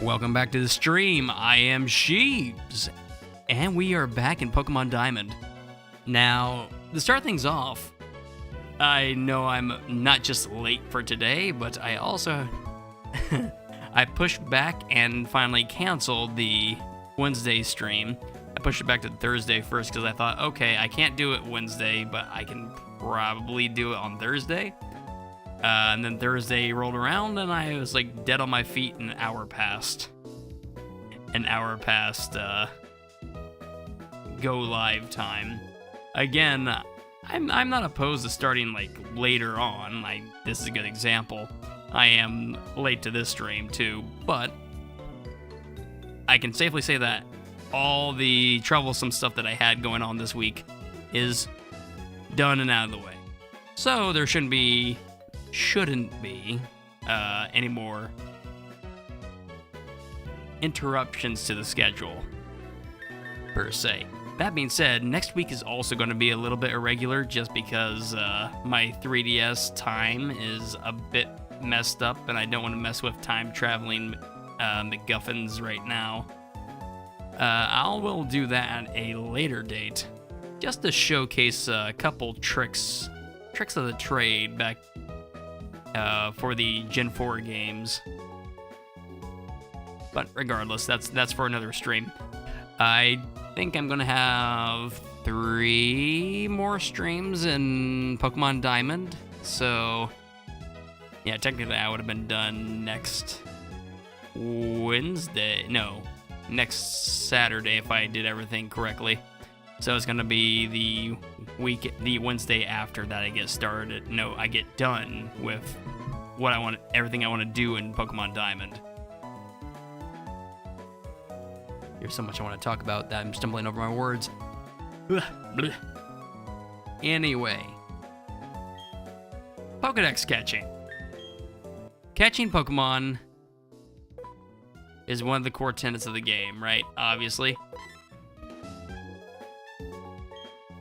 Welcome back to the stream. I am Sheebs, and we are back in Pokemon Diamond. Now, to start things off, I know I'm not just late for today, but I also I pushed back and finally canceled the Wednesday stream. I pushed it back to Thursday first because I thought, okay, I can't do it Wednesday, but I can probably do it on Thursday. And then Thursday rolled around, and I was like dead on my feet. An hour passed. Go live time. Again, I'm not opposed to starting like later on. Like this is a good example. I am late to this stream too, but I can safely say that all the troublesome stuff that I had going on this week is done and out of the way. So there shouldn't be any more interruptions to the schedule, per se. That being said, next week is also going to be a little bit irregular just because my 3DS time is a bit messed up and I don't want to mess with time traveling MacGuffins right now. I will do that at a later date just to showcase a couple tricks of the trade back for the Gen 4 games. But regardless, that's for another stream. I think I'm gonna have 3 more streams in Pokemon Diamond. So yeah, technically I would have been done next Saturday if I did everything correctly. So it's gonna be the Wednesday after that I get started. No, I get done with everything I want to do in Pokemon Diamond. There's so much I want to talk about that I'm stumbling over my words. Anyway, Pokedex catching. Catching Pokemon is one of the core tenets of the game, right? Obviously.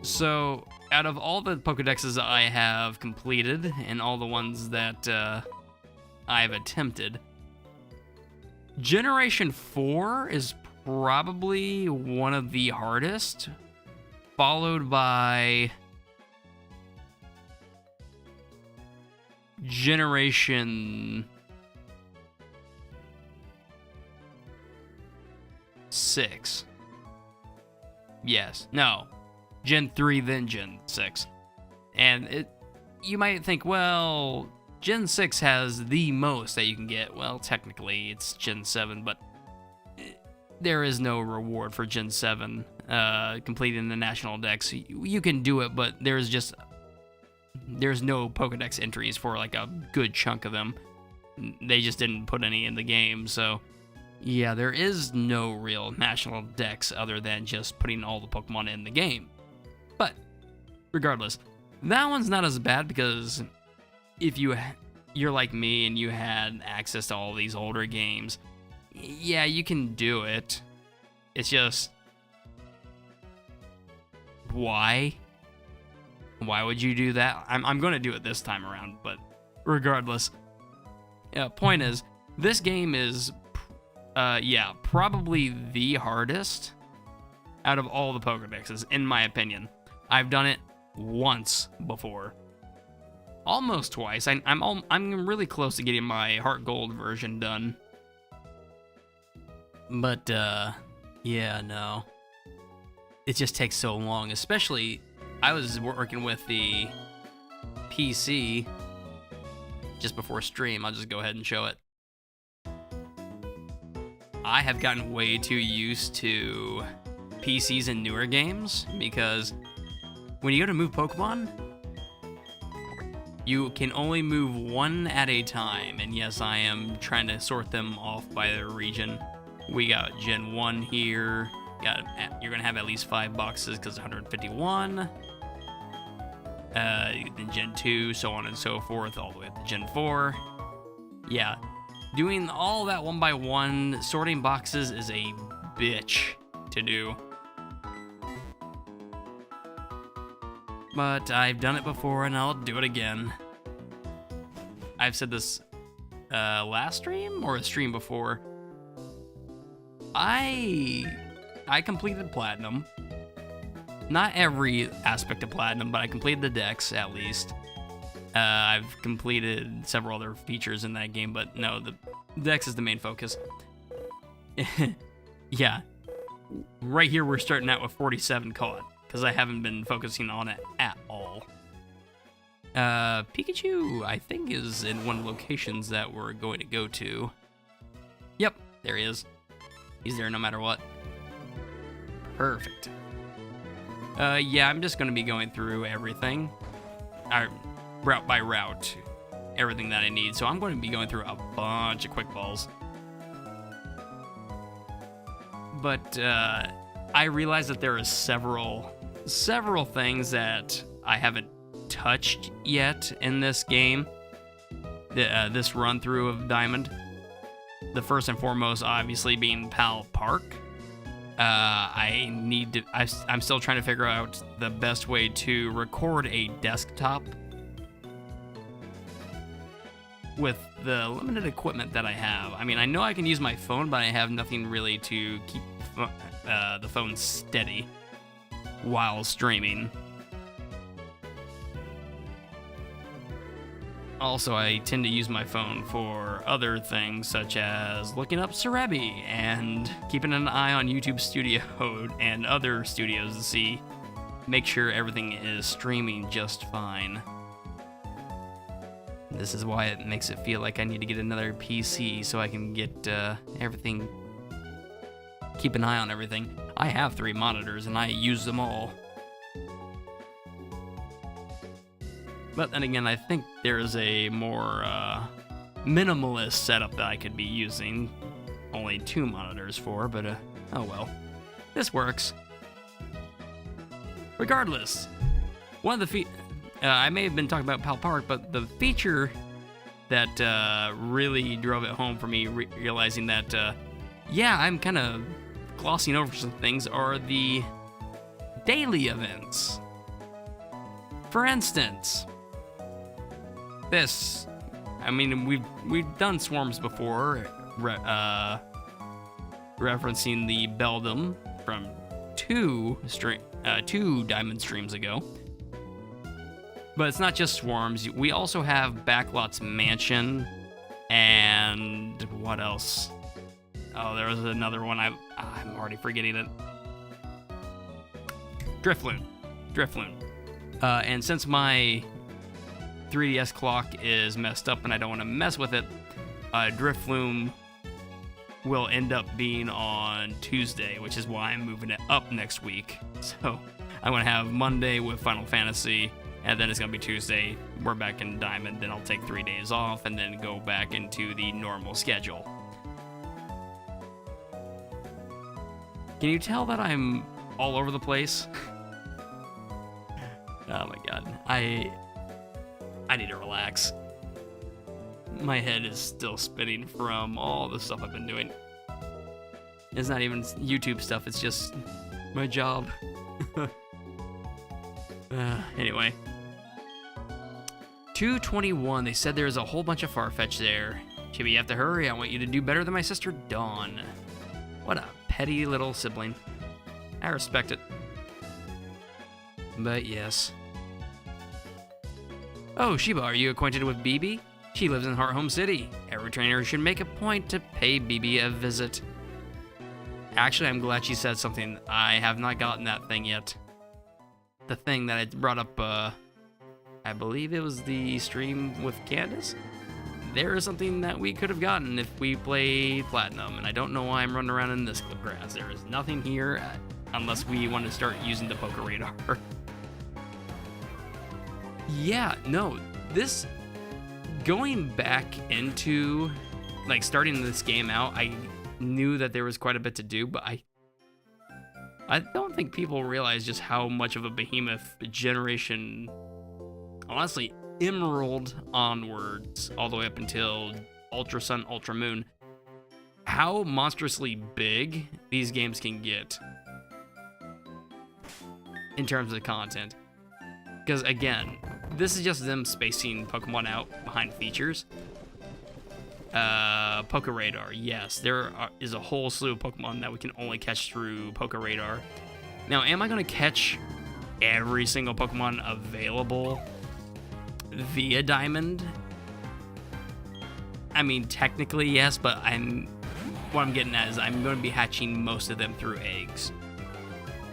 So, out of all the Pokedexes I have completed and all the ones that I've attempted, Generation 4 is probably one of the hardest, followed by Generation 6. Yes. No. Gen 3, then Gen 6. And you might think, well, Gen 6 has the most that you can get. Well, technically, it's Gen 7, but there is no reward for Gen 7 completing the National Dex. You can do it, but there's no Pokedex entries for like a good chunk of them. They just didn't put any in the game, so yeah, there is no real National Dex other than just putting all the Pokemon in the game. But regardless, that one's not as bad because if you're like me and you had access to all these older games, yeah, you can do it. It's just, why? Why would you do that? I'm going to do it this time around, but regardless. Point is, this game is, probably the hardest out of all the Pokedexes, in my opinion. I've done it once before. Almost twice. I'm really close to getting my Heart Gold version done. But, yeah, no. It just takes so long. Especially, I was working with the PC just before stream. I'll just go ahead and show it. I have gotten way too used to PCs in newer games because when you go to move Pokemon, you can only move one at a time. And yes, I am trying to sort them off by their region. We got Gen 1 here. You're going to have at least 5 boxes because 151. Then Gen 2, so on and so forth, all the way up to Gen 4. Yeah, doing all that one by one, sorting boxes is a bitch to do. But I've done it before and I'll do it again. I've said this last stream or a stream before. I completed Platinum. Not every aspect of Platinum, but I completed the Dex at least. I've completed several other features in that game, but no, the Dex is the main focus. Yeah. Right here, we're starting out with 47 caught, because I haven't been focusing on it at all. Pikachu, I think, is in one of the locations that we're going to go to. Yep, there he is. He's there no matter what. Perfect. Yeah, I'm just going to be going through everything. Route by route. Everything that I need. So I'm going to be going through a bunch of quick balls. But I realize that there are several things that I haven't touched yet in this game. This run through of Diamond. The first and foremost, obviously, being Pal Park. I'm still trying to figure out the best way to record a desktop with the limited equipment that I have. I mean, I know I can use my phone, but I have nothing really to keep the phone steady while streaming. Also, I tend to use my phone for other things, such as looking up Cerebi and keeping an eye on YouTube Studio and other studios to make sure everything is streaming just fine. This is why it makes it feel like I need to get another PC so I can get everything, keep an eye on everything. I have 3 monitors and I use them all. But then again, I think there's a more minimalist setup that I could be using only 2 monitors for, but oh well. This works. Regardless, one of the I may have been talking about Pal Park, but the feature that really drove it home for me, realizing that, yeah, I'm kind of glossing over some things, are the daily events. For instance, this, I mean, we've done swarms before, referencing the Beldum from two Diamond streams ago. But it's not just swarms. We also have Backlot's Mansion, and what else? Oh, there was another one. I'm already forgetting it. Drifloon. And since my 3DS clock is messed up and I don't want to mess with it, Drifloon will end up being on Tuesday, which is why I'm moving it up next week. So I'm going to have Monday with Final Fantasy, and then it's going to be Tuesday. We're back in Diamond, then I'll take 3 days off and then go back into the normal schedule. Can you tell that I'm all over the place? Oh my god. I need to relax. My head is still spinning from all the stuff I've been doing. It's not even YouTube stuff, it's just my job. Anyway. 221, they said there's a whole bunch of Farfetch there. Chibi, you have to hurry, I want you to do better than my sister Dawn. What a petty little sibling. I respect it. But yes. Oh, Shiba, are you acquainted with BB? She lives in Heart Home City. Every trainer should make a point to pay BB a visit. Actually, I'm glad she said something. I have not gotten that thing yet. The thing that I brought up, I believe it was the stream with Candace? There is something that we could have gotten if we played Platinum, and I don't know why I'm running around in this grass. There is nothing here, unless we want to start using the Poké Radar. Yeah, no, this, going back into, like, starting this game out, I knew that there was quite a bit to do, but I don't think people realize just how much of a behemoth generation, honestly, Emerald onwards, all the way up until Ultra Sun, Ultra Moon, how monstrously big these games can get in terms of content. Because again, this is just them spacing Pokemon out behind features. Poké Radar. Yes, there is a whole slew of Pokemon that we can only catch through Poké Radar. Now, am I going to catch every single Pokemon available via Diamond? I mean, technically, yes, but what I'm getting at is I'm going to be hatching most of them through eggs.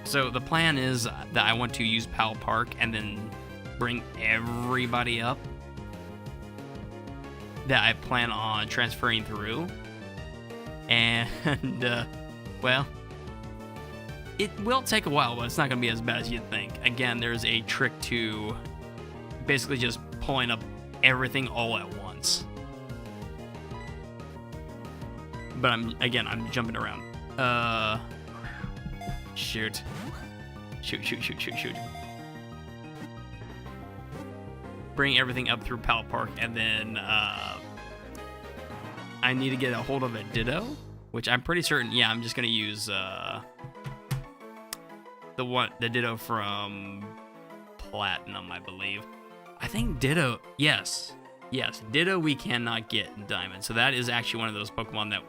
So the plan is that I want to use Pal Park and then bring everybody up that I plan on transferring through. And, well, it will take a while, but it's not going to be as bad as you'd think. Again, there's a trick to basically just pulling up everything all at once. But I'm jumping around. Shoot. Bring everything up through Pal Park, and then I need to get a hold of a Ditto, which I'm pretty certain. Yeah, I'm just gonna use the Ditto from Platinum, I believe. I think Ditto. Yes, Ditto we cannot get in Diamond, so that is actually one of those Pokemon that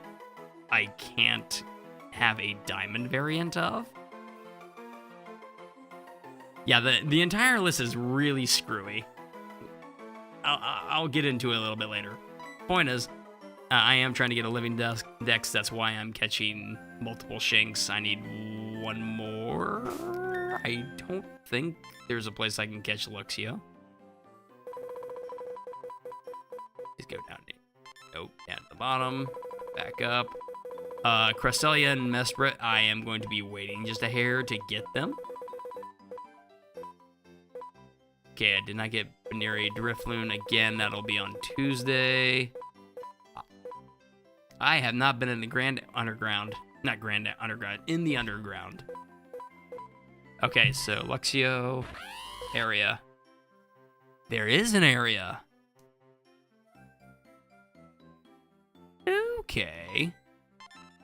I can't have a Diamond variant of. Yeah, the entire list is really screwy. I'll get into it a little bit later. Point is, I am trying to get a living dex. That's why I'm catching multiple Shinx. I need one more. I don't think there's a place I can catch Luxio. Just go down. Nope, down at the bottom. Back up. Cresselia and Mesprit, I am going to be waiting just a hair to get them. Okay, I did not get Baneri Drifloon again. That'll be on Tuesday. I have not been in the Grand Underground. Not Grand Underground, in the Underground. Okay, so Luxio area. There is an area. Okay.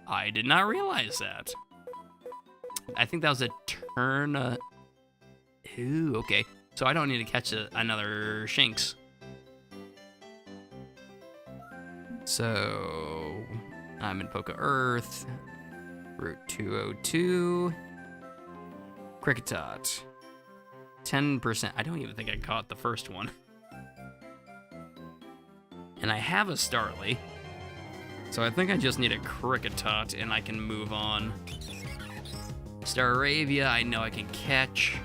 I did not realize that. I think that was a turn. Ooh, okay. So I don't need to catch another Shinx. So I'm in Poké Earth. Route 202. Kricketot. 10%. I don't even think I caught the first one. And I have a Starly. So I think I just need a Kricketot and I can move on. Staravia, I know I can catch.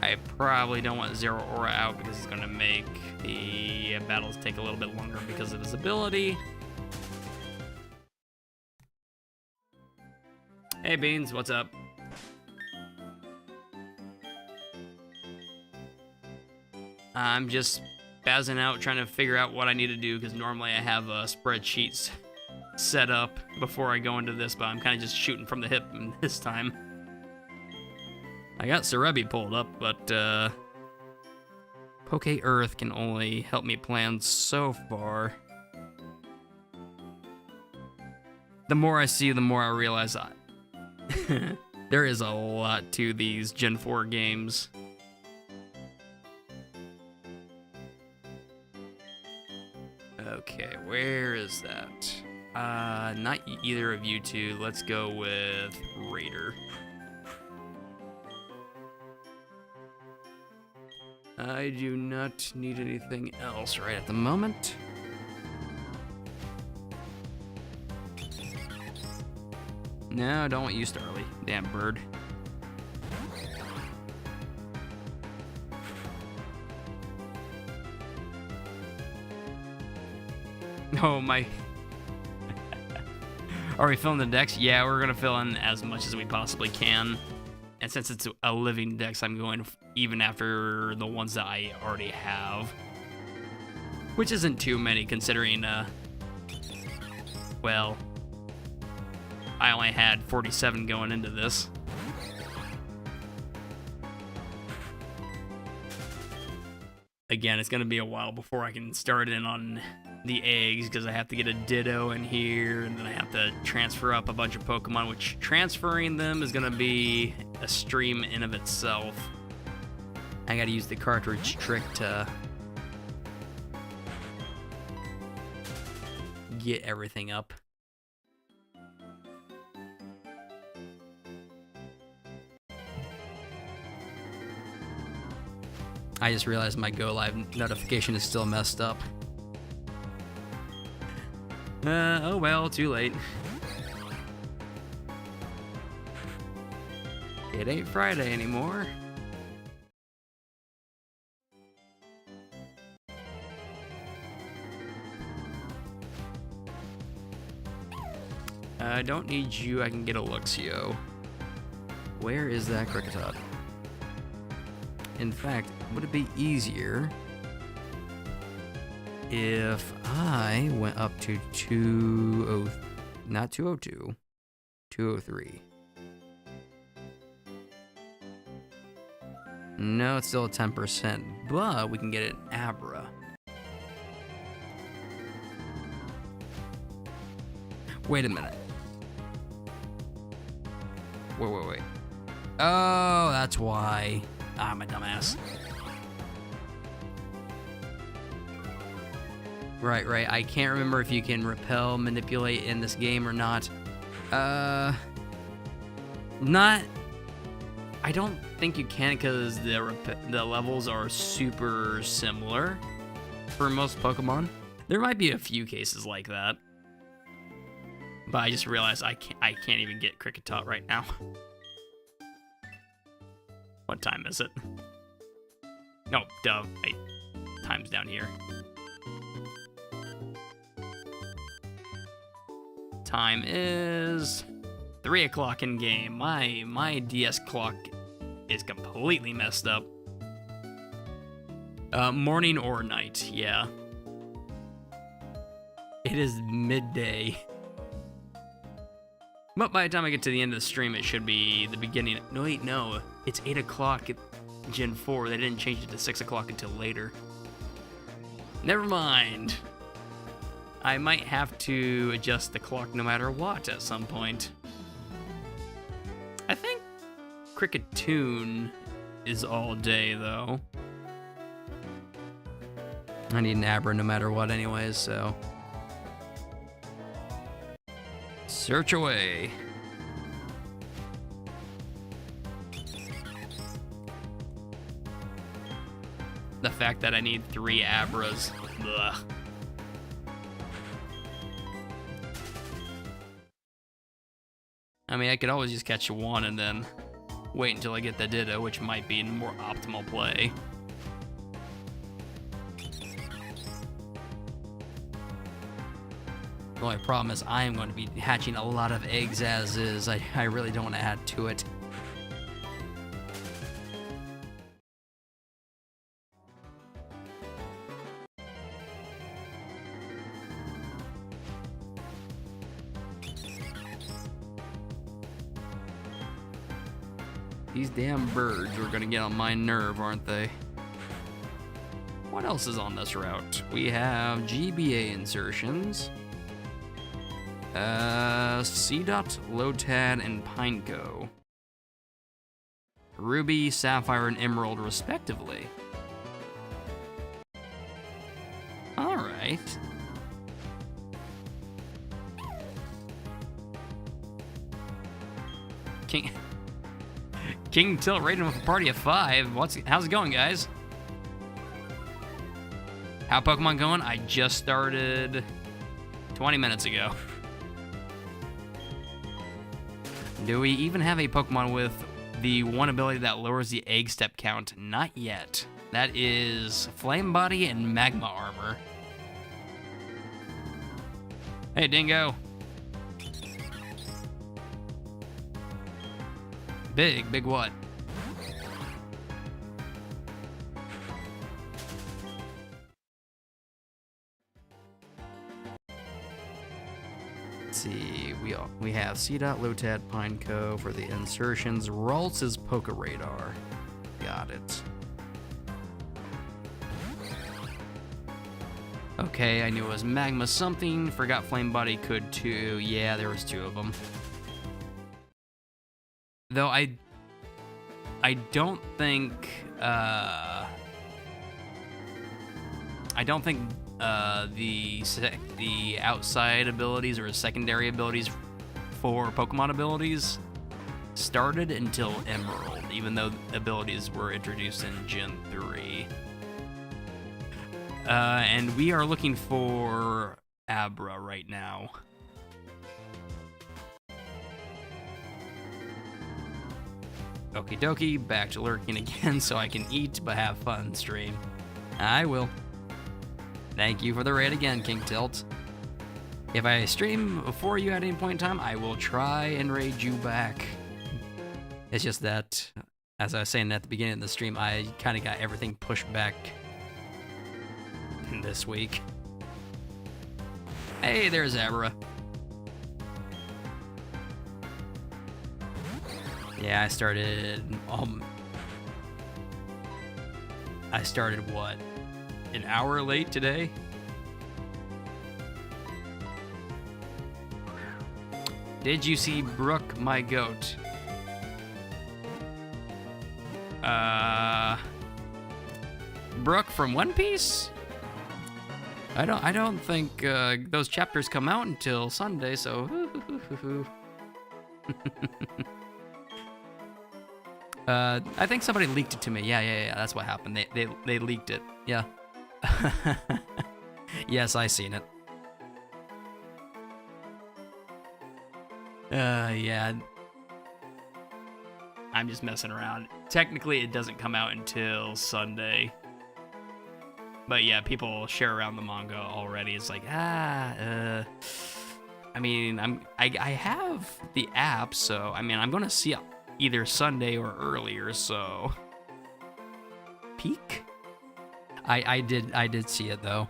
I probably don't want Zeraora out because he's going to make the battles take a little bit longer because of his ability. Hey Beans, what's up? I'm just spazzing out trying to figure out what I need to do because normally I have spreadsheets set up before I go into this, but I'm kind of just shooting from the hip this time. I got Cerebi pulled up, but Poké Earth can only help me plan so far. The more I see, the more I realize there is a lot to these Gen 4 games. Okay, where is that? Not either of you two. Let's go with Raider. I do not need anything else right at the moment. No, I don't want you, Starly. Damn bird. Oh, my... Are we filling the decks? Yeah, we're going to fill in as much as we possibly can. And since it's a living dex, I'm going even after the ones that I already have. Which isn't too many, considering, well, I only had 47 going into this. Again, it's going to be a while before I can start in on the eggs, because I have to get a Ditto in here, and then I have to transfer up a bunch of Pokemon, which transferring them is going to be a stream in of itself. I got to use the cartridge trick to get everything up. I just realized my Go Live notification is still messed up. Oh well, too late. It ain't Friday anymore. I don't need you, I can get a Luxio. Where is that Kricketot? In fact, would it be easier if I went up to 203? No, it's still 10%, but we can get an Abra. Wait a minute. Wait. Oh, that's why. I'm a dumbass. Right. I can't remember if you can repel, manipulate in this game or not. Not. I don't think you can because the levels are super similar for most Pokemon. There might be a few cases like that. But I just realized I can't even get Kricketot right now. What time is it? No, duh. Wait. Time's down here. Time is 3 o'clock in game. My DS clock is completely messed up. Morning or night, yeah. It is midday. But by the time I get to the end of the stream, it should be the beginning. No, wait, no. It's 8 o'clock at Gen 4. They didn't change it to 6 o'clock until later. Never mind. I might have to adjust the clock no matter what at some point. I think Kricketune is all day, though. I need an Abra no matter what anyways, so... Search away. The fact that I need 3 Abras. Ugh. I mean, I could always just catch one and then wait until I get the Ditto, which might be a more optimal play. The only problem is I am going to be hatching a lot of eggs as is. I really don't want to add to it. These damn birds are gonna get on my nerve, aren't they? What else is on this route? We have GBA insertions. Seedot, Lotad, and Pineco. Ruby, Sapphire, and Emerald, respectively. Alright. King Tilt rated with a party of 5. How's it going, guys? How Pokemon going? I just started 20 minutes ago. Do we even have a Pokemon with the one ability that lowers the egg step count? Not yet. That is Flame Body and Magma Armor. Hey, Dingo. Big what? Let's see, we have Seedot, Lotad, Pineco for the insertions. Ralts is Poke Radar. Got it. Okay, I knew it was Magma something. Forgot Flame Body could too. Yeah, there was 2 of them. Though I don't think the outside abilities or secondary abilities for Pokemon abilities started until Emerald, even though abilities were introduced in Gen 3. And we are looking for Abra right now. Okie dokie, back to lurking again so I can eat but have fun stream. I will. Thank you for the raid again, King Tilt. If I stream before you at any point in time, I will try and raid you back. It's just that, as I was saying at the beginning of the stream, I kind of got everything pushed back this week. Hey, there's Abra. Yeah, I started what? An hour late today? Did you see Brooke, my goat? Brooke from One Piece? I don't think those chapters come out until Sunday, so I think somebody leaked it to me. Yeah, that's what happened. They leaked it. Yeah. Yes, I seen it. Yeah. I'm just messing around. Technically, it doesn't come out until Sunday. But yeah, people share around the manga already. It's like, I mean, I have the app, so I mean, I'm gonna see it either Sunday or earlier. So, peak. I did see it though.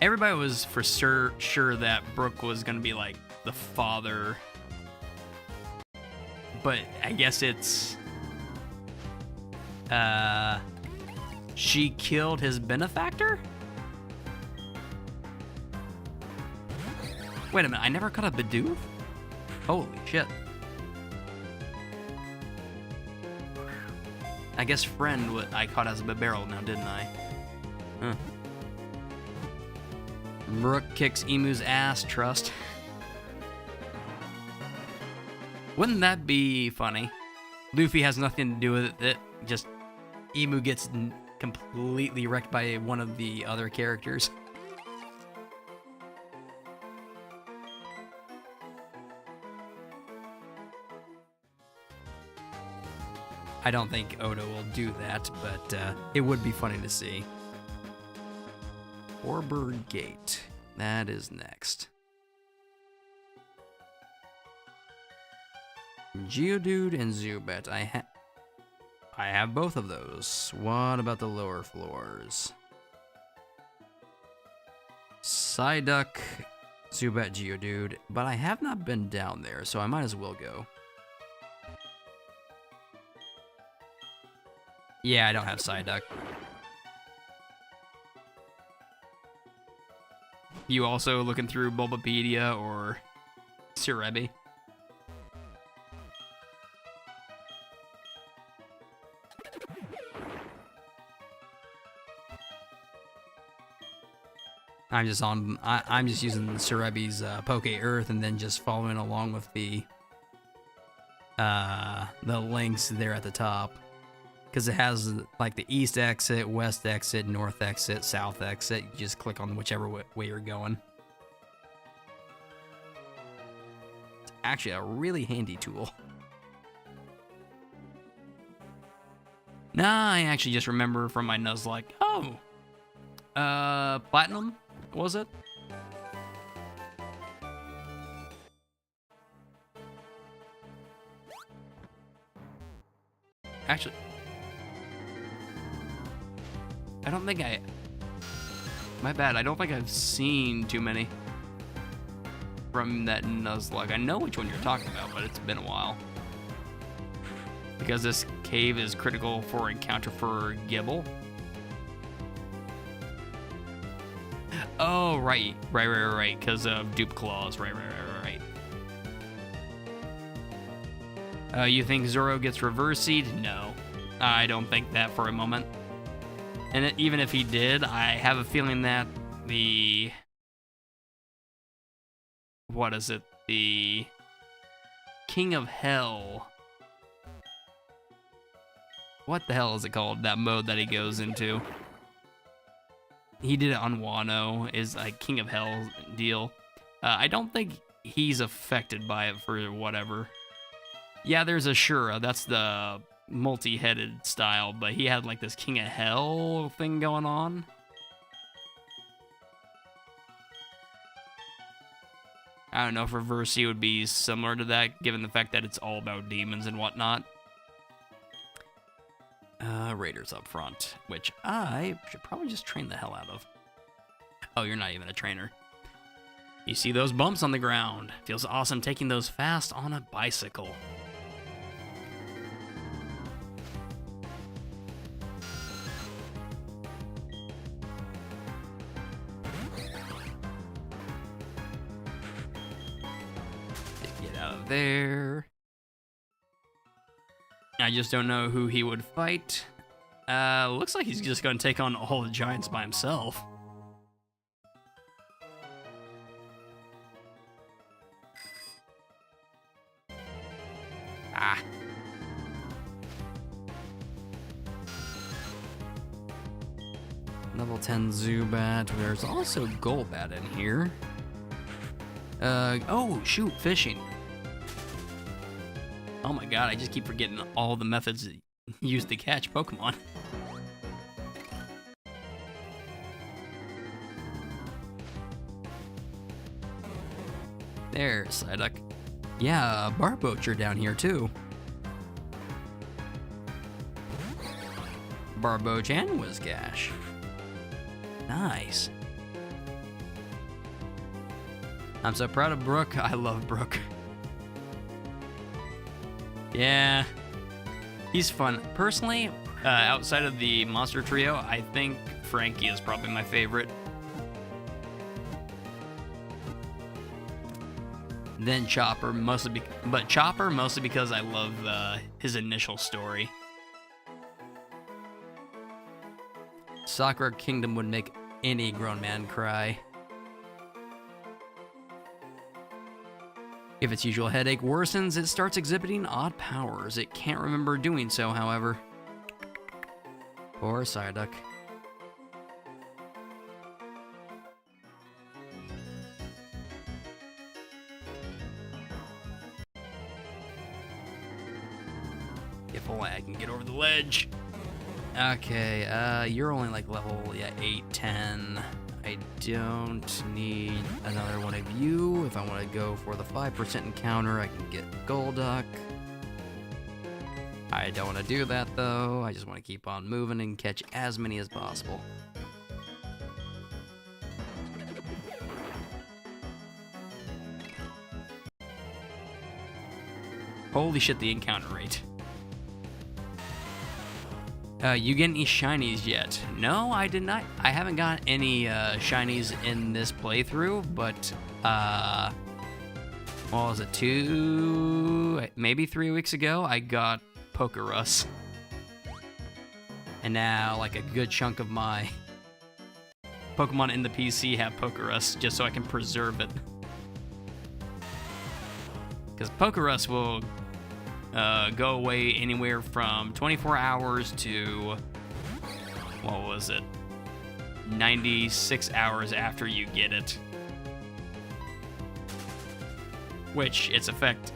Everybody was for sure that Brooke was gonna be like the father, but I guess it's she killed his benefactor? Wait a minute, I never caught a Bidoof? Holy shit. I guess friend I caught as a Bibarel now, didn't I? Huh. Brooke kicks Emu's ass, trust. Wouldn't that be funny? Luffy has nothing to do with it. Just Emu gets completely wrecked by one of the other characters. I don't think Oda will do that, but it would be funny to see. Warbird Gate. That is next. Geodude and Zubat. I have both of those. What about the lower floors? Psyduck, Zubat, Geodude. But I have not been down there, so I might as well go. Yeah, I don't have Psyduck. You also looking through Bulbapedia or Cerebi? I'm just using Cerebi's Poke Earth and then just following along with the links there at the top. Because it has like the east exit, west exit, north exit, south exit. You just click on whichever way you're going. It's actually a really handy tool. Nah, I actually just remember from my Nuzlocke. Oh, Platinum, was it? Actually, I don't think my bad, I don't think I've seen too many from that Nuzlocke. I know which one you're talking about, but it's been a while. Because this cave is critical for encounter for Gible. Oh, right, because of dupe claws, right. You think Zoro gets reversied? No. I don't think that for a moment. And even if he did, I have a feeling that the... What is it? The King of Hell. What the hell is it called? That mode that he goes into. He did it on Wano, is a King of Hell deal. I don't think he's affected by it for whatever. Yeah, there's Ashura. That's the multi-headed style, but he had like this King of Hell thing going on. I don't know if Reversi would be similar to that, given the fact that it's all about demons and whatnot. Raiders up front, which I should probably just train the hell out of. Oh, you're not even a trainer. You see those bumps on the ground. Feels awesome taking those fast on a bicycle. Get out of there. I just don't know who he would fight. Looks like he's just going to take on all the giants by himself. Ah. Level 10 Zubat. There's also Golbat in here. Oh, shoot, fishing. Oh my god, I just keep forgetting all the methods used to catch Pokemon. There, Psyduck. Yeah, Barboach down here too. Barboach and Whiscash. Nice. I'm so proud of Brook. I love Brook. Yeah, he's fun. Personally, outside of the Monster Trio, I think Frankie is probably my favorite. Then Chopper, mostly because I love his initial story. Sakura Kingdom would make any grown man cry. If its usual headache worsens, it starts exhibiting odd powers. It can't remember doing so, however. Poor Psyduck. If only I can get over the ledge. Okay, you're only like level 8, 10. I don't need another one of you. If I want to go for the 5% encounter, I can get Golduck. I don't want to do that, though. I just want to keep on moving and catch as many as possible. Holy shit, the encounter rate. You get any shinies yet? No, I did not. I haven't got any shinies in this playthrough, but what was it, maybe 3 weeks ago, I got Pokerus. And now, like a good chunk of my Pokemon in the PC have Pokerus, just so I can preserve it. Because Pokerus will go away anywhere from 24 hours to, what was it, 96 hours after you get it. Which its effect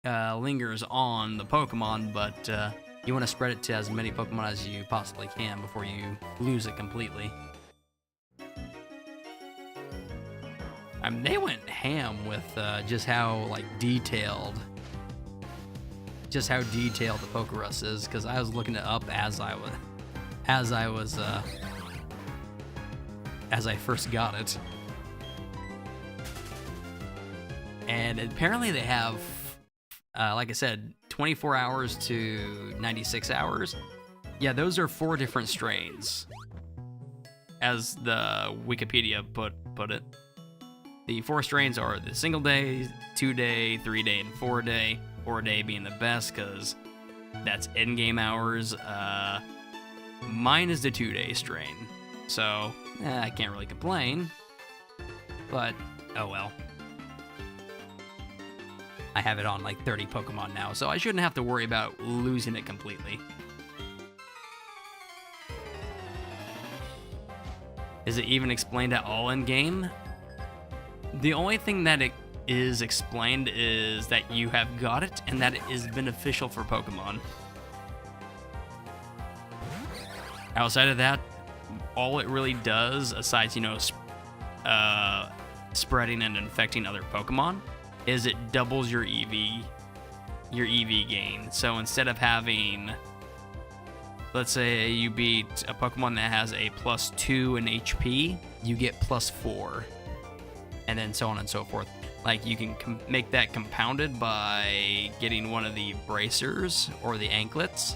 lingers on the Pokemon, but you want to spread it to as many Pokemon as you possibly can before you lose it completely. I mean, they went ham with just how detailed the Pokerus is, because I was looking it up as I first got it, and apparently they have, like I said, 24 hours to 96 hours. Yeah, those are 4 different strains, as the Wikipedia put it. The 4 strains are the single day, 2 day, 3 day, and 4 day. or a day being the best because that's in-game hours. Mine is the 2-day strain, so I can't really complain, but oh well. I have it on like 30 Pokemon now, so I shouldn't have to worry about losing it completely. Is it even explained at all in game? The only thing that it is explained is that you have got it and that it is beneficial for Pokemon. Outside of that, all it really does, aside, spreading and infecting other Pokemon, is it doubles your EV gain. So instead of having, let's say you beat a Pokemon that has a +2 in HP, you get +4, and then so on and so forth. Like, you can make that compounded by getting one of the bracers or the anklets,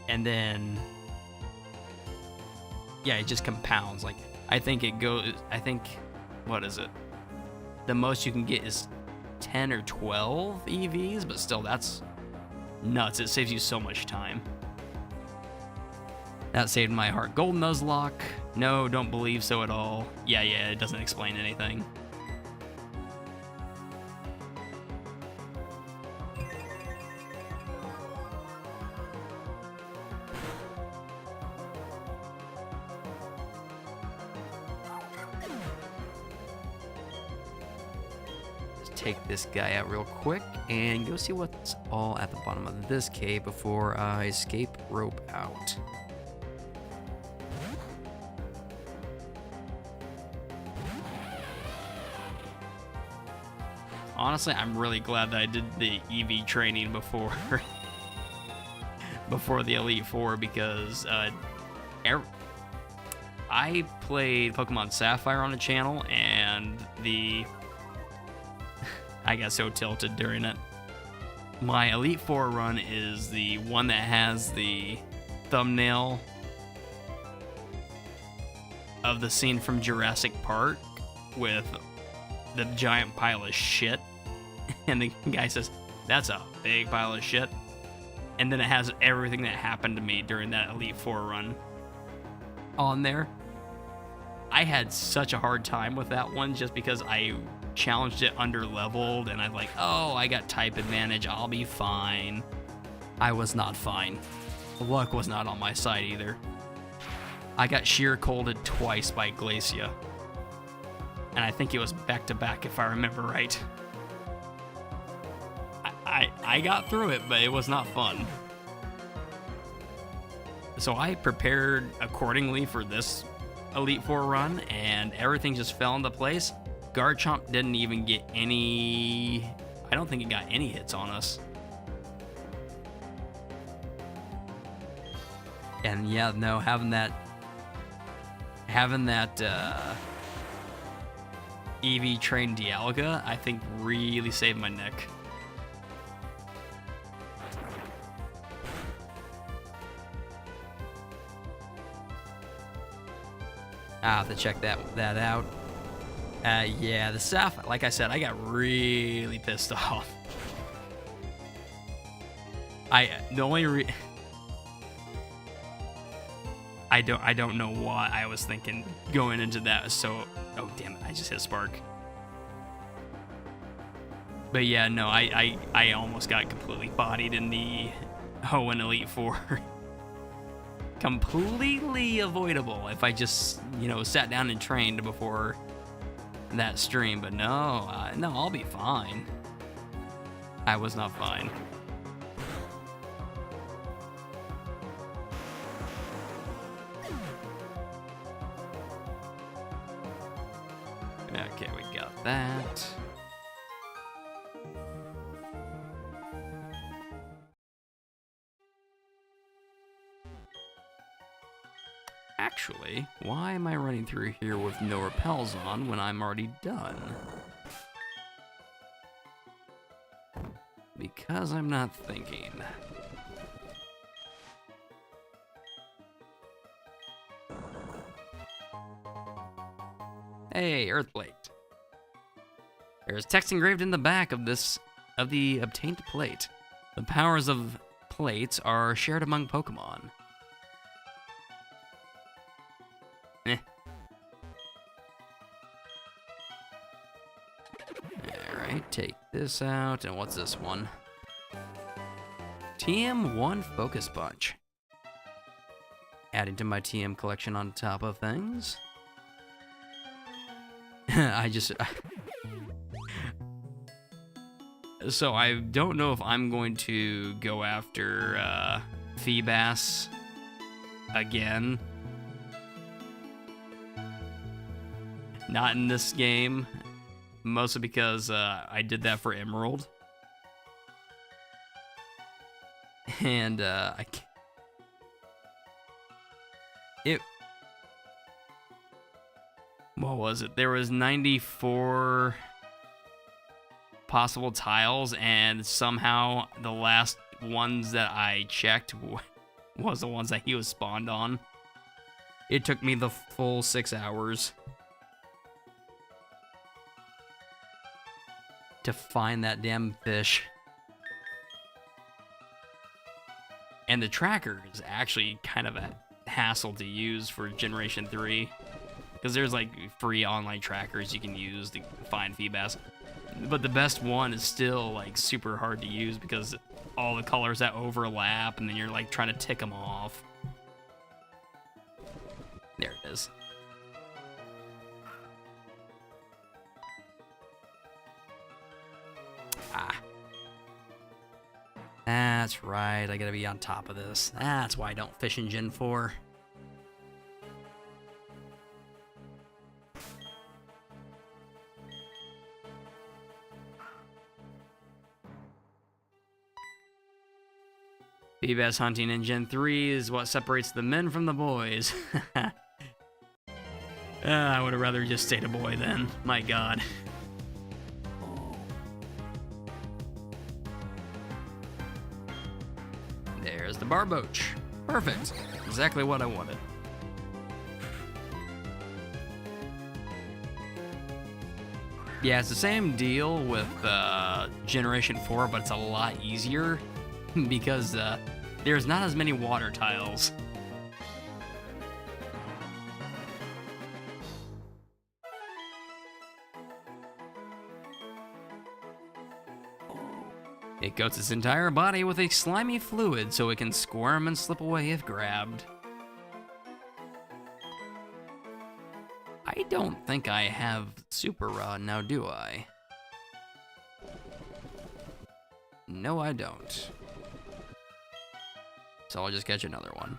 and then yeah, it just compounds. Like, what is it? The most you can get is 10 or 12 EVs, but still, that's nuts. It saves you so much time. That saved my heart. Gold Nuzlocke. No, don't believe so at all. Yeah, it doesn't explain anything. Take this guy out real quick and go see what's all at the bottom of this cave before I escape rope out. Honestly, I'm really glad that I did the EV training before the Elite Four, because I played Pokemon Sapphire on the channel, and I got so tilted during it. My Elite Four run is the one that has the thumbnail of the scene from Jurassic Park with the giant pile of shit. And the guy says, "That's a big pile of shit." And then it has everything that happened to me during that Elite Four run on there. I had such a hard time with that one just because I challenged it under leveled, and I'm like, oh, I got type advantage, I'll be fine. I was not fine. Luck was not on my side either. I got sheer colded twice by Glacia, and I think it was back to back if I remember right. I got through it, but it was not fun. So I prepared accordingly for this Elite Four run, and everything just fell into place. Garchomp didn't even get any... I don't think it got any hits on us. And yeah, no, having that EV trained Dialga, I think really saved my neck. I'll have to check that out. Yeah, the Sapphire, like I said, I got really pissed off. I don't know what I was thinking going into that. So, oh damn it, I just hit Spark. But yeah, no, I almost got completely bodied in the Hoenn Elite Four. Completely avoidable if I just, sat down and trained before that stream. But no, I'll be fine. I was not fine. Okay, we got that. Actually, why am I running through here with no repels on when I'm already done? Because I'm not thinking. Hey, Earthplate. There's text engraved in the back of this of the obtained plate. The powers of plates are shared among Pokemon. Eh. Alright, take this out. And what's this one? TM1 Focus Punch. Adding to my TM collection on top of things. So I don't know if I'm going to go after Feebas again. Not in this game. Mostly because I did that for Emerald. And what was it? There was 94 possible tiles, and somehow the last ones that I checked was the ones that he was spawned on. It took me the full 6 hours to find that damn fish. And the tracker is actually kind of a hassle to use for Generation 3. Because there's like free online trackers you can use to find Feebas. But the best one is still like super hard to use because all the colors that overlap and then you're like trying to tick them off. There it is. Ah. That's right, I gotta be on top of this. That's why I don't fish in Gen 4. Feebas hunting in Gen 3 is what separates the men from the boys. I would have rather just stayed a boy then. My god. There's the Barboach. Perfect. Exactly what I wanted. Yeah, it's the same deal with Generation 4, but it's a lot easier because there's not as many water tiles. It coats its entire body with a slimy fluid so it can squirm and slip away if grabbed. I don't think I have Super Rod now, do I? No, I don't. So I'll just catch another one.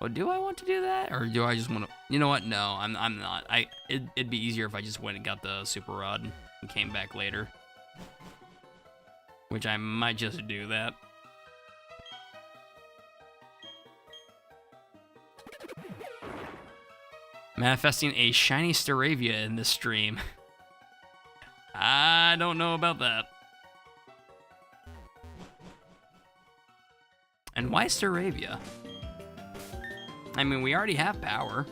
Well, do I want to do that, or do I just want to? You know what? No, I'm not. It'd be easier if I just went and got the Super Rod and came back later. Which I might just do that. Manifesting a shiny Staravia in this stream. I don't know about that. And why Staravia? I mean, we already have power.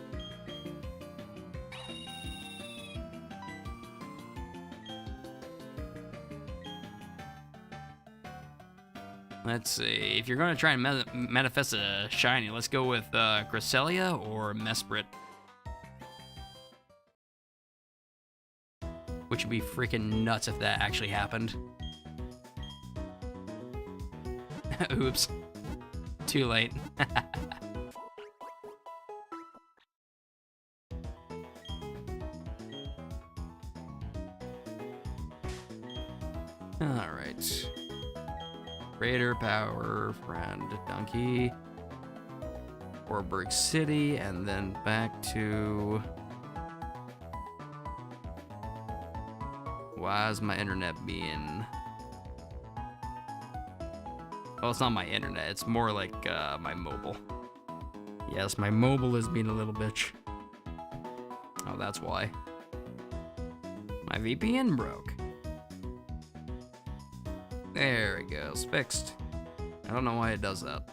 Let's see. If you're going to try and manifest a shiny, let's go with Cresselia or Mesprit. Which would be freaking nuts if that actually happened. Oops. Too late. Alright. Raider, Power, Friend, Donkey. Warburg City, and then back to... Why is my internet being... Well, it's not my internet, it's more like my mobile. Yes, my mobile is being a little bitch. Oh, that's why. My VPN broke. There it goes, fixed. I don't know why it does that.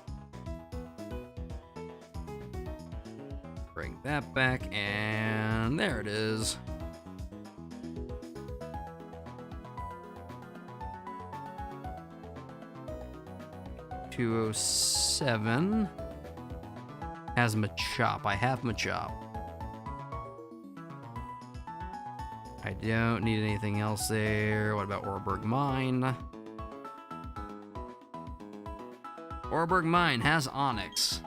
Bring that back, and there it is. $207 has Machop. I have Machop. I don't need anything else there. What about Oreburgh Mine? Oreburgh Mine has Onix.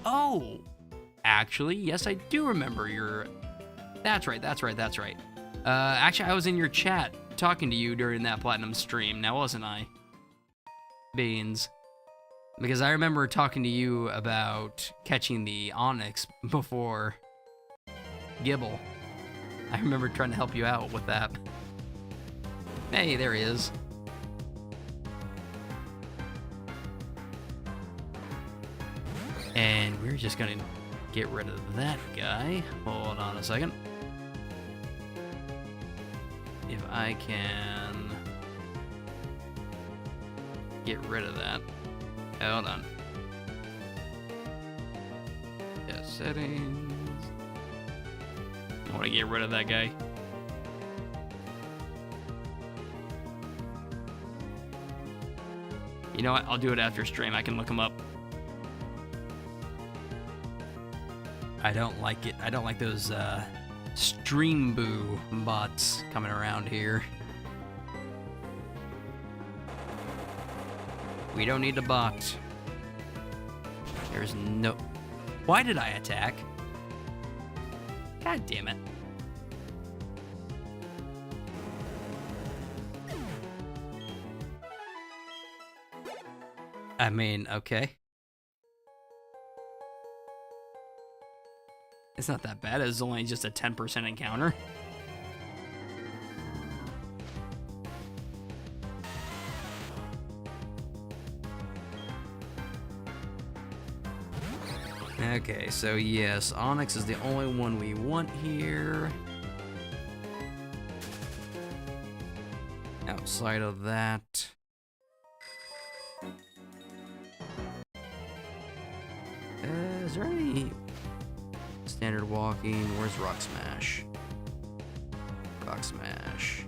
Oh! Actually, yes, I do remember your... That's right. Actually, I was in your chat talking to you during that Platinum stream, now wasn't I? Beans. Because I remember talking to you about catching the Onix before Gible. I remember trying to help you out with that. Hey, there he is. And we're just gonna get rid of that guy. Hold on a second. If I can get rid of that. Hold on. Yeah, settings. I want to get rid of that guy. You know what? I'll do it after stream. I can look him up. I don't like it. I don't like those stream boo bots coming around here. We don't need a bot. There's no... Why did I attack? God damn it. I mean, okay. It's not that bad. It's only just a 10% encounter. Okay, so yes, Onix is the only one we want here. Outside of that... is there any... Standard walking? Where's Rock Smash? Rock Smash.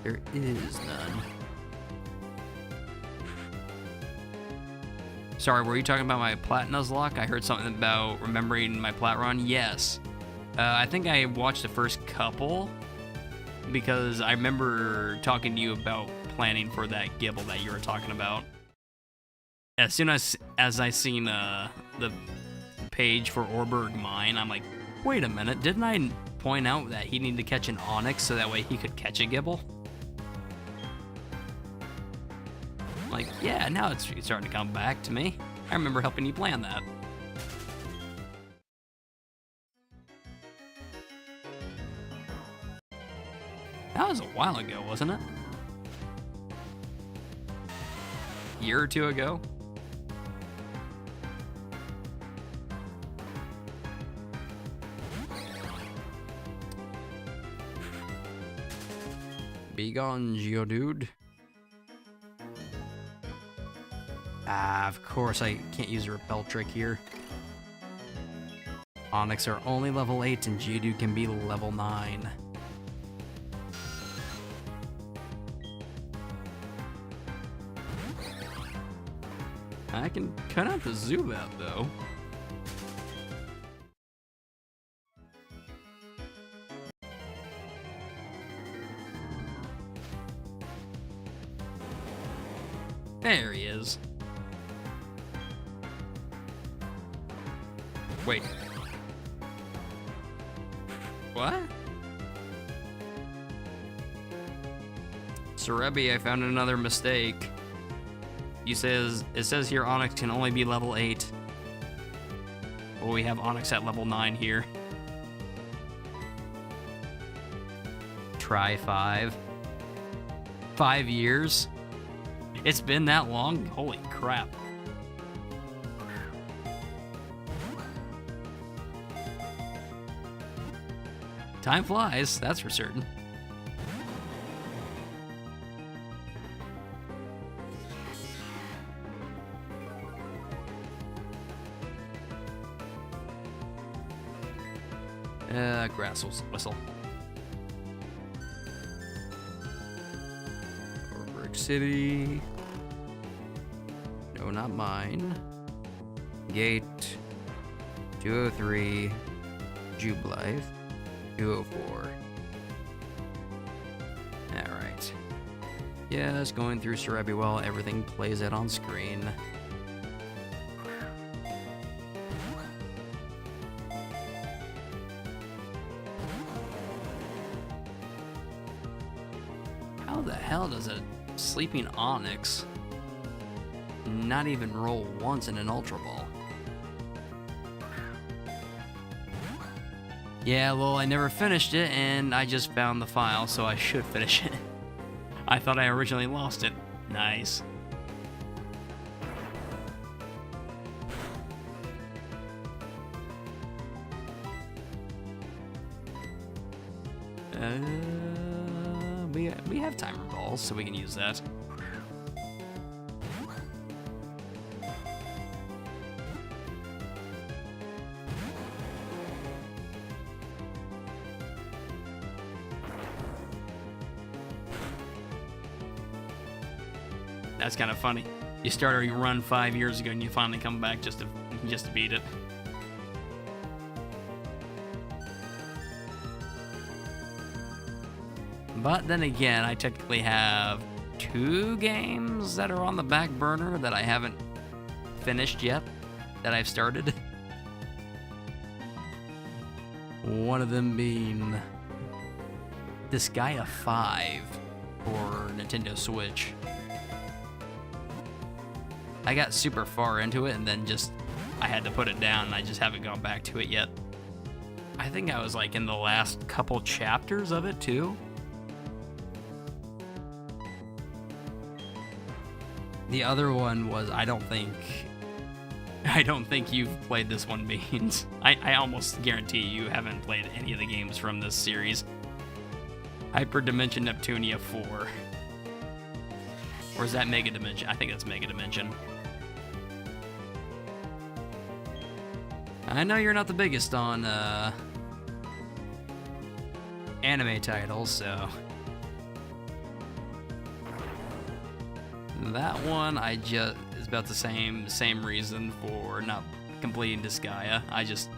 There is none. Sorry, were you talking about my Plat Nuzlocke? I heard something about remembering my Plat run. Yes. I think I watched the first couple because I remember talking to you about planning for that Gible that you were talking about. As soon as I seen the page for Oreburgh Mine, I'm like, wait a minute, didn't I point out that he needed to catch an Onix so that way he could catch a Gible? Like, yeah, now it's starting to come back to me. I remember helping you plan that. That was a while ago, wasn't it? A year or two ago? Be gone, Geodude. Ah, of course I can't use a repel trick here. Onix are only level 8 and Geodude can be level 9. I can cut out the Zubat though. There he is. Wait. What? Serebii, I found another mistake. It says here Onix can only be level 8. Well, we have Onix at level 9 here. Try 5. 5 years? It's been that long? Holy crap. Time flies, that's for certain. Grass whistle. Brick City. No, not mine. Gate 203. Jubilife 204. Alright. Yes, going through Sarabi Well, everything plays out on screen. How the hell does a sleeping Onyx not even roll once in an Ultra Ball? Yeah, well, I never finished it, and I just found the file, so I should finish it. I thought I originally lost it. Nice. We have timer balls, so we can use that. That's kind of funny. You started your run 5 years ago, and you finally come back just to beat it. But then again, I technically have 2 games that are on the back burner that I haven't finished yet, that I've started. One of them being Disgaea 5 for Nintendo Switch. I got super far into it and then I had to put it down, and I just haven't gone back to it yet. I think I was like in the last couple chapters of it too. The other one was, I don't think you've played this one, Beans. I almost guarantee you haven't played any of the games from this series. Hyper Dimension Neptunia 4. Or is that Mega Dimension? I think that's Mega Dimension. I know you're not the biggest on anime titles, so that one is about the same reason for not completing Disgaea. I just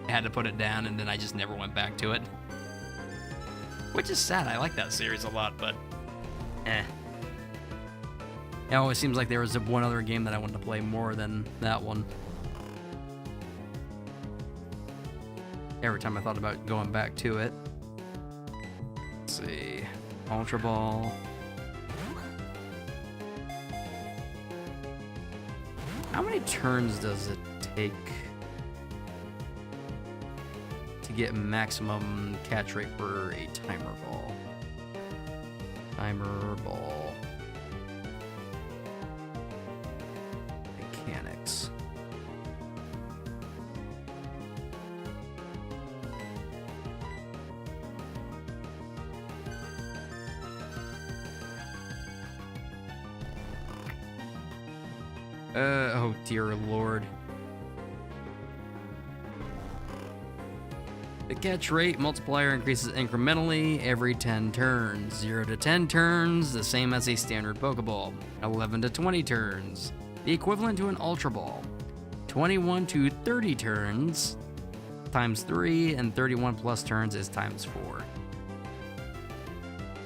had to put it down, and then I just never went back to it, which is sad. I like that series a lot, but It always seems like there was one other game that I wanted to play more than that one. Every time I thought about going back to it. Let's see. Ultra Ball. How many turns does it take to get maximum catch rate for a timer ball? Timer ball. Mechanics. Oh dear lord. The catch rate multiplier increases incrementally every 10 turns. 0 to 10 turns, the same as a standard Pokeball. 11 to 20 turns, the equivalent to an Ultra Ball. 21 to 30 turns, times 3, and 31 plus turns is times 4.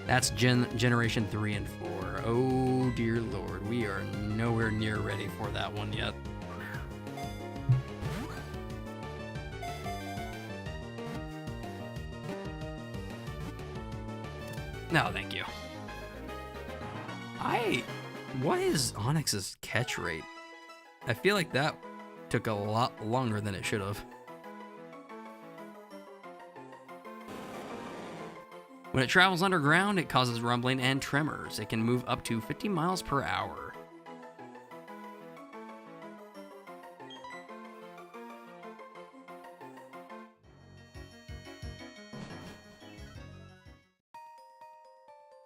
That's Generation 3 and 4. Oh dear lord, we are nowhere near ready for that one yet. No, thank you. What is Onix's catch rate? I feel like that took a lot longer than it should have. When it travels underground, it causes rumbling and tremors. It can move up to 50 miles per hour.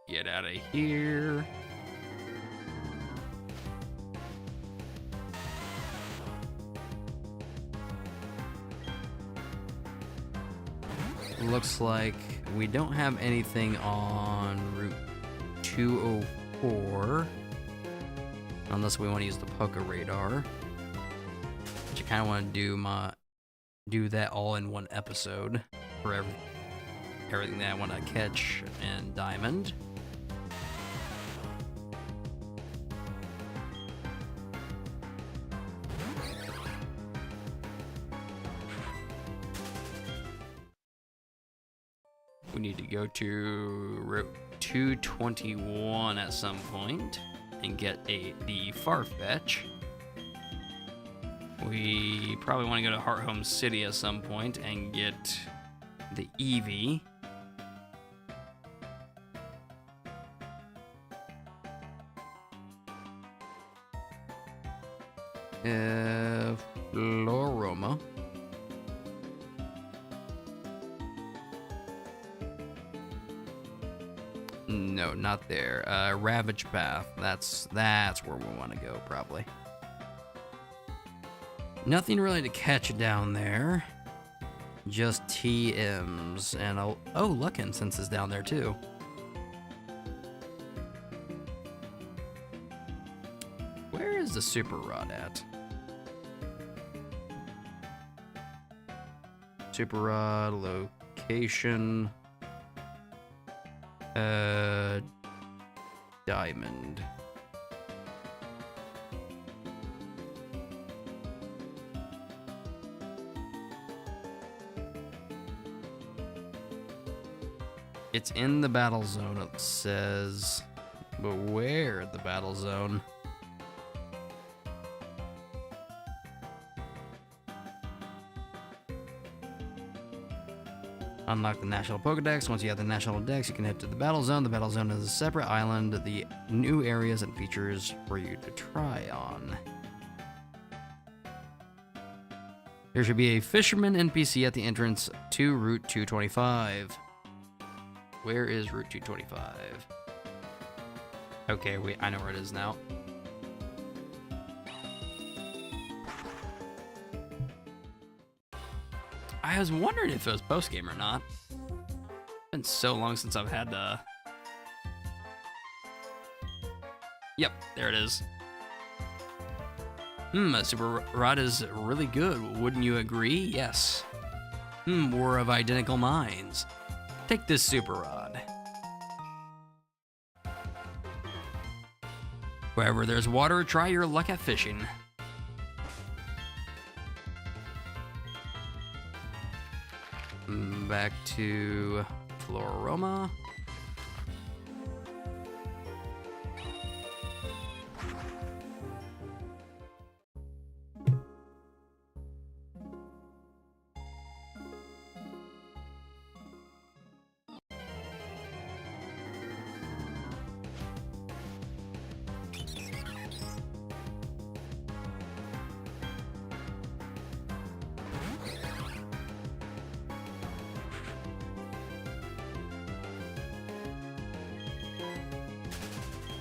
Get out of here. looks like we don't have anything on Route 204. Unless we want to use the Poke Radar. Which I kind of want to do that all in one episode for everything that I want to catch in Diamond. We need to go to Route 221 at some point and get the Farfetch. We probably want to go to Hearthome City at some point and get the Eevee. Floroma. No, not there. Ravage Path. That's where we want to go, probably. Nothing really to catch down there. Just TMs and oh, Luck Incense is down there too. Where is the Super Rod at? Super Rod location. Diamond. It's in the battle zone, it says. But where in the battle zone? Unlock the National Pokedex. Once you have the National Dex, you can head to the Battle Zone. The Battle Zone is a separate island. The new areas and features for you to try on. There should be a Fisherman NPC at the entrance to Route 225. Where is Route 225? Okay, wait, I know where it is now. I was wondering if it was post-game or not. It's been so long since I've had to... Yep, there it is. Super Rod is really good. Wouldn't you agree? Yes. We're of identical minds. Take this Super Rod. Wherever there's water, try your luck at fishing. Back to Floroma.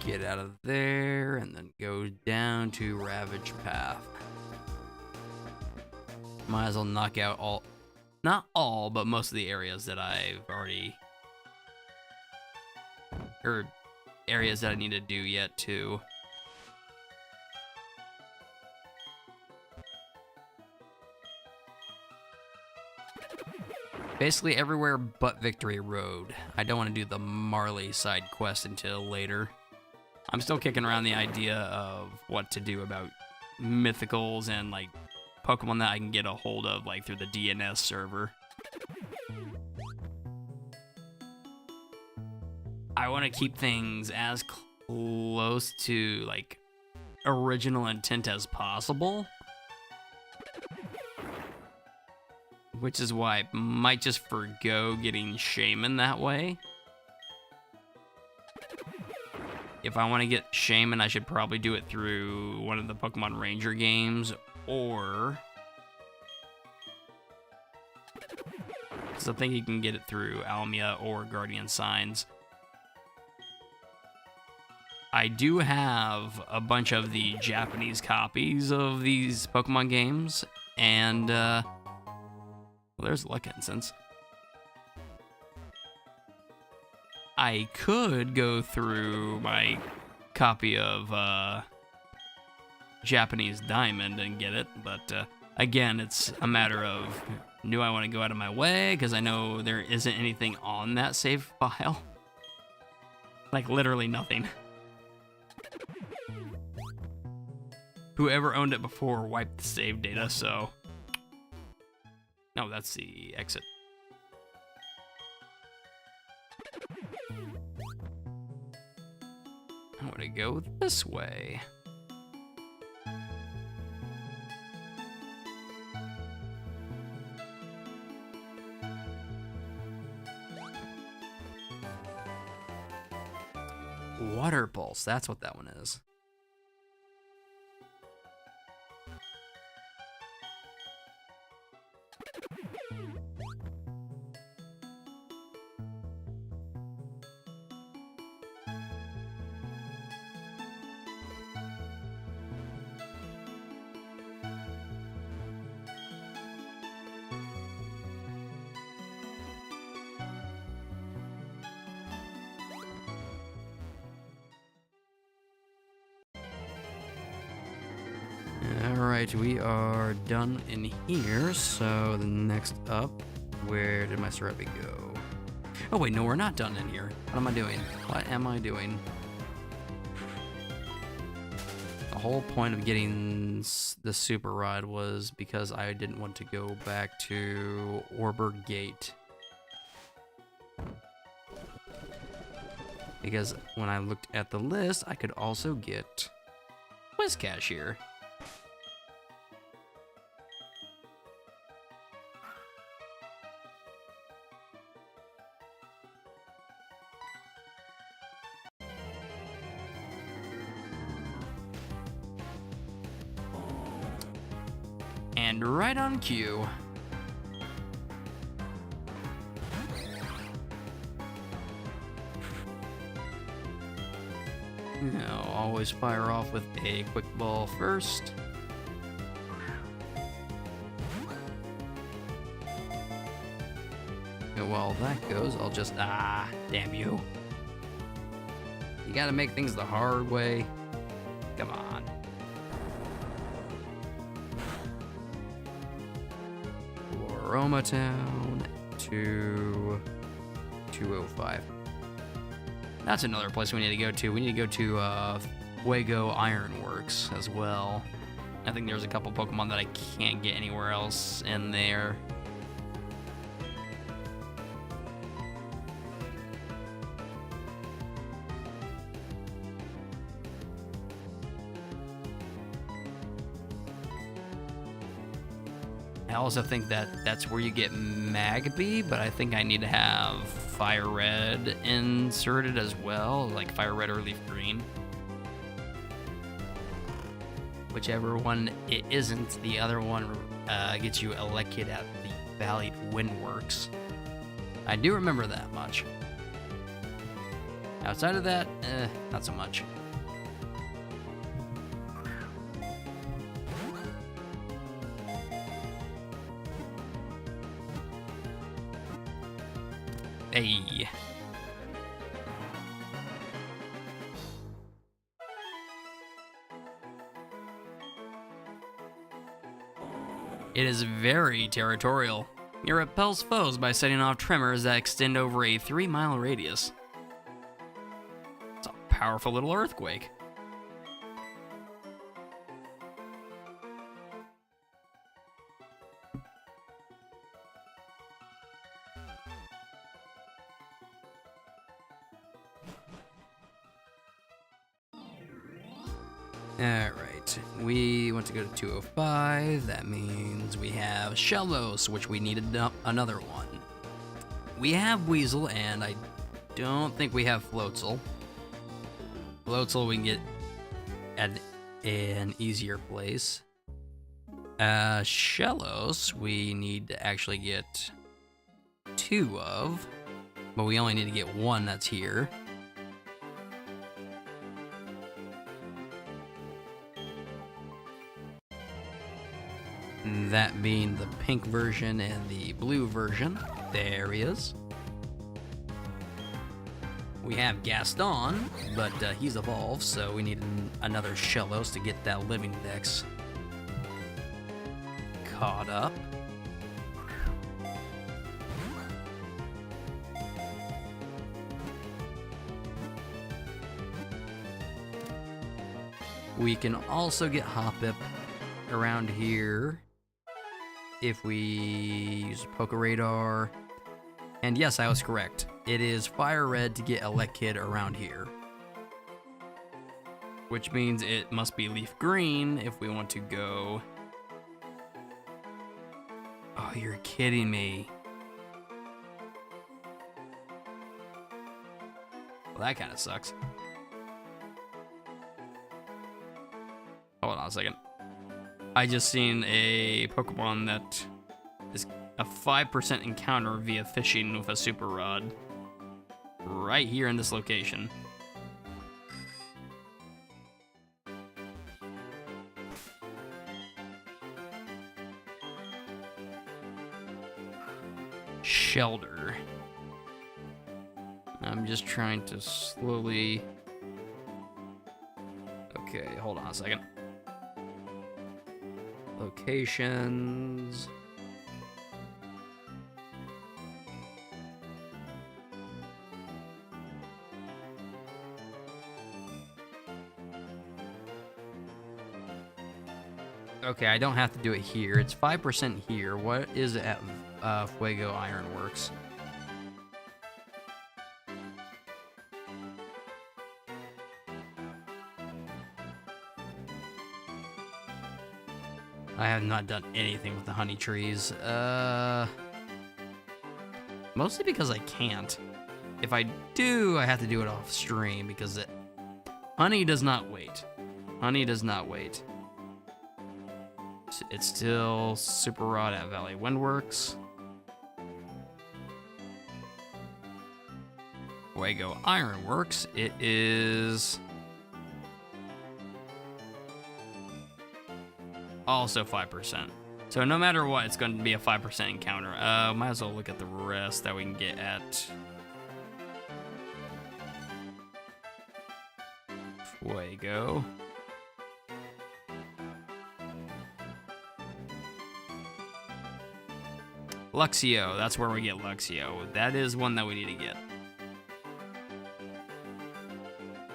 Get out of there and then go down to Ravage Path. Might as well knock out all, not all, but most of the areas that I've already, or areas that I need to do yet too. Basically everywhere but Victory Road. I don't want to do the Marley side quest until later. I'm still kicking around the idea of what to do about mythicals and like Pokemon that I can get a hold of like through the DNS server. I want to keep things as close to like original intent as possible. Which is why I might just forgo getting Shaman that way. If I want to get Shaman, I should probably do it through one of the Pokemon Ranger games, or... because I think you can get it through Almia or Guardian Signs. I do have a bunch of the Japanese copies of these Pokemon games, and, well, there's Luck Incense. I could go through my copy of Japanese Diamond and get it, but again, it's a matter of, do I want to go out of my way? Because I know there isn't anything on that save file. Like, literally nothing. Whoever owned it before wiped the save data, so... No, that's the exit. I'm gonna go this way. Water Pulse, that's what that one is. Alright, we are done in here, so the next up, where did my Cerebi go? Oh wait, no, we're not done in here. What am I doing? What am I doing? The whole point of getting the Super Rod was because I didn't want to go back to Orber Gate. Because when I looked at the list, I could also get Whiscash here. And right on cue. Now, always fire off with a quick ball first. And while that goes, I'll just, damn you. You gotta make things the hard way. Come on. Roma Town to 205. That's another place we need to go to. We need to go to Fuego Ironworks as well. I think there's a couple Pokemon that I can't get anywhere else in there. I also think that that's where you get Magby, but I think I need to have Fire Red inserted as well, like Fire Red or Leaf Green. Whichever one it isn't, the other one gets you Elekid at the Valley Windworks. I do remember that much. Outside of that, not so much. Hey. It is very territorial. It repels foes by setting off tremors that extend over a 3-mile radius. It's a powerful little earthquake. Alright, we want to go to 205. That means we have Shellos, which we needed another one. We have Weasel, and I don't think we have Floatzel. Floatzel we can get at an easier place. Shellos we need to actually get 2 of, but we only need to get 1 that's here. That being the pink version and the blue version. There he is. We have Gaston, but he's evolved, so we need another Shellos to get that Living Dex caught up. We can also get Hoppip around here if we use Poké Radar. And yes, I was correct. It is Fire Red to get Elekid around here. Which means it must be Leaf Green if we want to go... Oh, you're kidding me. Well, that kind of sucks. Hold on a second. I just seen a Pokemon that is a 5% encounter via fishing with a Super Rod. Right here in this location. Shelter. I'm just trying to slowly... Okay, hold on a second. Locations. Okay, I don't have to do it here. It's 5% here. What is it at Fuego Ironworks? I have not done anything with the honey trees. Mostly because I can't. If I do, I have to do it off stream because honey does not wait. Honey does not wait. It's still Super Rod at Valley Windworks. Fuego Ironworks, it is also 5%. So no matter what, it's going to be a 5% encounter. Might as well look at the rest that we can get at Fuego. Luxio, that's where we get Luxio. That is one that we need to get.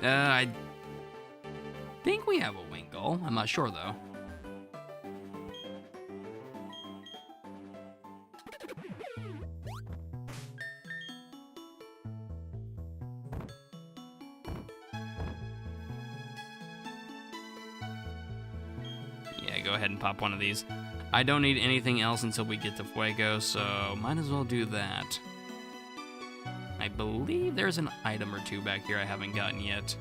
I think we have a Wingull. I'm not sure though. Yeah, go ahead and pop one of these. I don't need anything else until we get to Fuego, so might as well do that. I believe there's an item or two back here I haven't gotten yet.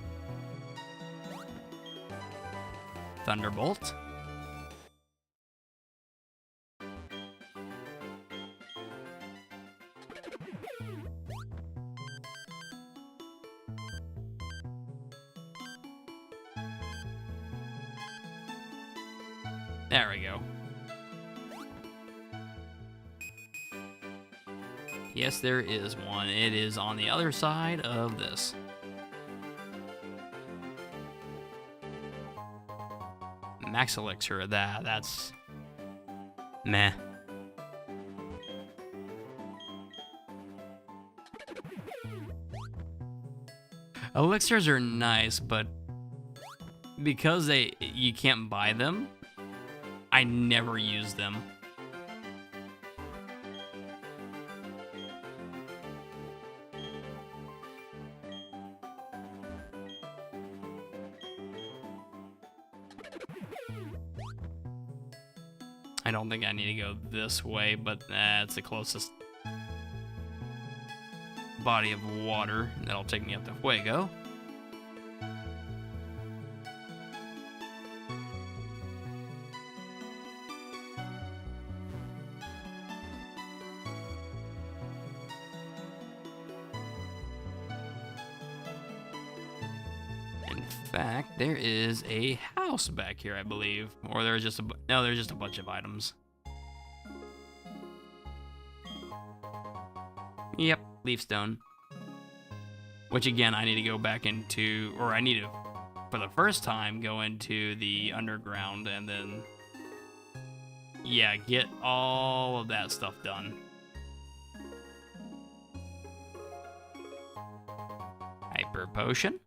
Thunderbolt. There we go. Yes, there is one. It is on the other side of this. Max Elixir, that's meh. Elixirs are nice, but because you can't buy them, I never use them. I don't think I need to go this way, but it's the closest body of water that'll take me up to Fuego. In fact, there is a house back here, I believe, or there's just there's just a bunch of items. Yep, Leaf Stone. which again, I need to go back into, or I need to, for the first time, go into the underground and then, yeah, get all of that stuff done. Hyper potion.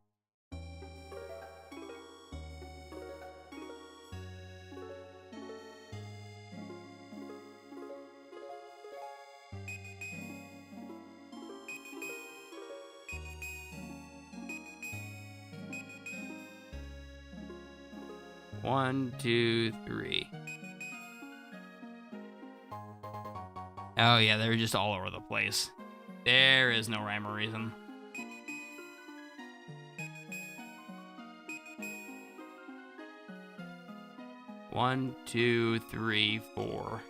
One, two, three. Oh yeah, they're just all over the place. There is no rhyme or reason. One, two, three, four.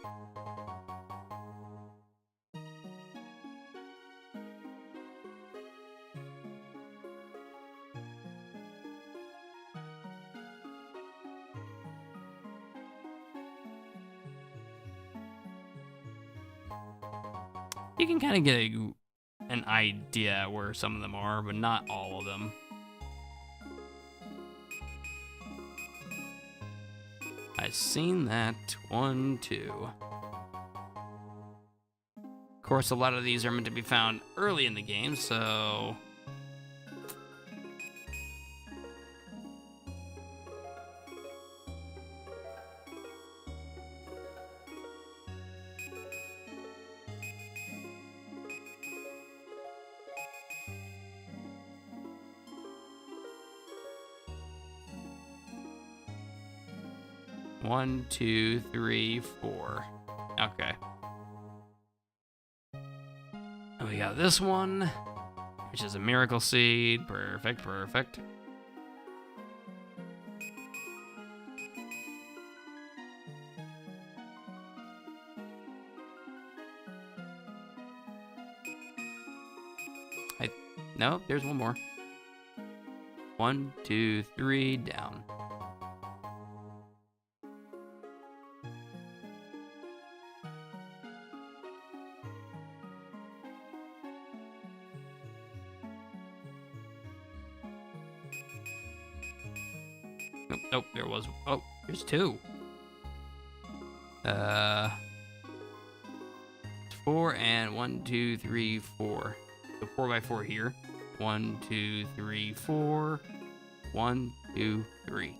You can kind of get an idea where some of them are, but not all of them. I've seen that. 1, 2. Of course, a lot of these are meant to be found early in the game, so... One, two, three, four. Okay. And we got this one, which is a miracle seed. Perfect, perfect. No, there's one more. 1, 2, 3, down. Nope, there was. Oh, there's 2. 4 and 1, 2, 3, 4. So 4 by 4 here. 1, 2, 3, 4. 1, 2, 3.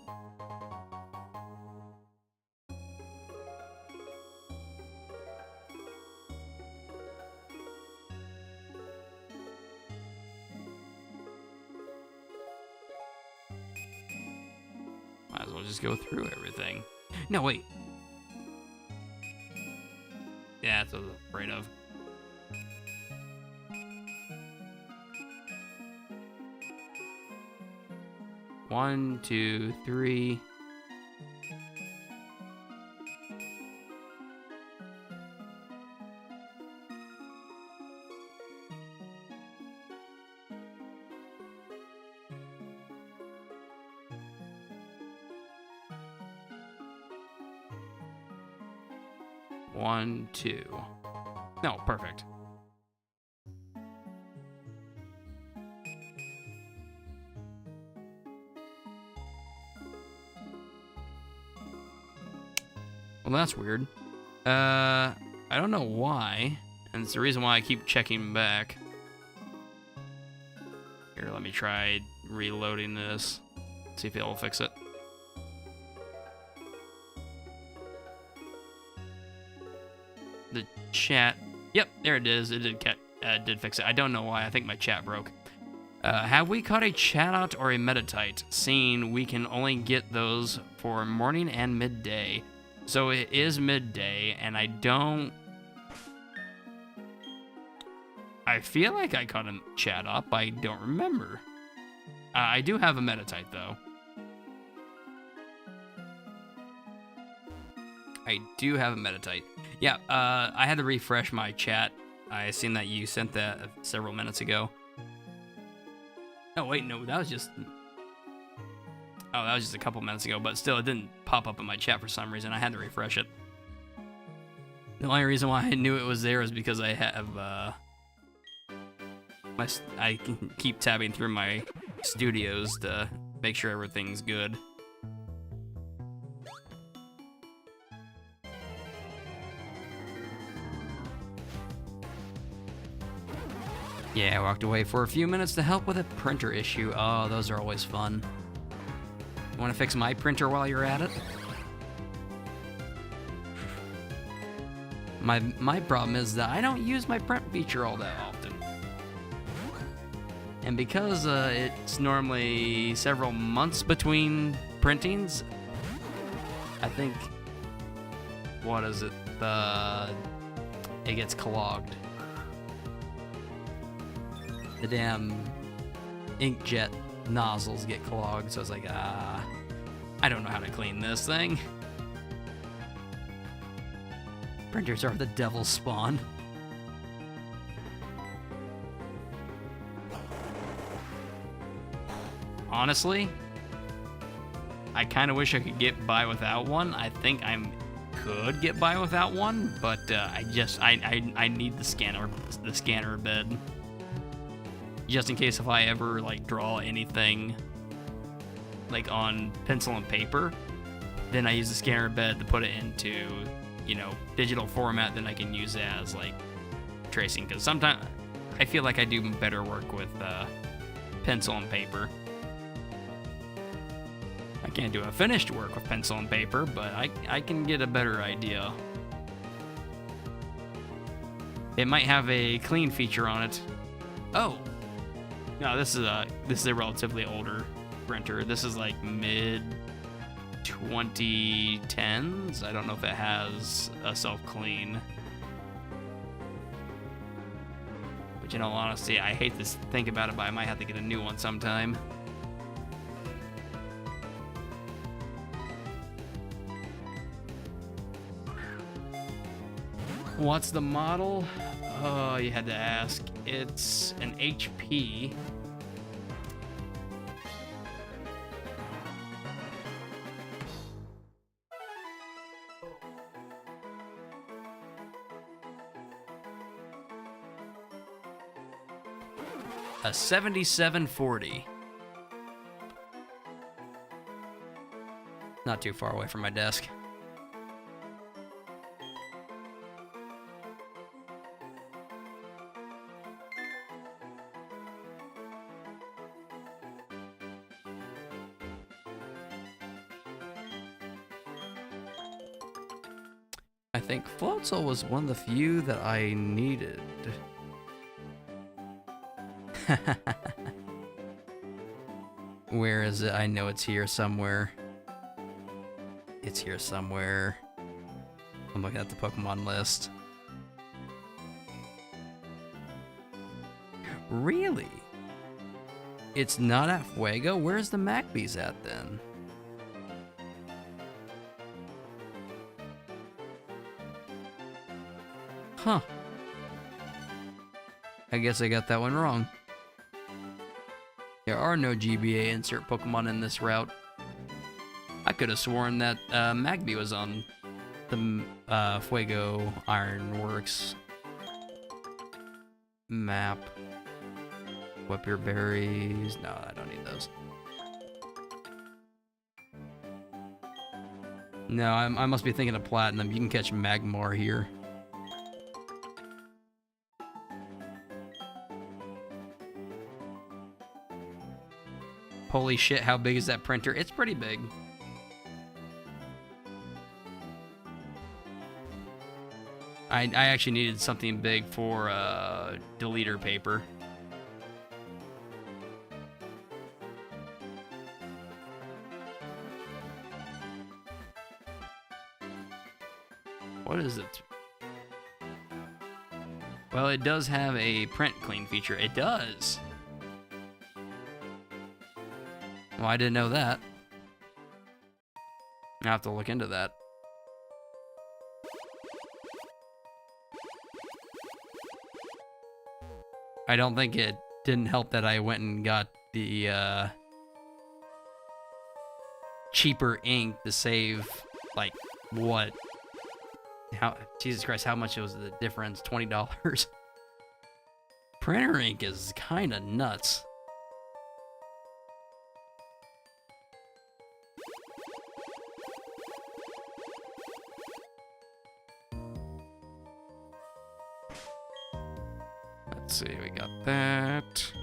Might as well just go through everything. No, wait. Yeah, that's what I was afraid of. One, two, three. One, two. No, perfect. Well, that's weird. I don't know why, and it's the reason why I keep checking back. Here, let me try reloading this. See if it'll fix it. The chat. Yep, there it is. It did fix it. I don't know why. I think my chat broke. Have we caught a Chatot or a Meditite? Seeing we can only get those for morning and midday. So it is midday, and I feel like I caught a Chatot, but I don't remember. I do have a Meditite, though. I do have a Meditite. Yeah, I had to refresh my chat. I seen that you sent that several minutes ago. Oh, wait, no, that was just... Oh, that was just a couple minutes ago, but still, it didn't pop up in my chat for some reason. I had to refresh it. The only reason why I knew it was there is because I have, my I can keep tabbing through my studios to make sure everything's good. Yeah, I walked away for a few minutes to help with a printer issue. Oh, those are always fun. Want to fix my printer while you're at it? My problem is that I don't use my print feature all that often. And because it's normally several months between printings, I think, what is it? It gets clogged. The damn inkjet nozzles get clogged, so I was like, I don't know how to clean this thing. Printers are the devil's spawn. Honestly, I kind of wish I could get by without one. I think I could get by without one, but I need the scanner bed. Just in case if I ever like draw anything like on pencil and paper, then I use the scanner bed to put it into, you know, digital format. Then I can use it as like tracing, because sometimes I feel like I do better work with pencil and paper. I can't do a finished work with pencil and paper, but I can get a better idea. It might have a clean feature on it. Oh. No, this is a relatively older printer. This is like mid 2010s. I don't know if it has a self-clean. But in all honesty, I hate to think about it, but I might have to get a new one sometime. What's the model? Oh, you had to ask. It's an HP. A 7740. Not too far away from my desk. I think Floatzel was one of the few that I needed. Where is it? I know it's here somewhere. It's here somewhere. I'm looking at the Pokemon list. Really? It's not at Fuego? Where's the Magby's at then? Huh. I guess I got that one wrong. There are no GBA insert Pokemon in this route. I could have sworn that Magby was on the Fuego Ironworks map. Whip your berries. No, I don't need those. No, I must be thinking of Platinum. You can catch Magmar here. Holy shit, how big is that printer? It's pretty big. I actually needed something big for deleter paper. What is it? Well, it does have a print clean feature. It does. Well, I didn't know that. I have to look into that. I don't think it didn't help that I went and got the cheaper ink to save, like, what? How, Jesus Christ, how much was the difference? $20. Printer ink is kind of nuts. Let's see, we got that.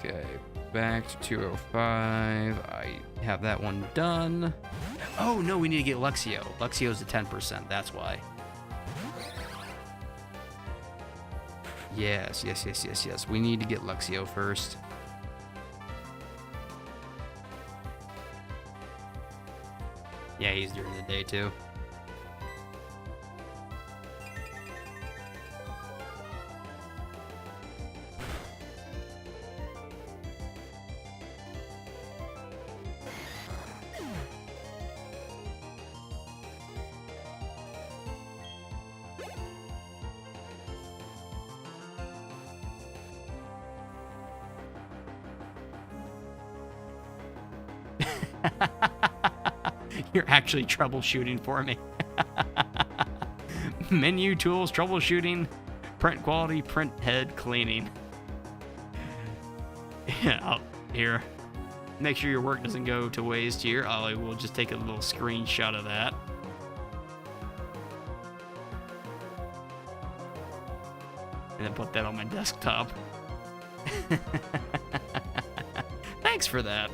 Okay, back to 205. I have that one done. Oh, no, we need to get Luxio. Luxio's at 10%, that's why. Yes. We need to get Luxio first. Yeah, he's during the day, too. You're actually troubleshooting for me. Menu tools, troubleshooting, print quality, print head cleaning. Yeah, here. Make sure your work doesn't go to waste here. I will just take a little screenshot of that. And then put that on my desktop. Thanks for that.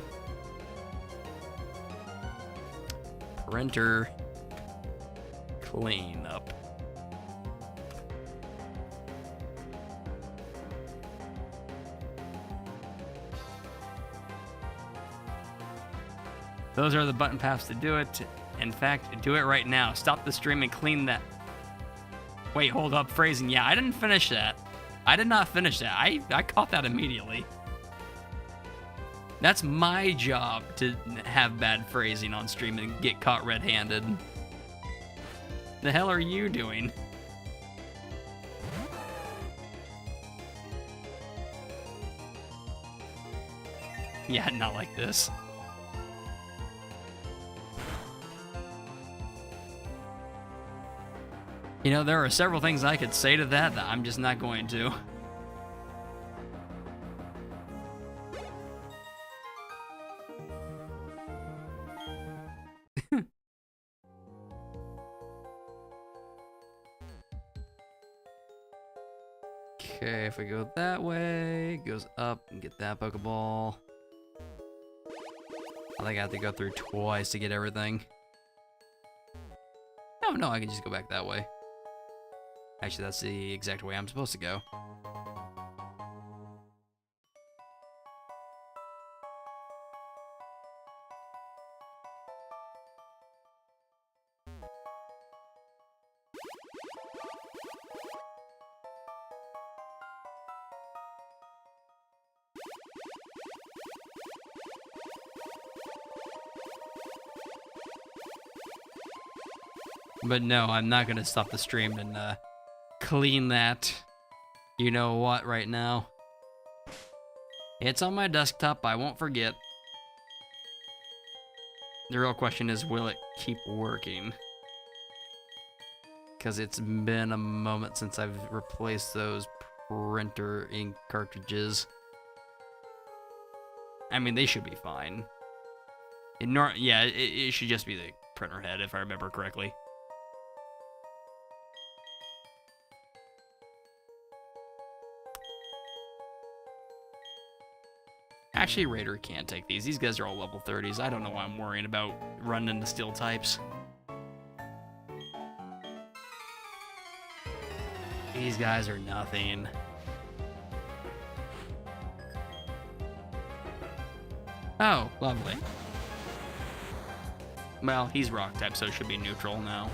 Printer cleanup. Those are the button paths to do it. In fact, do it right now. Stop the stream and clean that. Wait, hold up, phrasing. Yeah, I didn't finish that. I did not finish that. I caught that immediately. That's my job to have bad phrasing on stream and get caught red-handed. The hell are you doing? Yeah, not like this. You know, there are several things I could say to that that I'm just not going to. Okay, if we go that way, it goes up and get that Pokeball. I think I have to go through twice to get everything. Oh no, I can just go back that way. Actually, that's the exact way I'm supposed to go. But no, I'm not gonna stop the stream and clean that. You know what right now? It's on my desktop, I won't forget. The real question is, will it keep working? Because it's been a moment since I've replaced those printer ink cartridges. I mean, they should be fine. It should just be the printer head, if I remember correctly. Actually, Raider can't take these. These guys are all level 30s. I don't know why I'm worrying about running into steel types. These guys are nothing. Oh, lovely. Well, he's rock type, so it should be neutral now.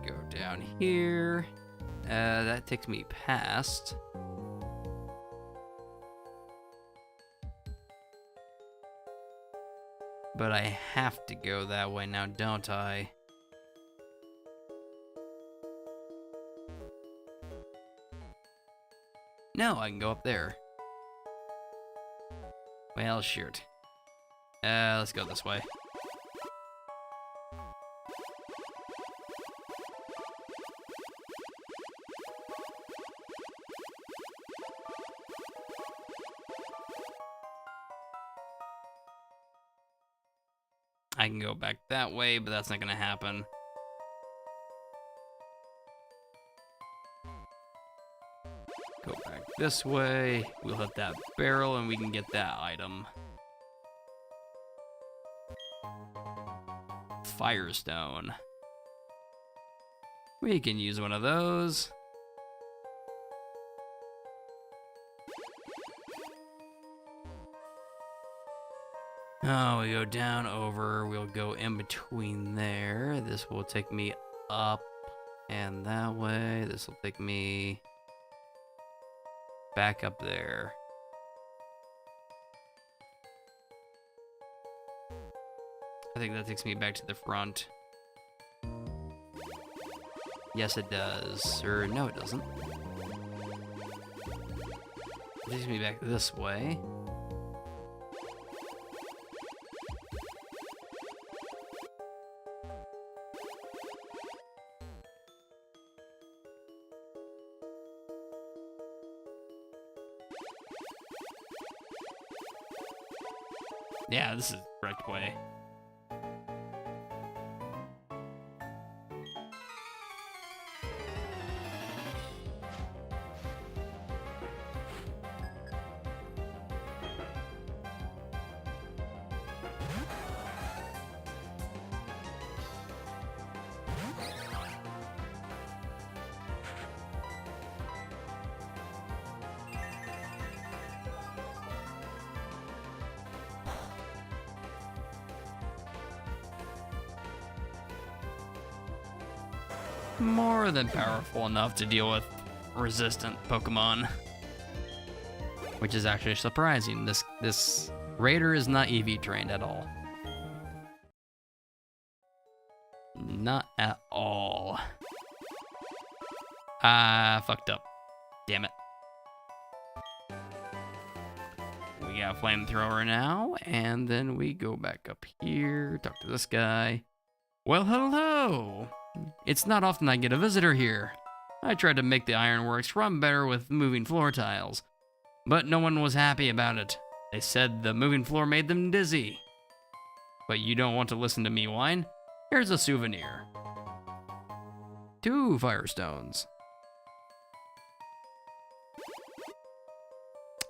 Go down here. That takes me past. But I have to go that way now, don't I? No, I can go up there. Well, shoot. Let's go this way. I can go back that way, but that's not gonna happen. Go back this way. We'll hit that barrel and we can get that item. Firestone. We can use one of those. Oh, we go down, over, we'll go in between there. This will take me up and that way. This will take me back up there. I think that takes me back to the front. Yes, it does. Or no, it doesn't. It takes me back this way. Yeah, this is the correct way. More than powerful enough to deal with resistant Pokemon. Which is actually surprising. This Raider is not EV trained at all. Not at all. Fucked up. Damn it. We got a flamethrower now, and then we go back up here, talk to this guy. Well, hello! It's not often I get a visitor here. I tried to make the ironworks run better with moving floor tiles, but no one was happy about it. They said the moving floor made them dizzy. But you don't want to listen to me whine? Here's a souvenir. 2 Firestones.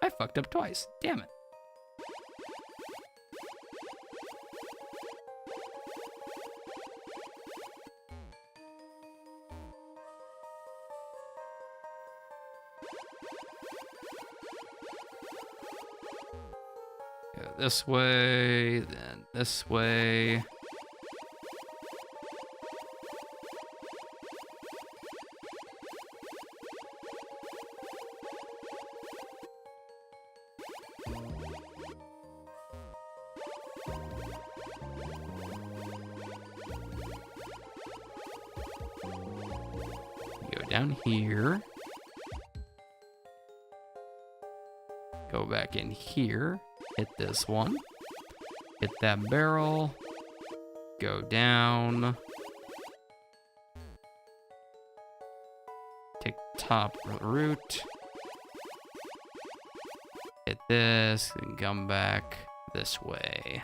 I fucked up twice. Damn it. Go this way, then this way. Go down here. Go back in here. Hit this one. Hit that barrel. Go down. Take top route. Hit this and come back this way.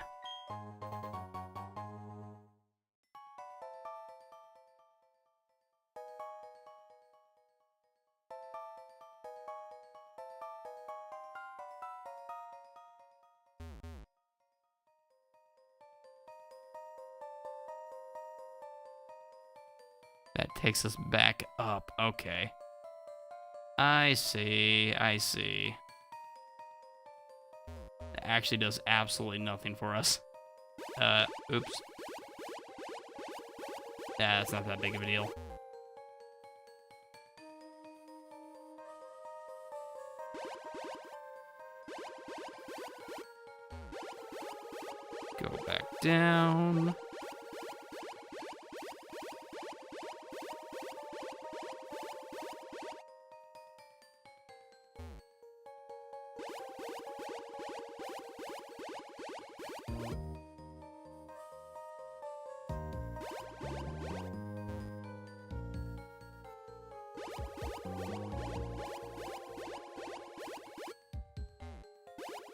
That takes us back up. Okay. I see. I see. That actually does absolutely nothing for us. Oops. Yeah, it's not that big of a deal. Go back down.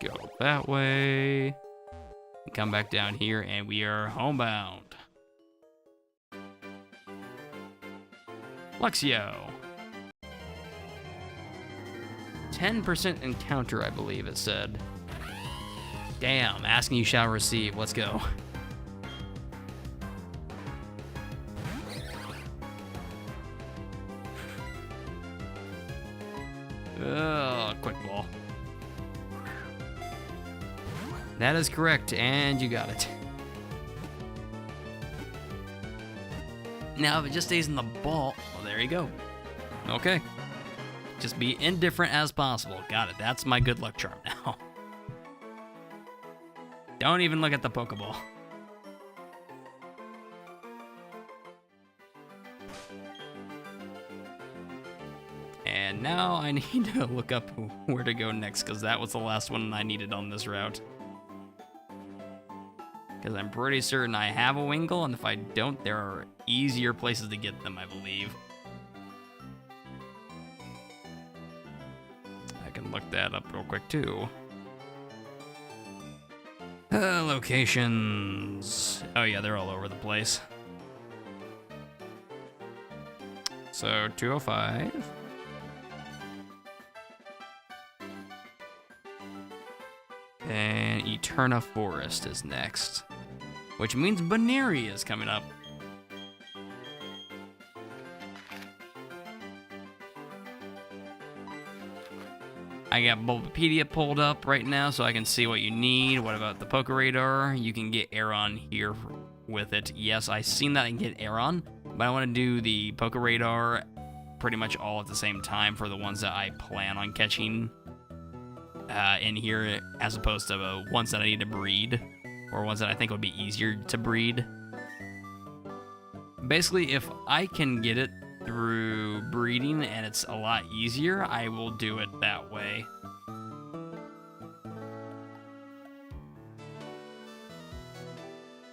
Go that way. Come back down here, and we are homebound. Luxio. 10% encounter, I believe it said. Damn, asking you shall receive. Let's go. Quick ball. That is correct, and you got it. Now, if it just stays in the ball, well, there you go. Okay. Just be indifferent as possible. Got it. That's my good luck charm now. Don't even look at the Pokeball. And now I need to look up where to go next, because that was the last one I needed on this route. Because I'm pretty certain I have a Wingull, and if I don't, there are easier places to get them, I believe. I can look that up real quick, too. Locations. Oh, yeah, they're all over the place. So, 205. And Eterna Forest is next. Which means Baneri is coming up. I got Bulbapedia pulled up right now so I can see what you need. What about the Pokeradar? You can get Aeron here with it. Yes, I've seen that I can get Aeron, but I want to do the Pokeradar pretty much all at the same time for the ones that I plan on catching in here, as opposed to ones that I need to breed, or ones that I think would be easier to breed. Basically, if I can get it through breeding and it's a lot easier, I will do it that way.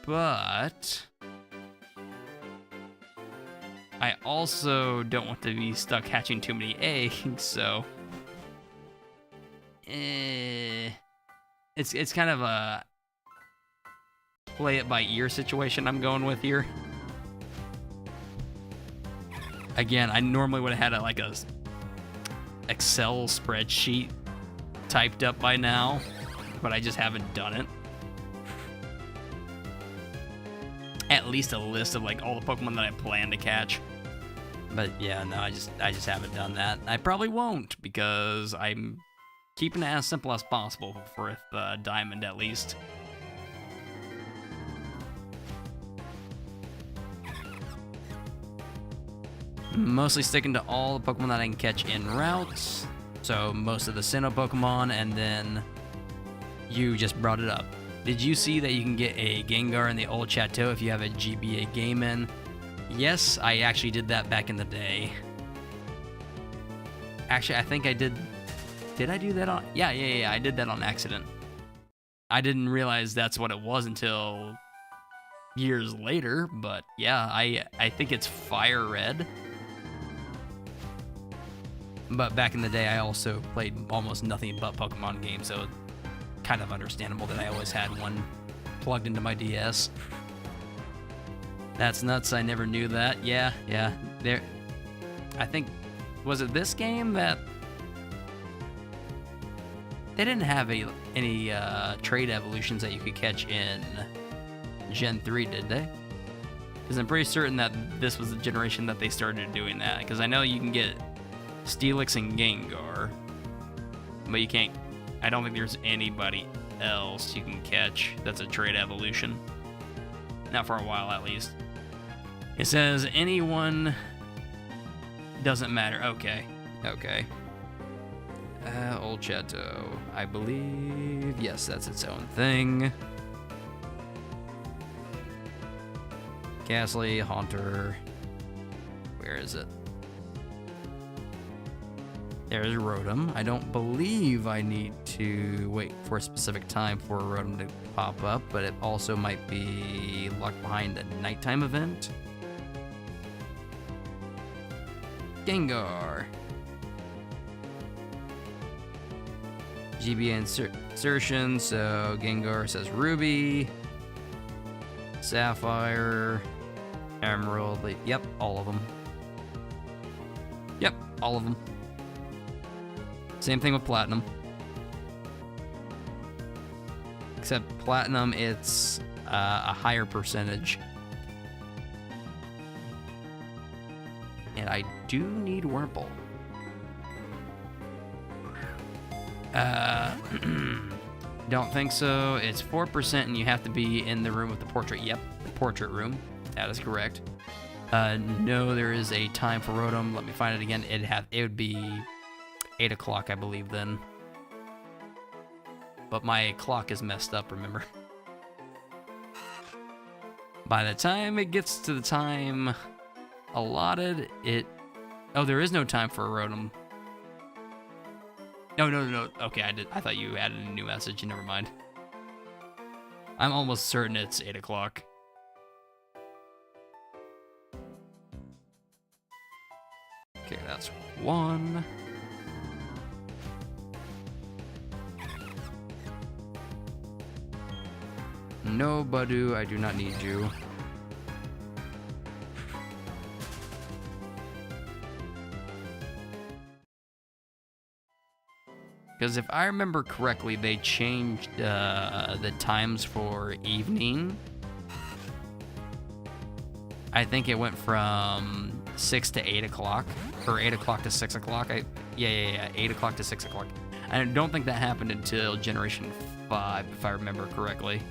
But I also don't want to be stuck hatching too many eggs, so it's kind of a play it by ear situation I'm going with here. Again, I normally would have had a Excel spreadsheet typed up by now, but I just haven't done it. At least a list of all the Pokemon that I plan to catch. But yeah, no, I just haven't done that. I probably won't, because I'm keeping it as simple as possible for Diamond, at least. Mostly sticking to all the Pokemon that I can catch in routes. So most of the Sinnoh Pokemon, and then you just brought it up. Did you see that you can get a Gengar in the Old Chateau if you have a GBA game in? Yes, I actually did that back in the day. Actually, I think I did. Did I do that on? Yeah, I did that on accident. I didn't realize that's what it was until years later, but yeah, I think it's Fire Red. But back in the day, I also played almost nothing but Pokemon games, so kind of understandable that I always had one plugged into my DS. That's nuts, I never knew that. Yeah, there. I think, was it this game that they didn't have any trade evolutions that you could catch in Gen 3, did they? Because I'm pretty certain that this was the generation that they started doing that. Because I know you can get Steelix and Gengar, but you can't. I don't think there's anybody else you can catch that's a trade evolution. Not for a while, at least. It says anyone doesn't matter. Okay. Old Chateau. I believe, yes, that's its own thing. Ghastly, Haunter. Where is it? There's Rotom. I don't believe I need to wait for a specific time for a Rotom to pop up, but it also might be locked behind a nighttime event. Gengar. GB insertion, so Gengar says Ruby, Sapphire, Emerald. Yep, all of them. Yep, all of them. Same thing with Platinum. Except Platinum, it's a higher percentage. And I do need Wurmple. Don't think so. It's 4% and you have to be in the room with the portrait. Yep, the portrait room. That is correct. No, there is a time for Rotom. Let me find it again. It would be 8 o'clock, I believe, then. But my clock is messed up, remember? By the time it gets to the time allotted, oh, there is no time for a Rotom. No. Okay, I thought you added a new message. Never mind. I'm almost certain it's 8 o'clock. Okay, that's 1. No, Badu, I do not need you. Because if I remember correctly, they changed the times for evening. I think it went from 6 to 8 o'clock, or 8 o'clock to 6 o'clock. Yeah, 8 o'clock to 6 o'clock. I don't think that happened until Generation 5, if I remember correctly.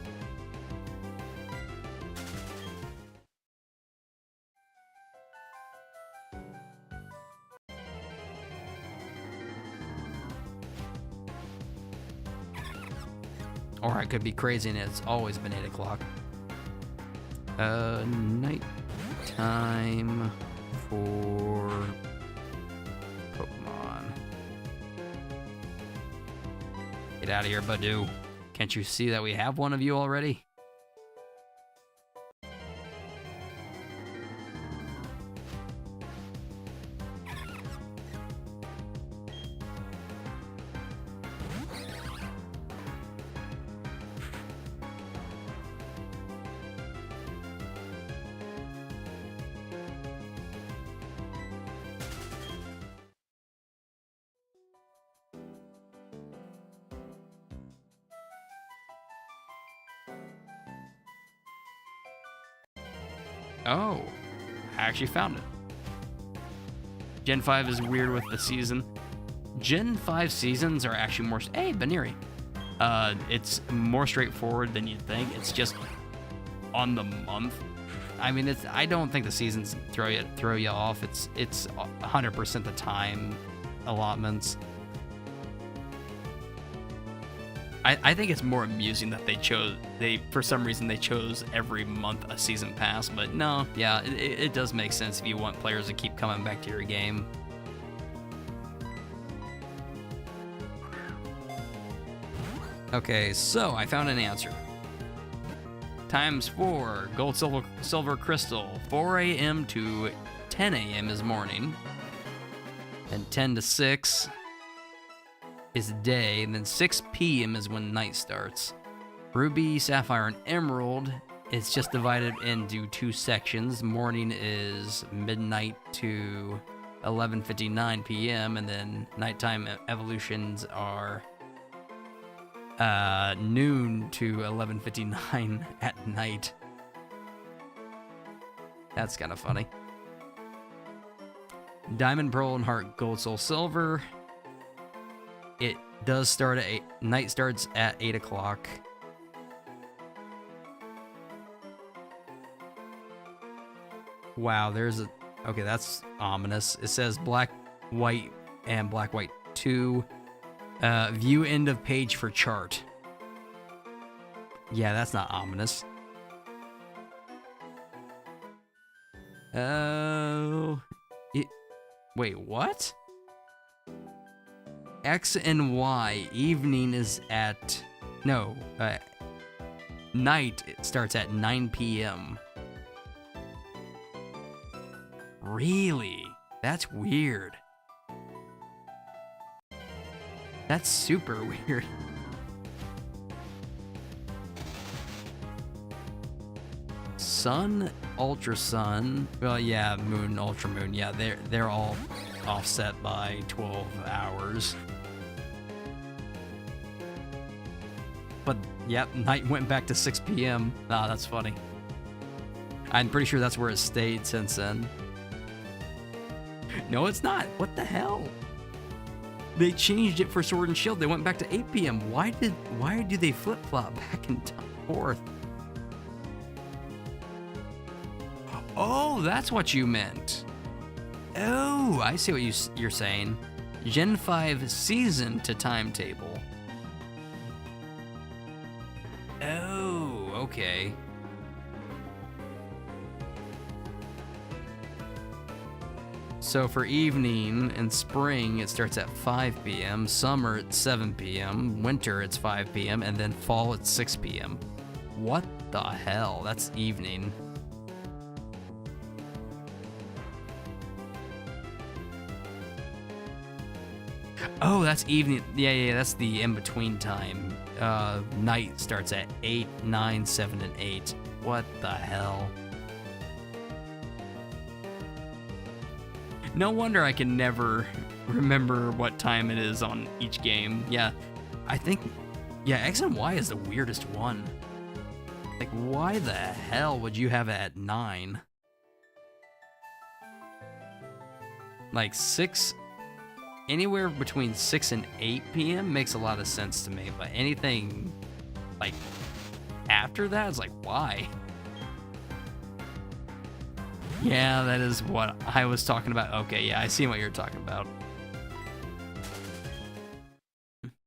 Or I could be crazy and it's always been 8 o'clock. Night time for Pokemon. Get out of here, Badu. Can't you see that we have one of you already? Oh, I actually found it. Gen 5 is weird with the season. Gen 5 seasons are actually more... Hey, Baneri. It's more straightforward than you'd think. It's just on the month. I mean, I don't think the seasons throw you off. It's 100% the time allotments. I think it's more amusing that for some reason they chose every month a season pass, but no, yeah, it does make sense if you want players to keep coming back to your game. Okay, so I found an answer. Times 4, Gold, Silver, Crystal, 4 a.m. to 10 a.m. is morning, and 10 to 6 is day, and then 6 p.m. is when night starts. Ruby, Sapphire, and Emerald is just divided into 2 sections. Morning is midnight to 11:59 p.m., and then nighttime evolutions are noon to 11:59 at night. That's kind of funny. Diamond, Pearl, and Heart, Gold, Soul, Silver. It does start at 8. Night starts at 8 o'clock. Wow, okay, that's ominous. It says black, white, and black, white 2. View end of page for chart. Yeah, that's not ominous. Oh. Wait, what? X and Y, evening is at... No, night it starts at 9 p.m. Really? That's weird. That's super weird. Sun, ultra sun. Well, yeah, moon, ultra moon. Yeah, they're all offset by 12 hours. But yep, night went back to 6 p.m. Ah, that's funny. I'm pretty sure that's where it stayed since then. No, it's not. What the hell? They changed it for Sword and Shield. They went back to 8 p.m. Why do they flip-flop back and forth? Oh, that's what you meant. Oh, I see what you're saying. Gen 5 season to timetable. Oh, okay. So for evening and spring, it starts at 5 p.m., summer at 7 p.m., winter it's 5 p.m., and then fall at 6 p.m. What the hell? That's evening. Oh, that's evening. Yeah, that's the in-between time. Night starts at 8, 9, 7, and 8. What the hell? No wonder I can never remember what time it is on each game. Yeah, I think... Yeah, X and Y is the weirdest one. Like, why the hell would you have it at 9? Like, 6... Anywhere between 6 and 8 p.m. makes a lot of sense to me, but anything, like, after that, it's like, why? Yeah, that is what I was talking about. Okay, yeah, I see what you're talking about.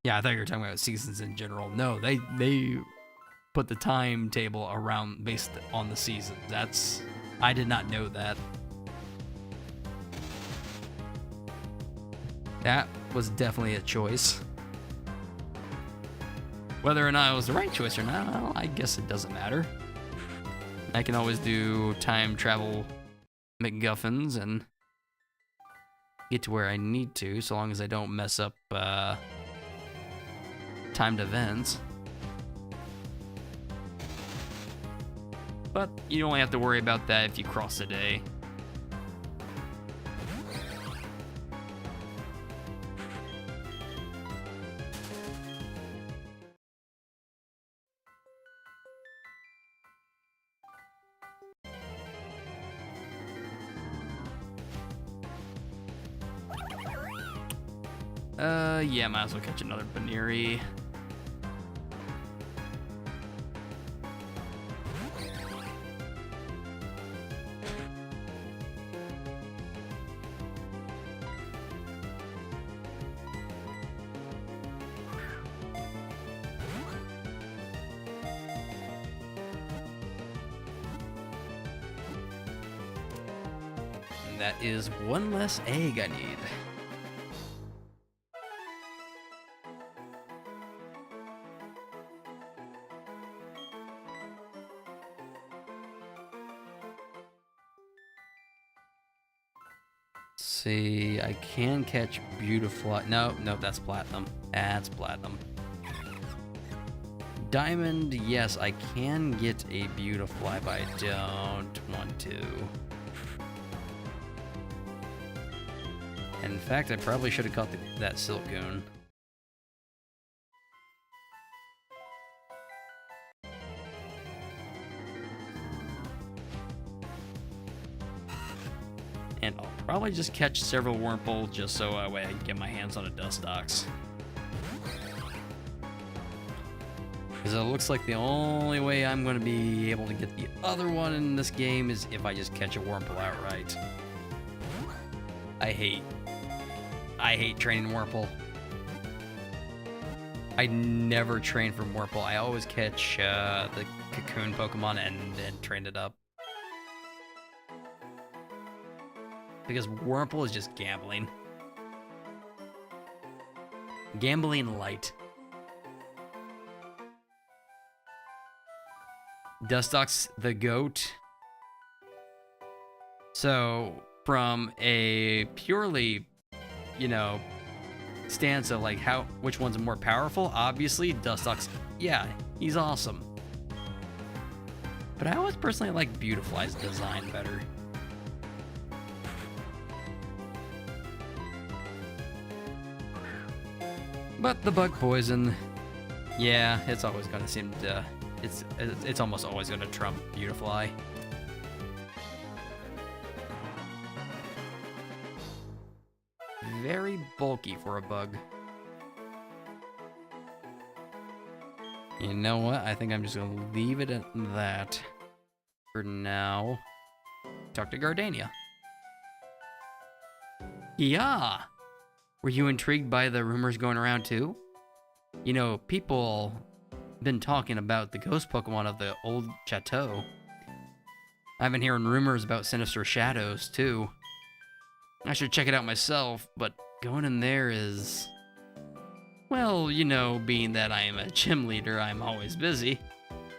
Yeah, I thought you were talking about seasons in general. No, they put the timetable around based on the season. I did not know that. That was definitely a choice. Whether or not it was the right choice or not, well, I guess it doesn't matter. I can always do time travel MacGuffins and get to where I need to, so long as I don't mess up timed events. But you only have to worry about that if you cross a day. Yeah, might as well catch another Baneri. And that is one less egg I need. See, I can catch Beautifly. No, that's platinum. That's platinum. Diamond, yes, I can get a Beautifly, but I don't want to. In fact, I probably should have caught that Silcoon. And I'll probably just catch several Wurmple just so that way I can get my hands on a Dustox. Because it looks like the only way I'm going to be able to get the other one in this game is if I just catch a Wurmple outright. I hate training Wurmple. I never train for Wurmple. I always catch the Cocoon Pokemon and train it up. Because Wurmple is just gambling. Gambling light. Dustox the goat. So, from a purely, you know, stance of like which one's more powerful, obviously Dustox, yeah, he's awesome. But I always personally like Beautifly's design better. But the bug poison, yeah, it's always gonna seem to, it's almost always gonna trump Beautifly. Very bulky for a bug. You know what? I think I'm just gonna leave it at that for now. Talk to Gardenia. Yeah. Were you intrigued by the rumors going around too? You know, people been talking about the ghost Pokemon of the old chateau. I've been hearing rumors about Sinister Shadows too. I should check it out myself, but going in there is... Well, you know, being that I am a gym leader, I'm always busy.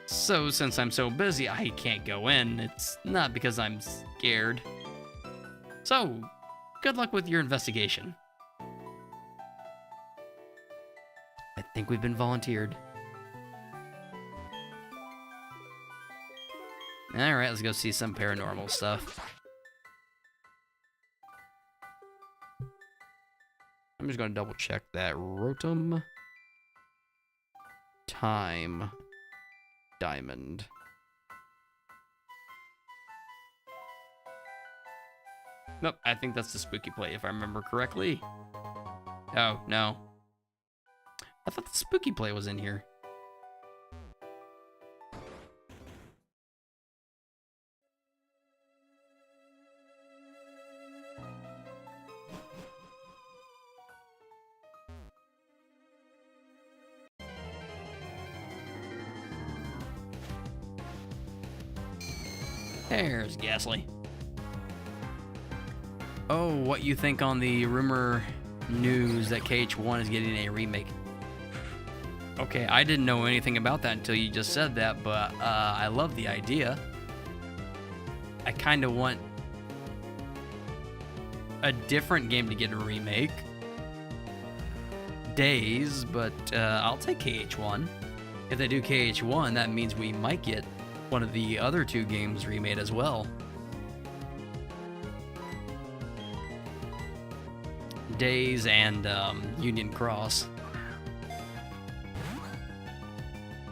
So since I'm so busy, I can't go in. It's not because I'm scared. So, good luck with your investigation. I think we've been volunteered. Alright, let's go see some paranormal stuff. I'm just gonna double check that. Rotom Time Diamond. Nope, I think that's the spooky play if I remember correctly. Oh, no. I thought the spooky play was in here. There's Ghastly. Oh, what you think on the rumor news that KH1 is getting a remake? Okay, I didn't know anything about that until you just said that, but I love the idea. I kind of want a different game to get a remake. Days, but I'll take KH1. If they do KH1, that means we might get one of the other two games remade as well. Days and Union Cross.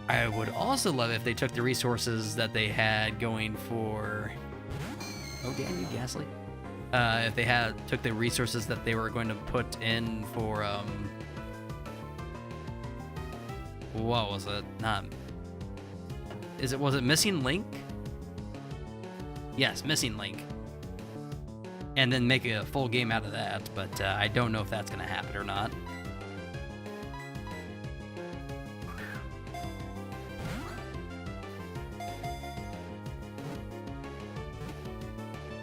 I would also love if they took the resources that they had going for... Oh, damn you, Ghastly. If they took the resources that they were going to put in for, what was it? Was it Missing Link? Yes, Missing Link. And then make a full game out of that, but I don't know if that's going to happen or not.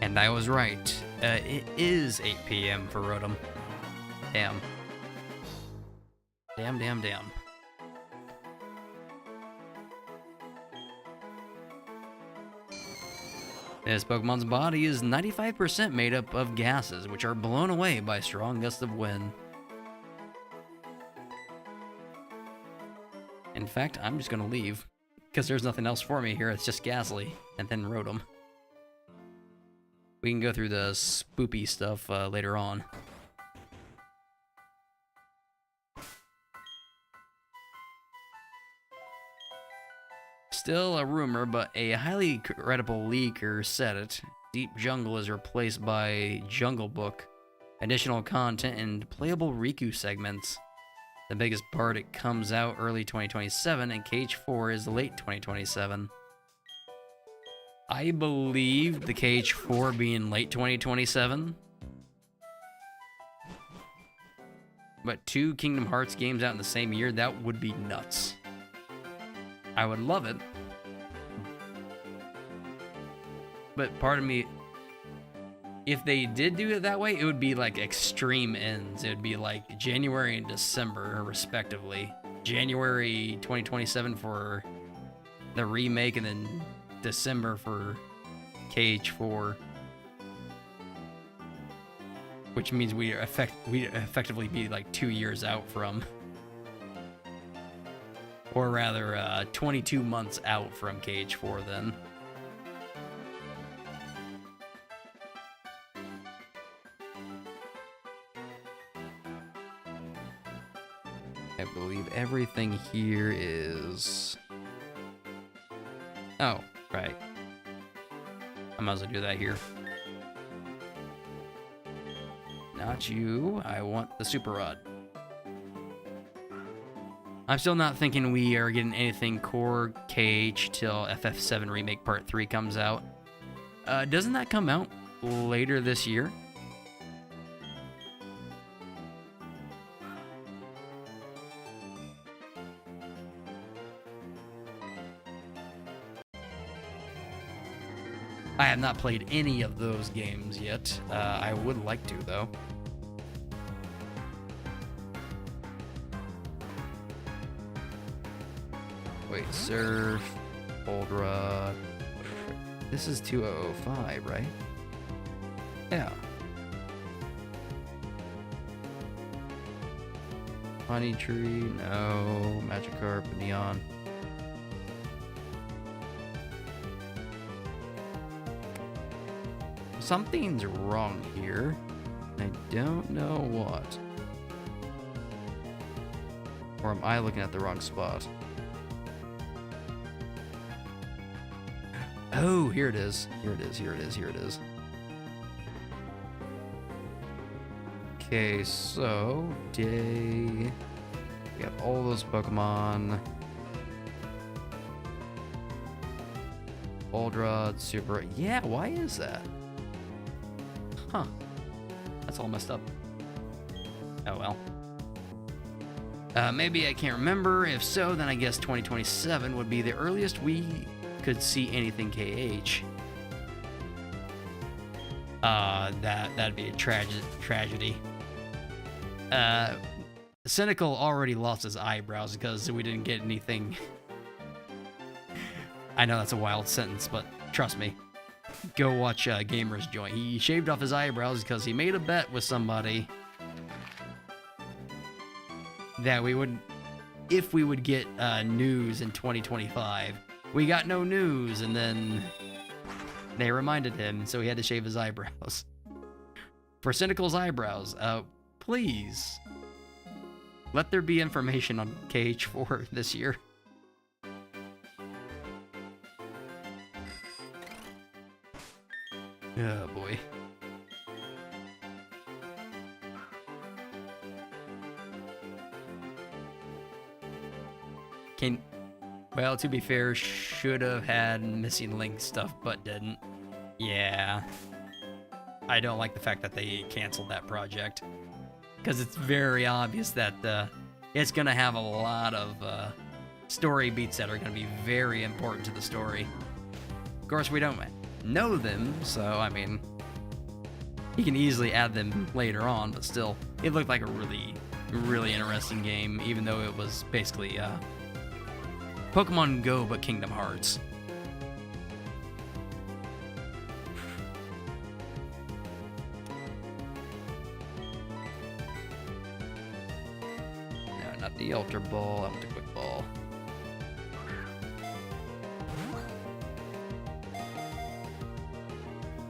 And I was right. It is 8 p.m. for Rotom. Damn. Damn. This Pokemon's body is 95% made up of gases, which are blown away by strong gusts of wind. In fact, I'm just gonna leave, because there's nothing else for me here. It's just Ghastly, and then Rotom. We can go through the spoopy stuff later on. Still a rumor, but a highly credible leaker said it. Deep Jungle is replaced by Jungle Book. Additional content and playable Riku segments. The biggest part, it comes out early 2027, and KH4 is late 2027. I believe the KH4 being late 2027. But 2 Kingdom Hearts games out in the same year, that would be nuts. I would love it. But part of me, if they did do it that way, it would be like extreme ends. It would be like January and December, respectively. January 2027 for the remake, and then December for KH4. Which means we'd effectively be like 2 years out from, or rather 22 months out from KH4 then. I believe everything here is... Oh, right. I might as well do that here. Not you. I want the Super Rod. I'm still not thinking we are getting anything core KH till FF7 Remake Part 3 comes out. Doesn't that come out later this year? I have not played any of those games yet. I would like to, though. Wait, Surf, Old Rod. This is 2005, right? Yeah. Honey Tree, no. Magikarp, Neon. Something's wrong here. I don't know what. Or am I looking at the wrong spot? Oh, here it is. Here it is, here it is, here it is. Okay, so day. We got all those Pokemon. Goldrad, Super. Yeah, why is that? Huh. That's all messed up. Oh well. Maybe I can't remember. If so, then I guess 2027 would be the earliest we could see anything KH. That'd be a tragedy. Cynical already lost his eyebrows because we didn't get anything. I know that's a wild sentence, but trust me. Go watch Gamer's Joint. He shaved off his eyebrows because he made a bet with somebody that we would, if we would get news in 2025. We got no news, and then they reminded him, so he had to shave his eyebrows. For Cynical's eyebrows, please let there be information on KH4 this year. Oh boy. Well, to be fair, should have had Missing Link stuff, but didn't. Yeah. I don't like the fact that they canceled that project. Because it's very obvious that it's going to have a lot of story beats that are going to be very important to the story. Of course, we don't know them, so, I mean, you can easily add them later on, but still, it looked like a really, really interesting game, even though it was basically Pokemon Go, but Kingdom Hearts. No, not the Ultra Ball, I want the Quick Ball.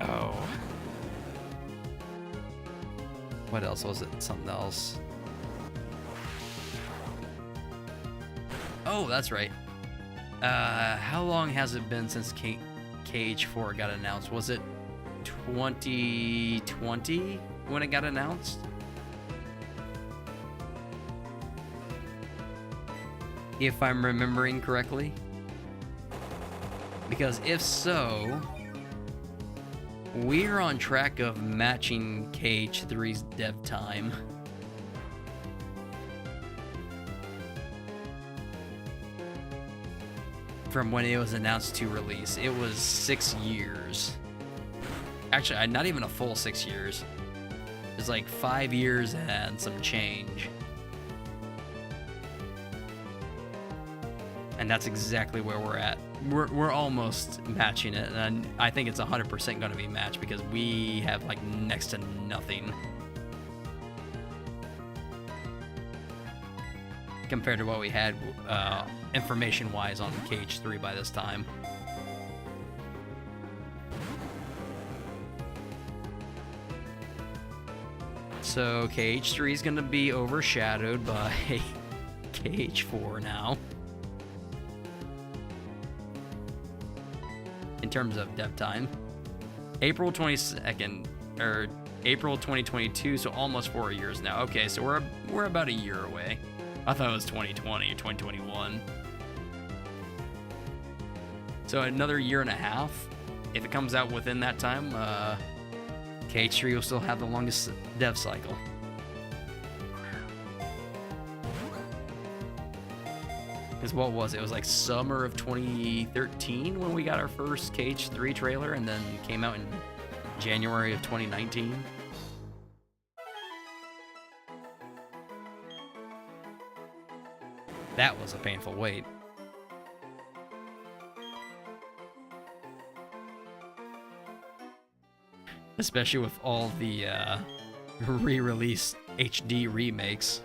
Oh. What else was it? Something else. Oh, that's right. How long has it been since KH4 got announced? Was it 2020 when it got announced? If I'm remembering correctly. Because if so, we're on track of matching KH3's dev time. from when it was announced to release. It was 6 years. Actually, not even a full 6 years. It was like 5 years and some change. And that's exactly where we're at. We're almost matching it, and I think it's 100% going to be matched because we have like next to nothing compared to what we had information-wise on KH3 by this time. So KH3 is going to be overshadowed by KH4 now. In terms of dev time. April 22nd, or April 2022, so almost 4 years now. Okay, so we're about a year away. I thought it was 2020 or 2021. So another year and a half. If it comes out within that time, KH3 will still have the longest dev cycle. Because what was it? It was like summer of 2013 when we got our first KH3 trailer, and then came out in January of 2019. That was a painful wait. Especially with all the re-released HD remakes.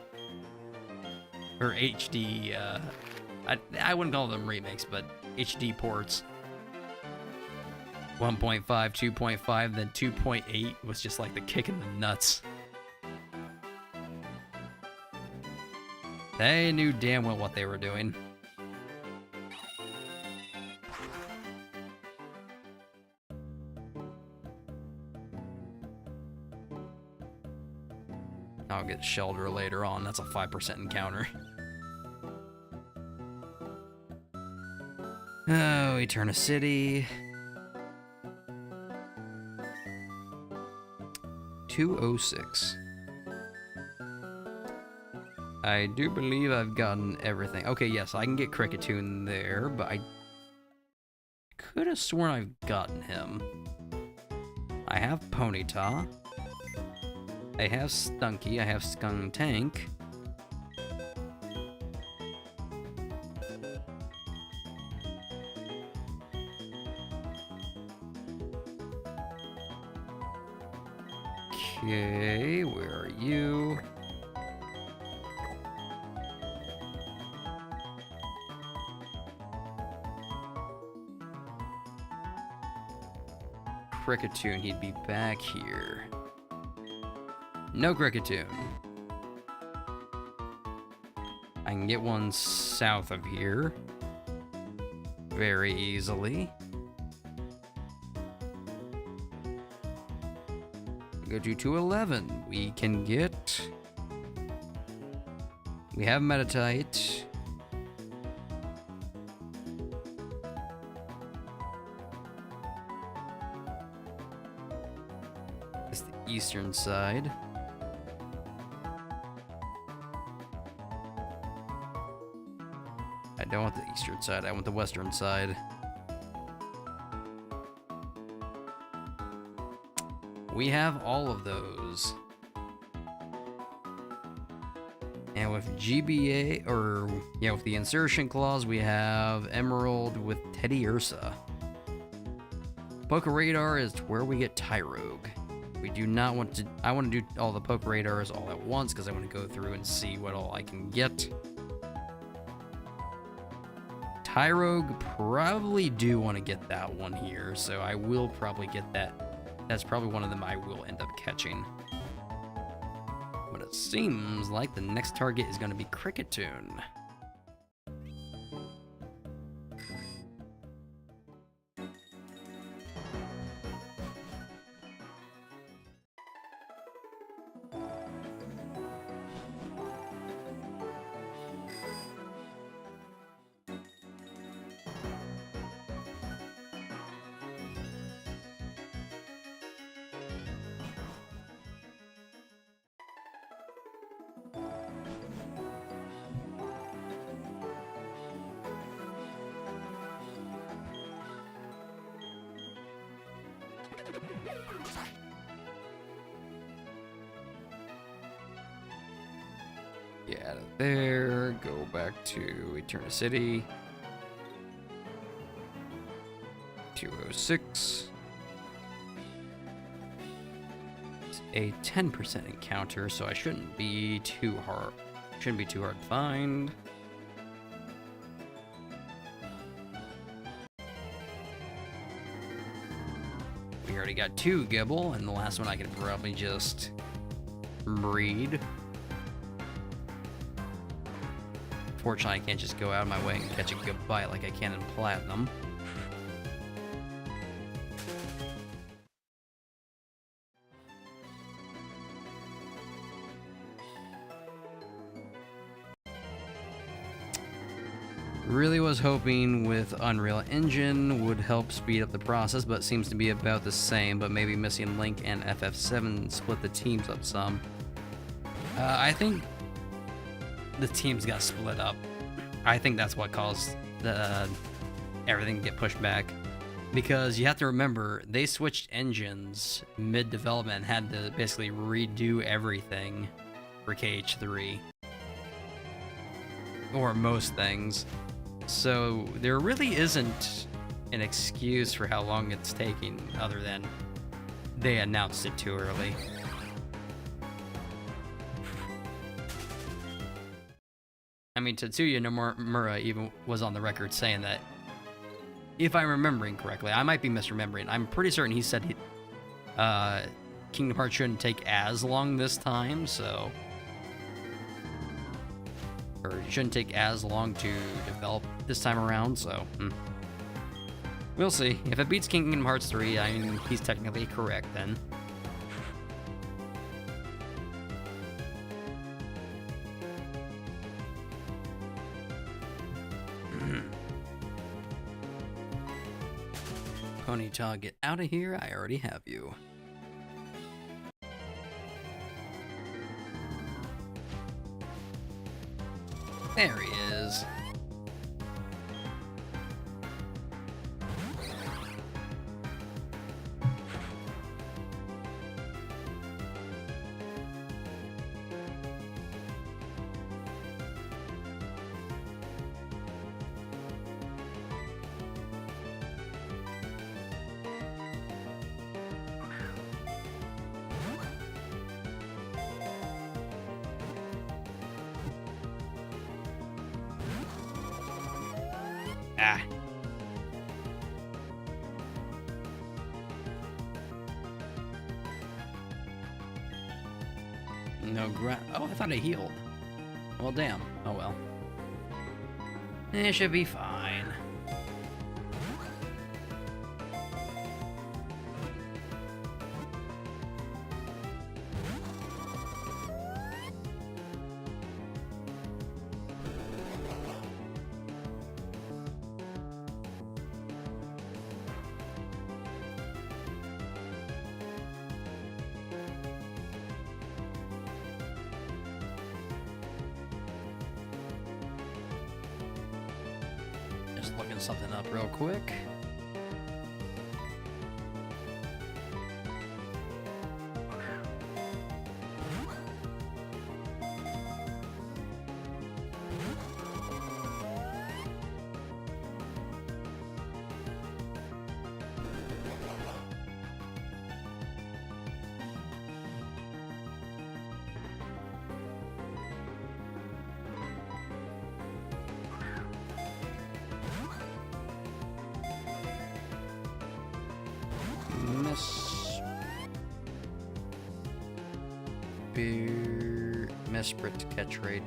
Or HD, I wouldn't call them remakes, but HD ports. 1.5, 2.5, then 2.8 was just like the kick in the nuts. They knew damn well what they were doing. I'll get Shelter later on. That's a 5% encounter. Oh, Eterna City. 206. I do believe I've gotten everything. Okay, yes, I can get Kricketune there, but I could have sworn I've gotten him. I have Ponyta. I have Stunky. I have Skuntank. Okay, where are you? Kricketune, he'd be back here. No Kricketune. I can get one south of here very easily. Go to 211. We can get... We have Meditite. It's the eastern side. I don't want the eastern side, I want the western side. We have all of those. And with GBA, or yeah, with the insertion clause, we have Emerald with Teddy Ursa. Poke Radar is where we get Tyrogue. We do not want to, I want to do all the Poke Radars all at once because I want to go through and see what all I can get. Tyrogue, probably do want to get that one here, so I will probably get that. That's probably one of them I will end up catching. But it seems like the next target is going to be Kricketune. Get out of there. Go back to Eterna City. 206. It's a 10% encounter, so I shouldn't be too hard. Shouldn't be too hard to find. We already got 2 Gibble, and the last one I could probably just breed. Fortunately, I can't just go out of my way and catch a good bite like I can in Platinum. Really was hoping with Unreal Engine would help speed up the process, but seems to be about the same, but maybe missing Link and FF7 split the teams up some. I think the teams got split up. I think that's what caused everything to get pushed back. Because you have to remember, they switched engines mid-development and had to basically redo everything for KH3. Or most things. So there really isn't an excuse for how long it's taking other than they announced it too early. I mean, Tetsuya Nomura even was on the record saying that, if I'm remembering correctly, I might be misremembering, I'm pretty certain he said Kingdom Hearts shouldn't take as long this time, so... Or it shouldn't take as long to develop this time around, so... We'll see. If it beats Kingdom Hearts 3, I mean, he's technically correct then. Ponyta, get out of here. I already have you. There he is. Ah. No oh, I thought I healed. Well, damn. Oh well. It should be fine. Just looking something up real quick. Mesprit catch rate.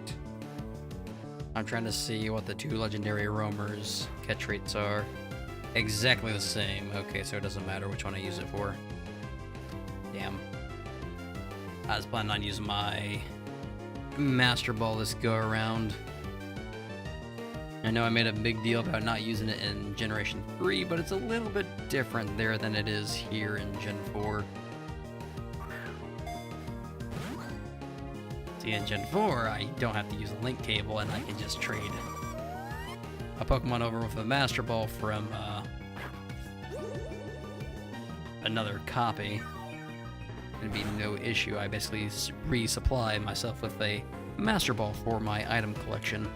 I'm trying to see what the 2 legendary roamers catch rates are. Exactly the same. Okay, so it doesn't matter which one I use it for. Damn. I was planning on using my Master Ball this go around. I know I made a big deal about not using it in Generation 3, but it's a little bit different there than it is here in Gen 4. See, in Gen 4, I don't have to use a link cable, and I can just trade a Pokemon over with a Master Ball from another copy. it'd be no issue. I basically resupply myself with a Master Ball for my item collection.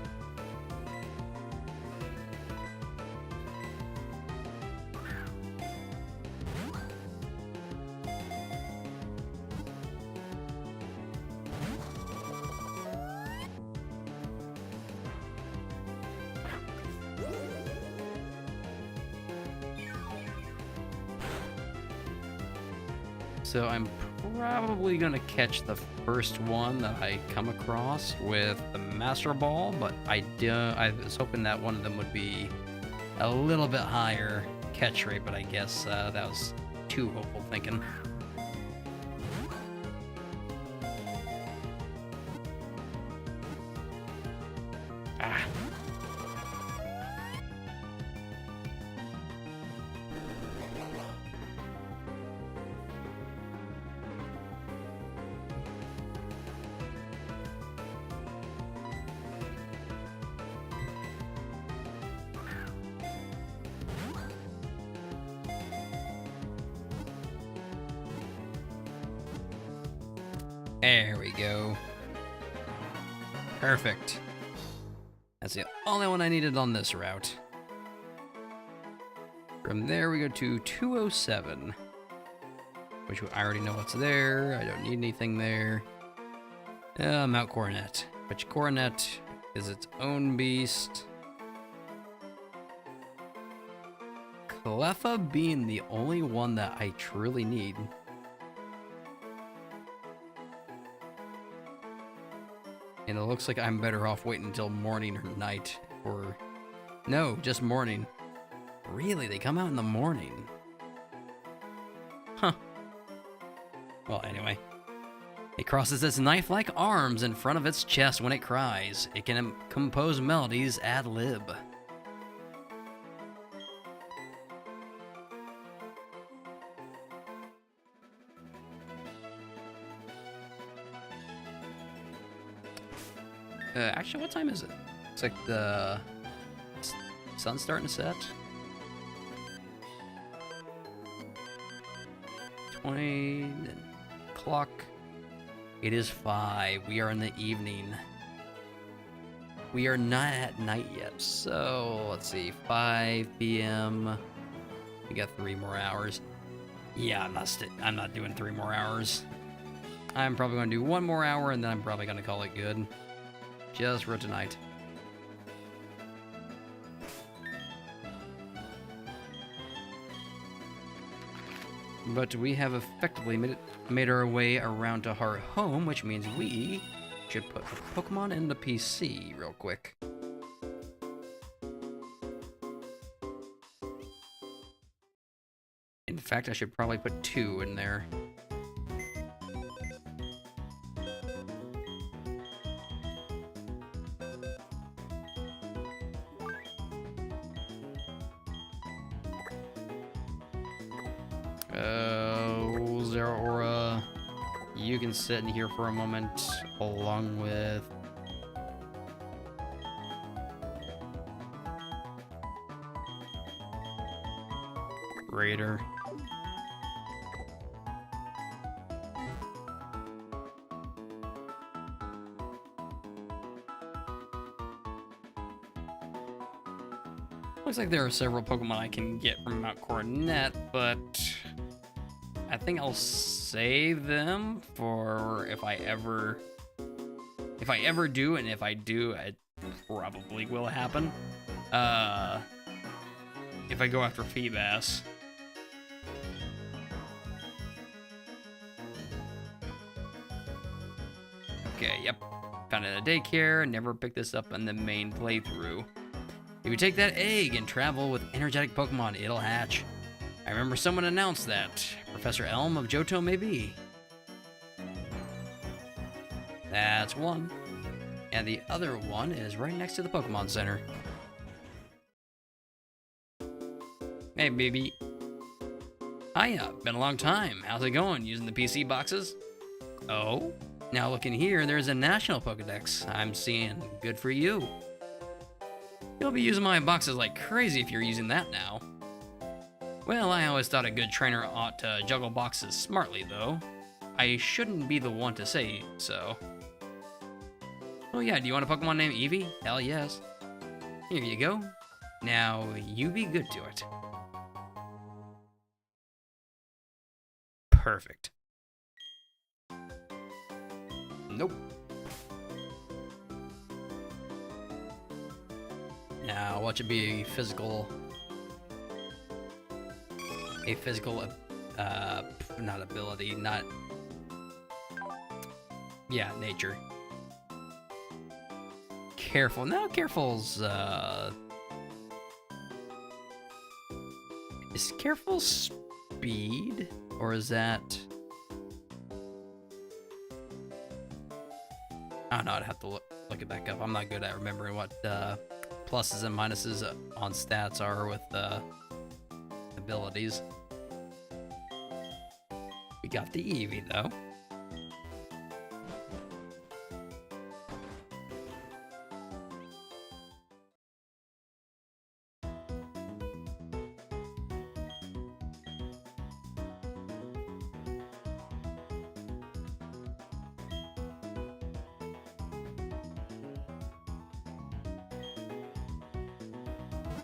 So I'm probably gonna catch the first one that I come across with the Master Ball, but I was hoping that one of them would be a little bit higher catch rate, but I guess that was too hopeful thinking. Ah. There we go. Perfect. That's the only one I needed on this route. From there we go to 207, which I already know what's there. I don't need anything there. Mount Coronet, which Coronet is its own beast. Cleffa being the only one that I truly need. And it looks like I'm better off waiting until morning or night, or no, just morning. Really, they come out in the morning. Huh. Well, anyway. It crosses its knife-like arms in front of its chest when it cries. It can compose melodies ad lib. Actually, what time is it? It's like the sun's starting to set. 20 o'clock. It is 5. We are in the evening. We are not at night yet. So let's see, 5 p.m. We got 3 more hours. Yeah, I'm not doing 3 more hours. I'm probably going to do 1 more hour and then I'm probably going to call it good. Just for tonight. But we have effectively made our way around to our home, which means we should put a Pokemon in the PC real quick. In fact, I should probably put 2 in there. Zeraora, you can sit in here for a moment, along with Raider. Looks like there are several Pokemon I can get from Mount Coronet, but I think I'll save them for if I ever do, and if I do, it probably will happen. If I go after Feebas. Okay, yep. Found it at a daycare, never picked this up in the main playthrough. If you take that egg and travel with energetic Pokemon, it'll hatch. I remember someone announced that. Professor Elm of Johto, maybe? That's one. And the other one is right next to the Pokemon Center. Hey, baby. Hiya, been a long time. How's it going, using the PC boxes? Oh? Now looking here, there's a national Pokedex I'm seeing. Good for you. You'll be using my boxes like crazy if you're using that now. Well, I always thought a good trainer ought to juggle boxes smartly, though. I shouldn't be the one to say so. Oh yeah, do you want a Pokemon named Eevee? Hell yes. Here you go. Now, you be good to it. Perfect. Nope. Now, watch it be physical. A physical, not ability, not... Yeah, nature. Careful. No, careful's, Is careful speed? Or is that... I don't know, I'd have to look it back up. I'm not good at remembering what, pluses and minuses on stats are with, abilities. We got the Eevee, though.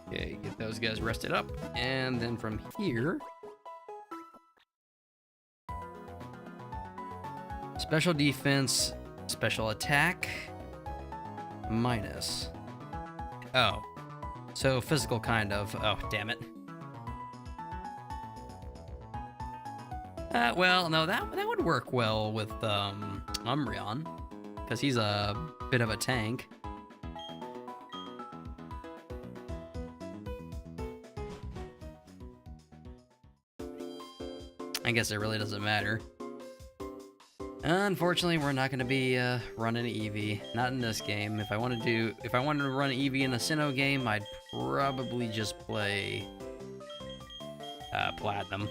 Okay, get those guys rested up, and then from here... Special defense, special attack, minus. Oh, so physical kind of. Oh, damn it. Well, no, that would work well with Umbreon, because he's a bit of a tank. I guess it really doesn't matter. Unfortunately, we're not going to be running Eevee. Not in this game. If I wanted to run Eevee in a Sinnoh game, I'd probably just play Platinum.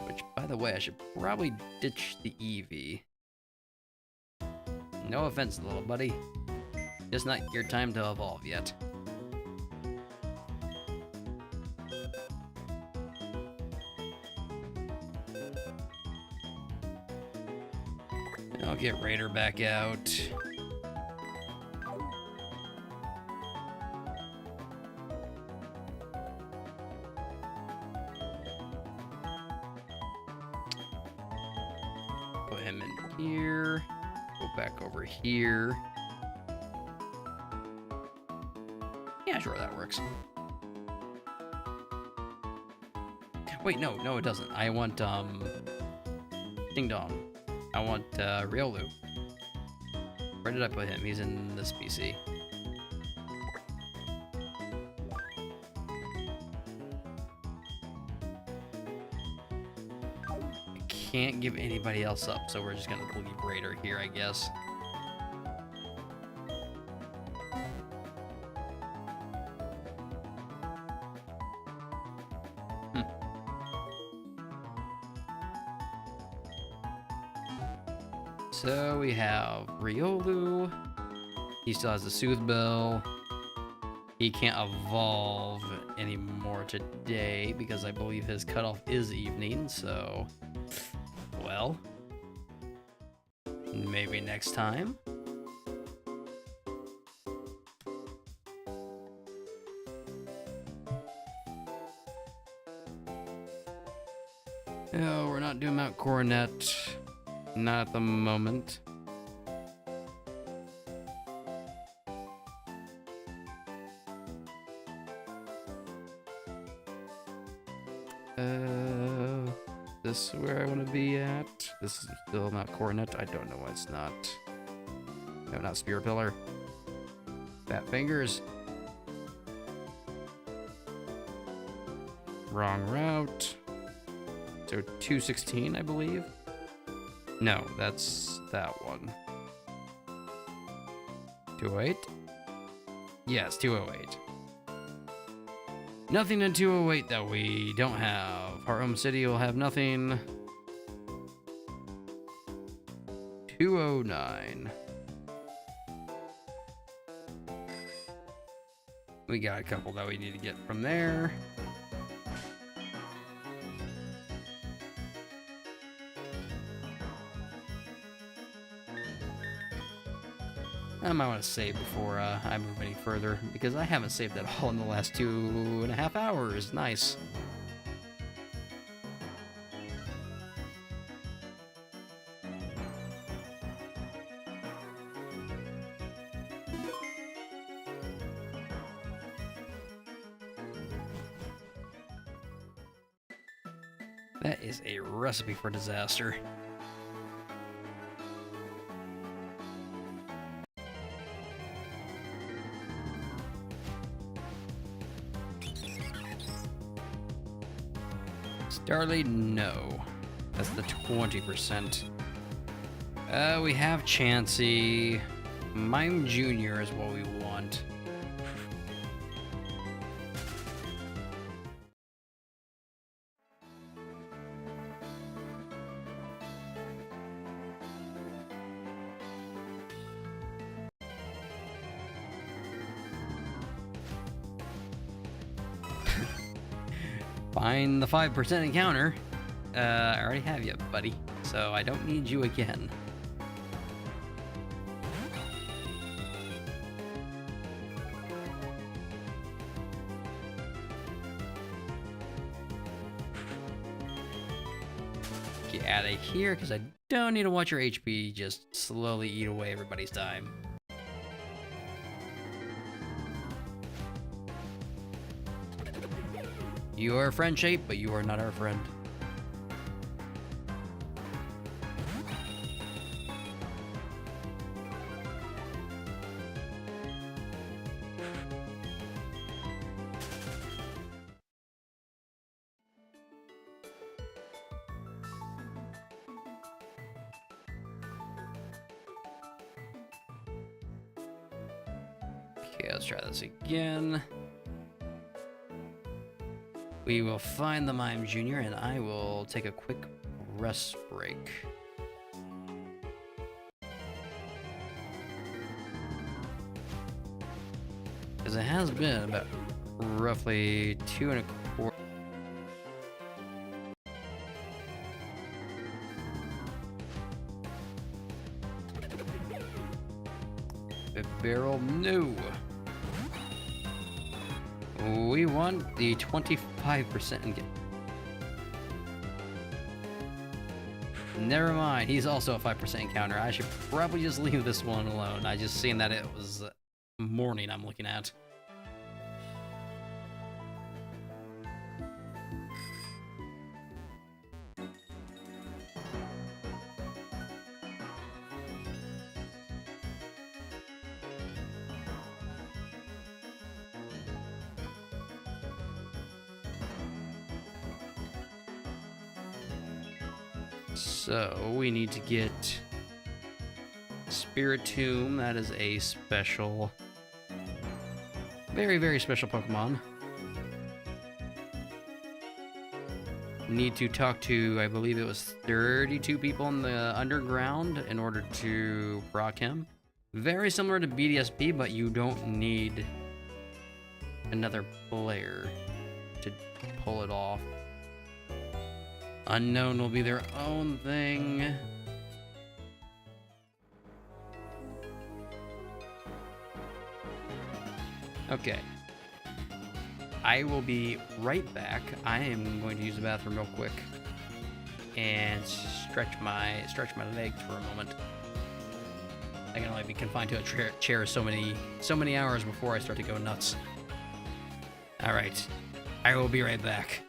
Which, by the way, I should probably ditch the Eevee. No offense, little buddy. Just not your time to evolve yet. I'll get Raider back out. Put him in here. Go back over here. Yeah, sure, that works. Wait, no, it doesn't. I want, Ding Dong. I want Riolu. Where did I put him? He's in this PC. I can't give anybody else up, so we're just gonna leave Raider here, I guess. So we have Riolu. He still has the Soothe Bell. He can't evolve anymore today because I believe his cutoff is evening, so... Well... Maybe next time? No, we're not doing Mount Coronet. Not at the moment. This is where I want to be at. This is still not Coronet. I don't know why it's not. No, not Spear Pillar. Fat Fingers. Wrong route. So 216, I believe. No, that's that one. 208? Yes, 208. Nothing in 208 that we don't have. Heart Home City will have nothing. 209. We got a couple that we need to get from there. I might want to save before I move any further, because I haven't saved at all in the last 2.5 hours. Nice. That is a recipe for disaster. Starly, no. That's the 20%. We have Chansey. Mime Jr. is what we want. Find the 5% encounter. I already have you, buddy, so I don't need you again. Get out of here, because I don't need to watch your HP just slowly eat away everybody's time. You are friend shape, but you are not our friend. Okay, let's try this again. We will find the Mime Jr. and I will take a quick rest break. Because it has been about roughly 2.25. The barrel, no. We want the 25% and get. Never mind, he's also a 5% encounter. I should probably just leave this one alone. I just seen that it was morning I'm looking at. So we need to get Spiritomb. That is a special, very, very special Pokemon. Need to talk to, I believe it was 32 people in the underground in order to proc him. Very similar to BDSP, but you don't need another player to pull it off. Unknown will be their own thing. Okay. I will be right back. I am going to use the bathroom real quick and stretch my legs for a moment. I can only be confined to a chair so many hours before I start to go nuts. All right. I will be right back.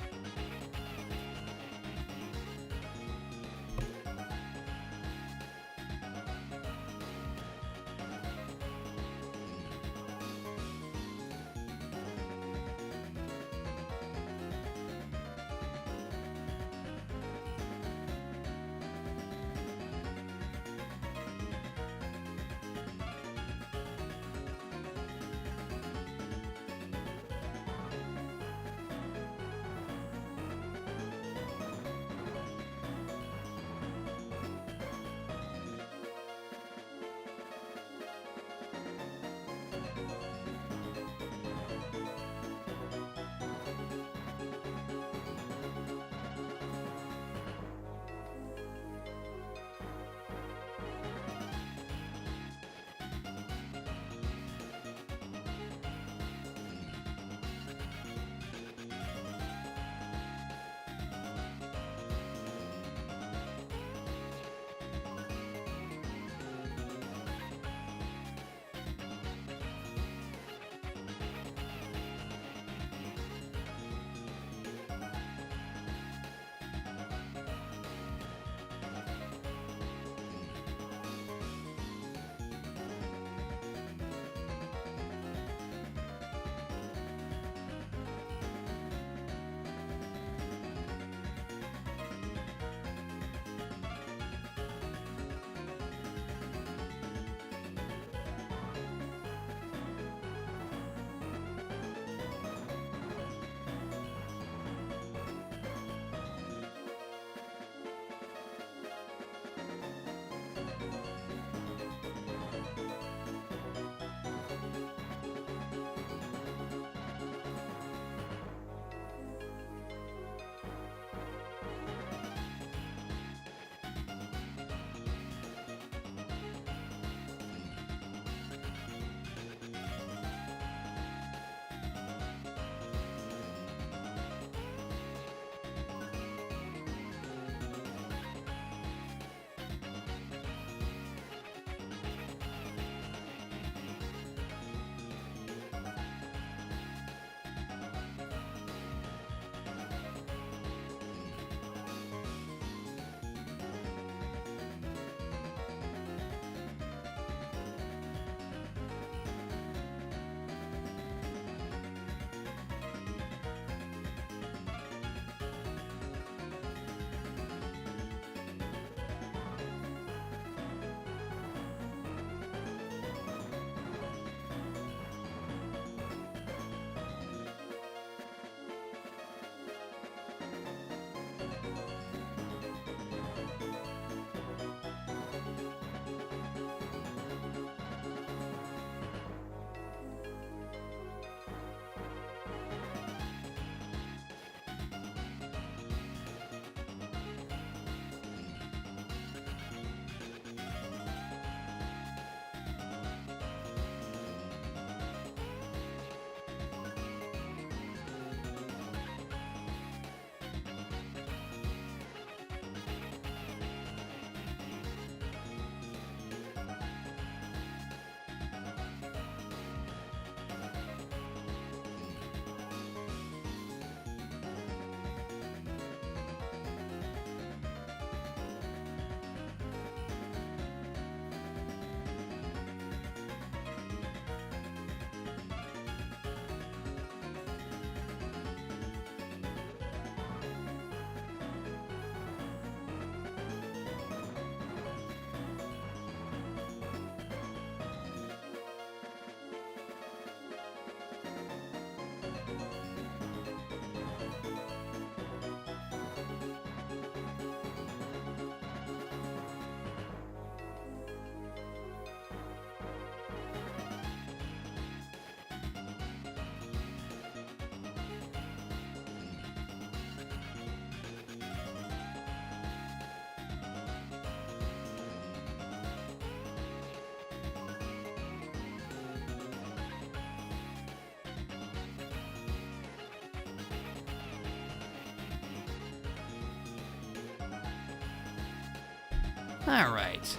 Alright.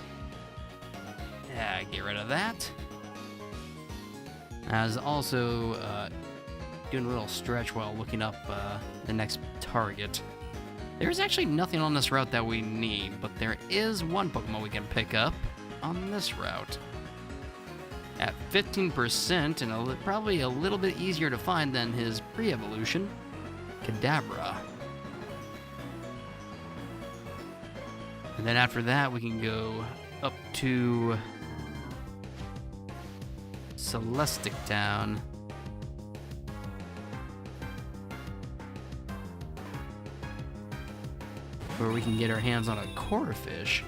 Yeah, get rid of that. I was also doing a little stretch while looking up the next target. There's actually nothing on this route that we need, but there is one Pokemon we can pick up on this route. At 15% and probably a little bit easier to find than his pre-evolution, Kadabra. And then after that, we can go up to Celestic Town. Where we can get our hands on a Corphish.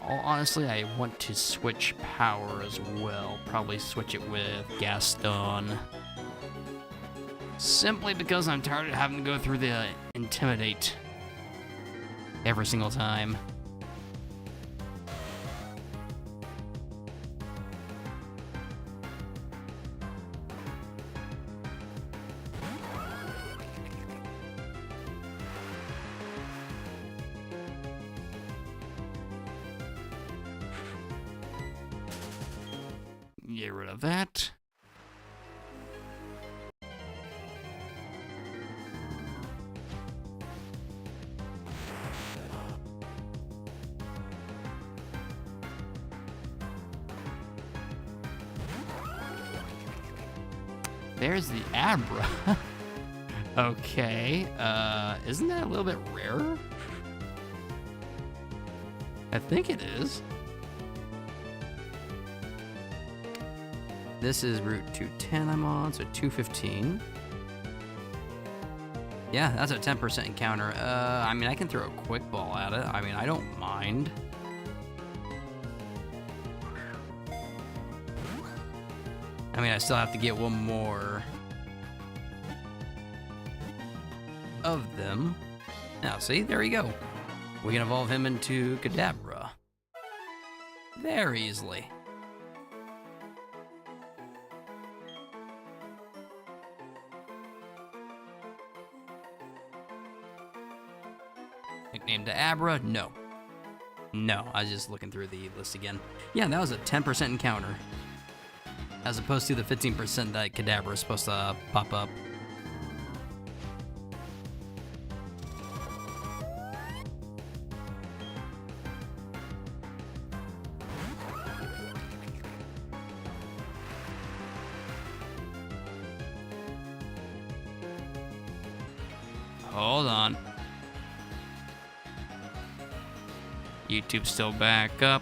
Honestly, I want to switch power as well. Probably switch it with Gaston. Simply because I'm tired of having to go through the Intimidate every single time. Get rid of that. There's the Abra. Okay, isn't that a little bit rarer? I think it is. This is Route 210 I'm on, so 215. Yeah, that's a 10% encounter. I mean, I can throw a quick ball at it. I mean, I don't mind. I mean, I still have to get one more of them. Now, see, there we go. We can evolve him into Kadabra very easily. Nickname to Abra? No. No, I was just looking through the list again. Yeah, that was a 10% encounter. As opposed to the 15% that Kadabra is supposed to pop up. Hold on. YouTube's still back up.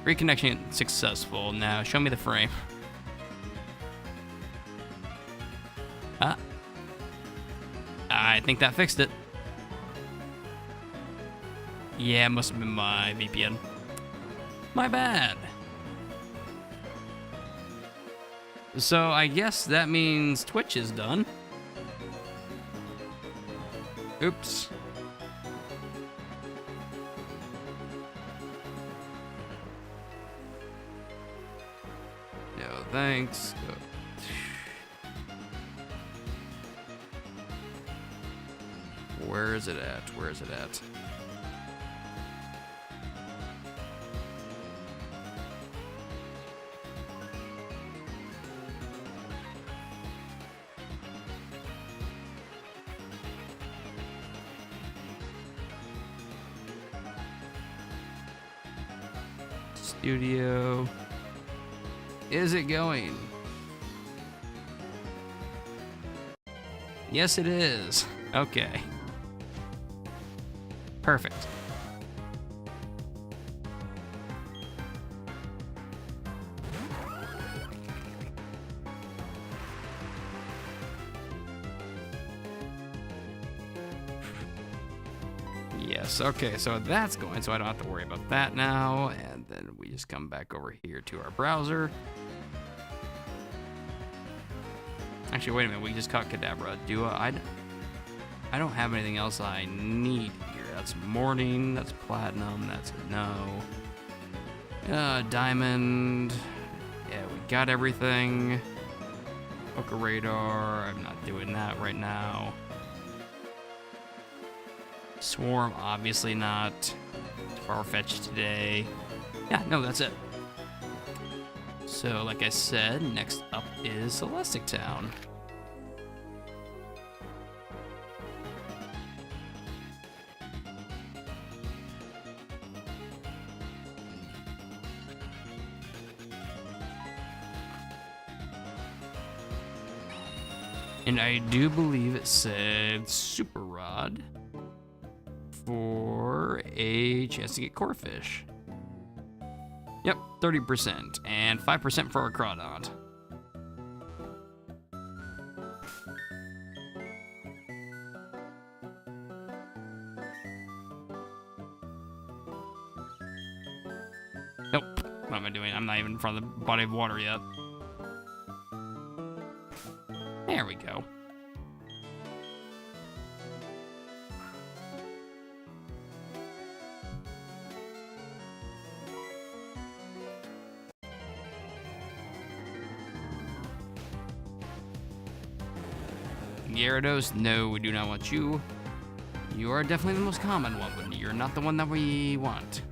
Reconnection successful. Now, show me the frame. I think that fixed it. Yeah, it must have been my VPN. My bad. So I guess that means Twitch is done. Oops. No, thanks. Where is it at? Where is it at? Studio. Is it going? Yes, it is. Okay. Perfect. Yes, okay, so that's going, so I don't have to worry about that now. And then we just come back over here to our browser. Actually, wait a minute. We just caught Kadabra. I don't have anything else I need here. That's morning. That's platinum. That's a no. Diamond. Yeah, we got everything. Poker radar. I'm not doing that right now. Swarm, obviously not. Farfetch'd today. Yeah, no, that's it. So, like I said, next up is Celestic Town. And I do believe it said Super Rod for a chance to get Corefish. Yep, 30%, and 5% for our Crawdont. Nope, what am I doing? I'm not even in front of the body of water yet. There we go. Gyarados, no, we do not want you. You are definitely the most common one, but you're not the one that we want.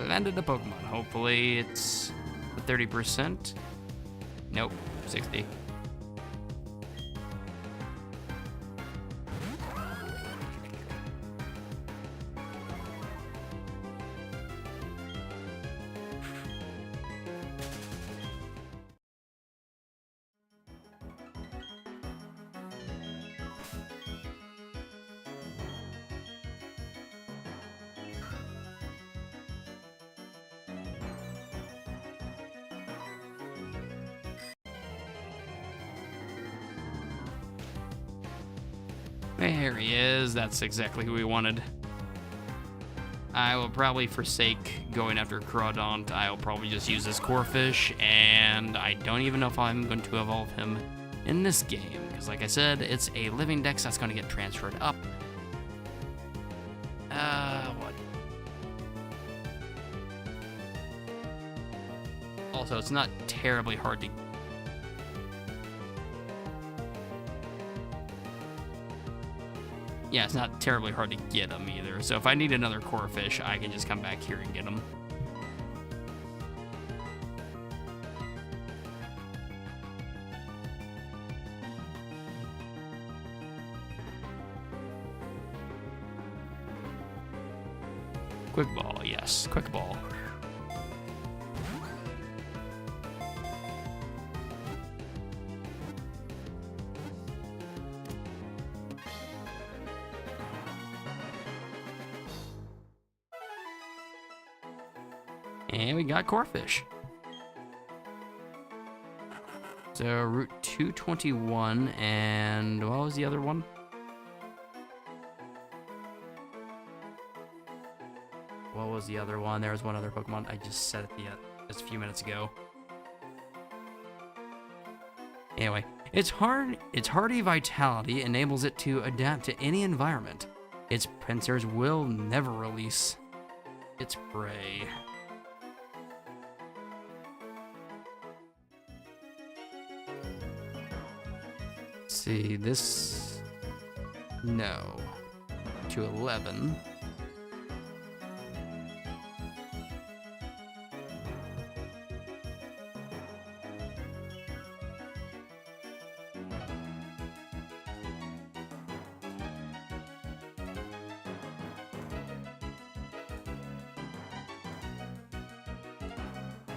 Landed the Pokemon. Hopefully it's 30%. Nope, 60. There he is. That's exactly who we wanted. I will probably forsake going after Crawdont. I'll probably just use this Corefish, and I don't even know if I'm going to evolve him in this game, because like I said, it's a living dex that's going to get transferred up. What? Also, it's not terribly hard to... Yeah, it's not terribly hard to get them either. So if I need another Corefish, I can just come back here and get them. Quick Ball, yes, Quick Ball. And we got Corefish. So Route 221, and what was the other one? What was the other one? There was one other Pokemon. I just said it just a few minutes ago. Anyway, its hardy vitality enables it to adapt to any environment. Its pincers will never release its prey. See, this... No. To 11.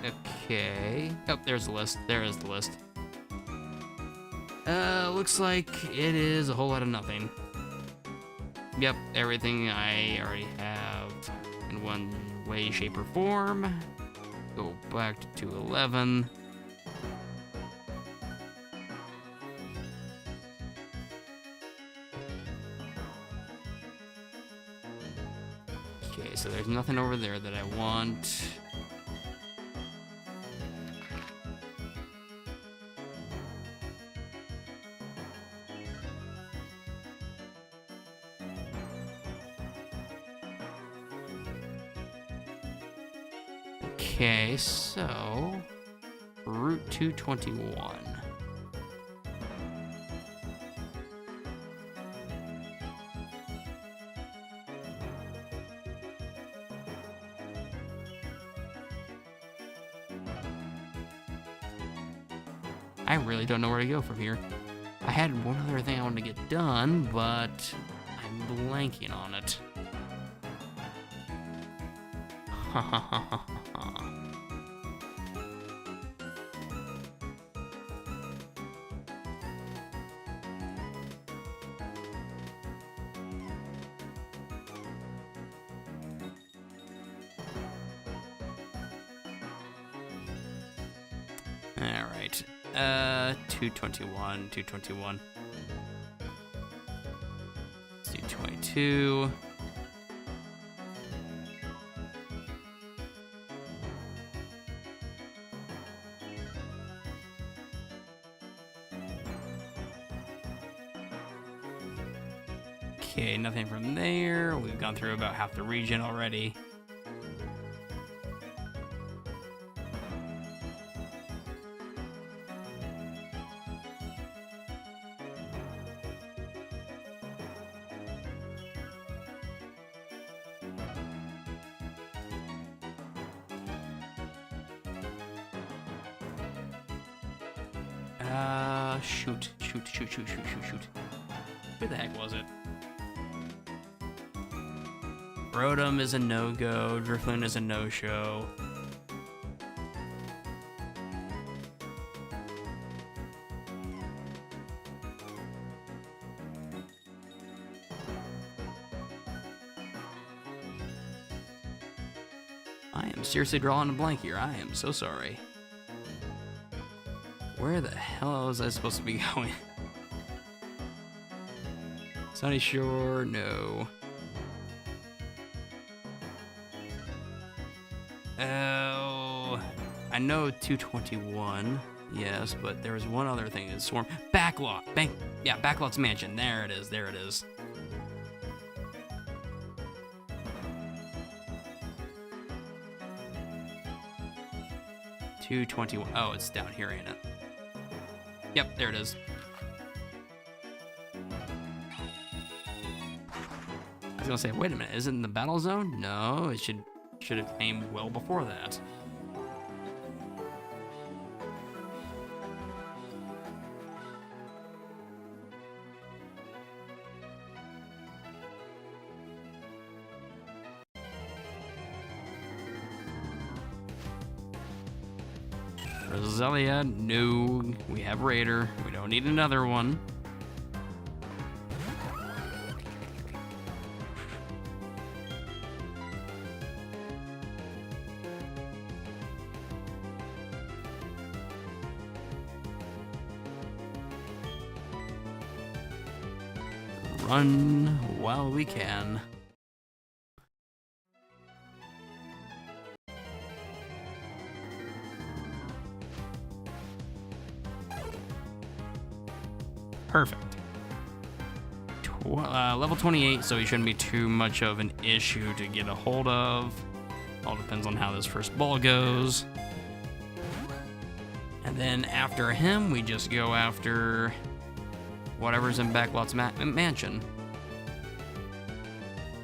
Okay. Oh, there's the list. There is the list. Looks like it is a whole lot of nothing. Yep, everything I already have in one way, shape, or form. Go back to 211. Okay, so there's nothing over there that I want. Okay, so Route 221. I really don't know where to go from here. I had one other thing I wanted to get done, but I'm blanking on it. All right. 221, 221. 222. Okay, nothing from there. We've gone through about half the region already. Shoot. Where the heck was it? Rotom is a no-go. Drifloon is a no-show. I am seriously drawing a blank here. I am so sorry. Where the hell was I supposed to be going? Sunny Shore, no. Oh, I know 221, yes, but there was one other thing. It's Swarm. Backlot. Backlot's Mansion. There it is. 221. Oh, it's down here, ain't it? Yep, there it is. I was gonna say, wait a minute, is it in the battle zone? No, it should have came well before that. Roselia, no. We have Raider. We don't need another one. Run while we can. Perfect. Level 28, so he shouldn't be too much of an issue to get a hold of. All depends on how this first ball goes. And then after him, we just go after whatever's in Backlot's mansion.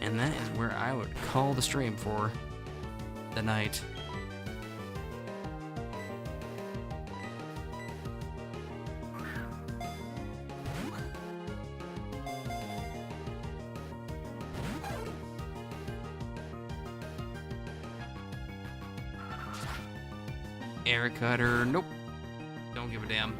And that is where I would call the stream for the night. Air cutter. Nope. Don't give a damn.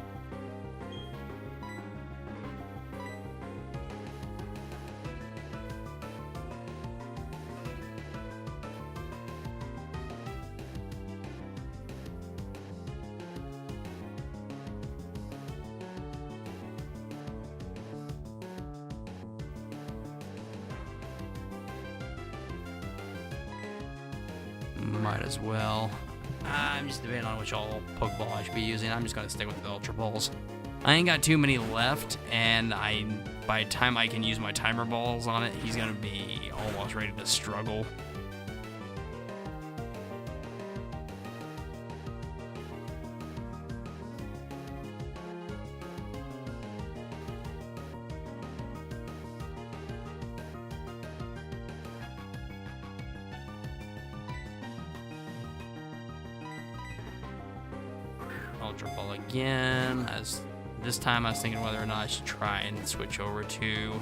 Might as well. I'm just debating on which all Pokeball I should be using. I'm just gonna stick with the Ultra Balls. I ain't got too many left, and by the time I can use my timer balls on it, he's gonna be almost ready to struggle. Ultra Ball again. As this time I was thinking whether or not I should try and switch over to...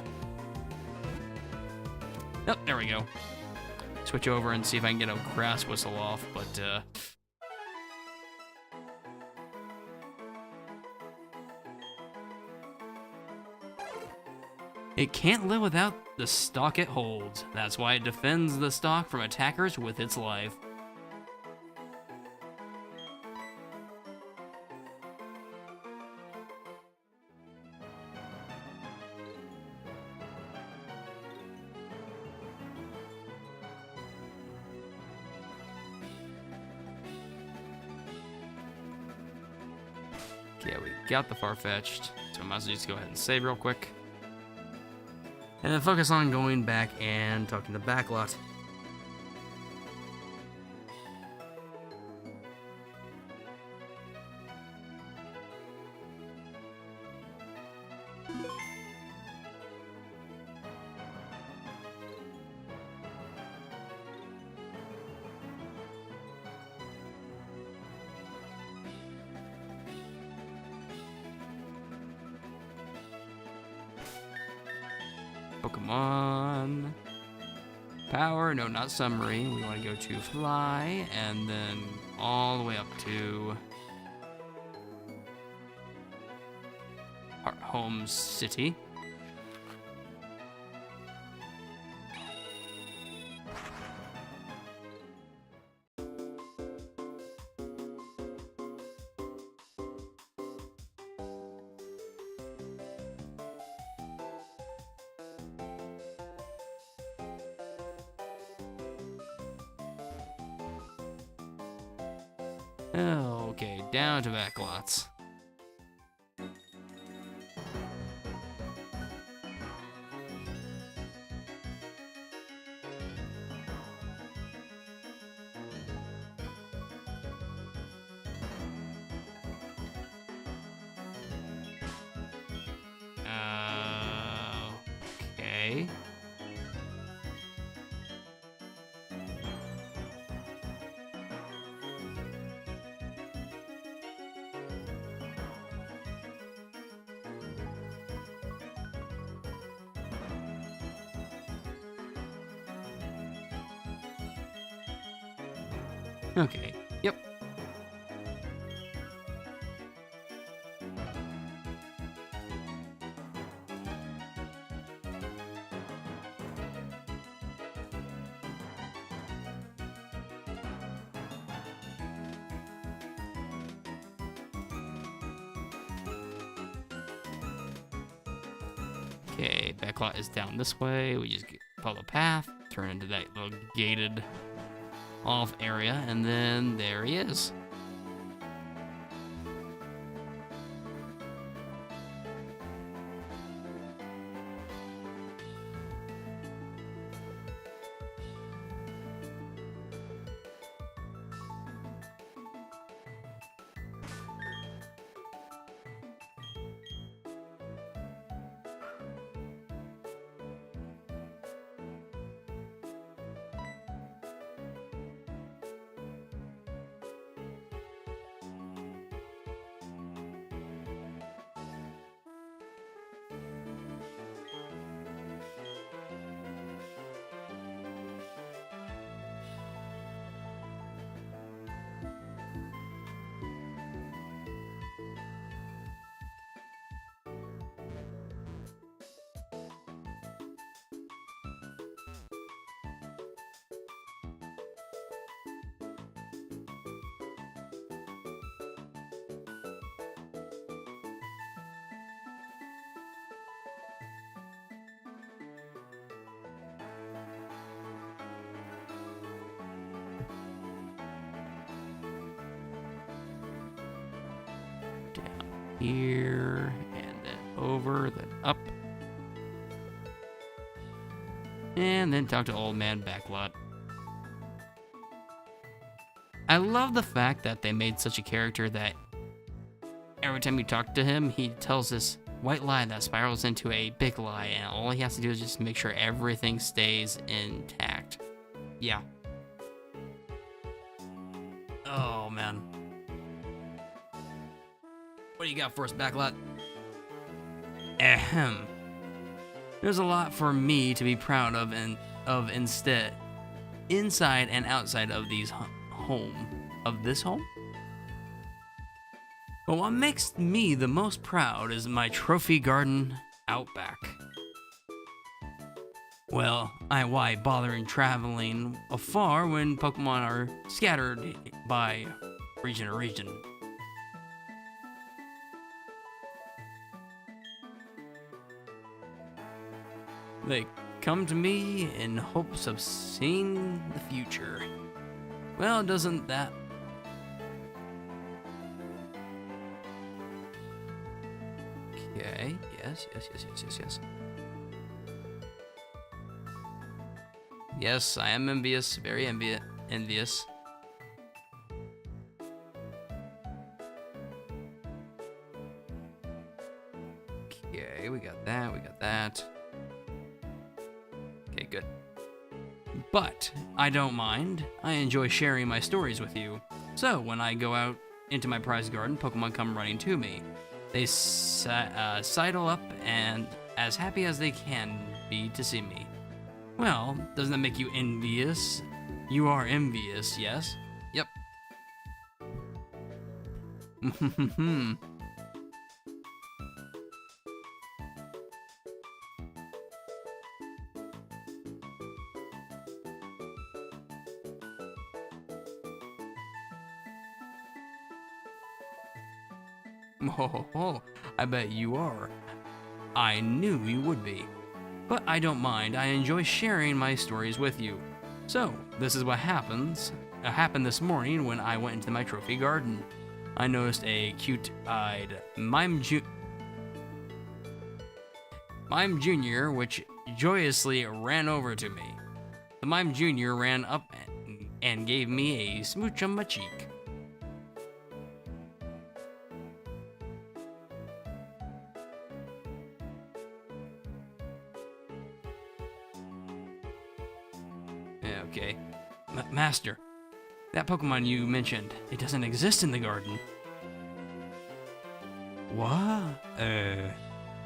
Oh, there we go. Switch over and see if I can get a Grass Whistle off, but it can't live without the stock it holds. That's why it defends the stock from attackers with its life. Okay, we got the Farfetch'd, so I might as well just go ahead and save real quick. And then focus on going back and talking to Backlot. Pokemon. Power, no, not summary. We want to go to fly, and then all the way up to our home city. Okay, down to Backlots. Okay. Okay, yep. Okay, Backlot is down this way. We just follow the path, turn into that little gated off area, and then there he is. here, and then over, then up. And then talk to Old Man Backlot. I love the fact that they made such a character that every time you talk to him, he tells this white lie that spirals into a big lie, and all he has to do is just make sure everything stays intact. Yeah. Oh, man. What do you got for us, Backlot? Ahem. There's a lot for me to be proud of instead, inside and outside of this home. But what makes me the most proud is my trophy garden out back. Well, why bother in traveling afar when Pokemon are scattered by region to region? They come to me in hopes of seeing the future. Well, doesn't that... Okay, yes. Yes, I am envious, very envious. Okay, we got that. Okay, good. But I don't mind. I enjoy sharing my stories with you. So when I go out into my prized garden, Pokemon come running to me. They sidle up and as happy as they can be to see me. Well, doesn't that make you envious? You are envious, yes? Yep. Oh, I bet you are. I knew you would be. But I don't mind. I enjoy sharing my stories with you. So, this is what happened this morning when I went into my trophy garden. I noticed a cute-eyed Mime Jr., which joyously ran over to me. The Mime Jr. ran up and gave me a smooch on my cheek. Okay. Master, that Pokemon you mentioned, it doesn't exist in the garden. What?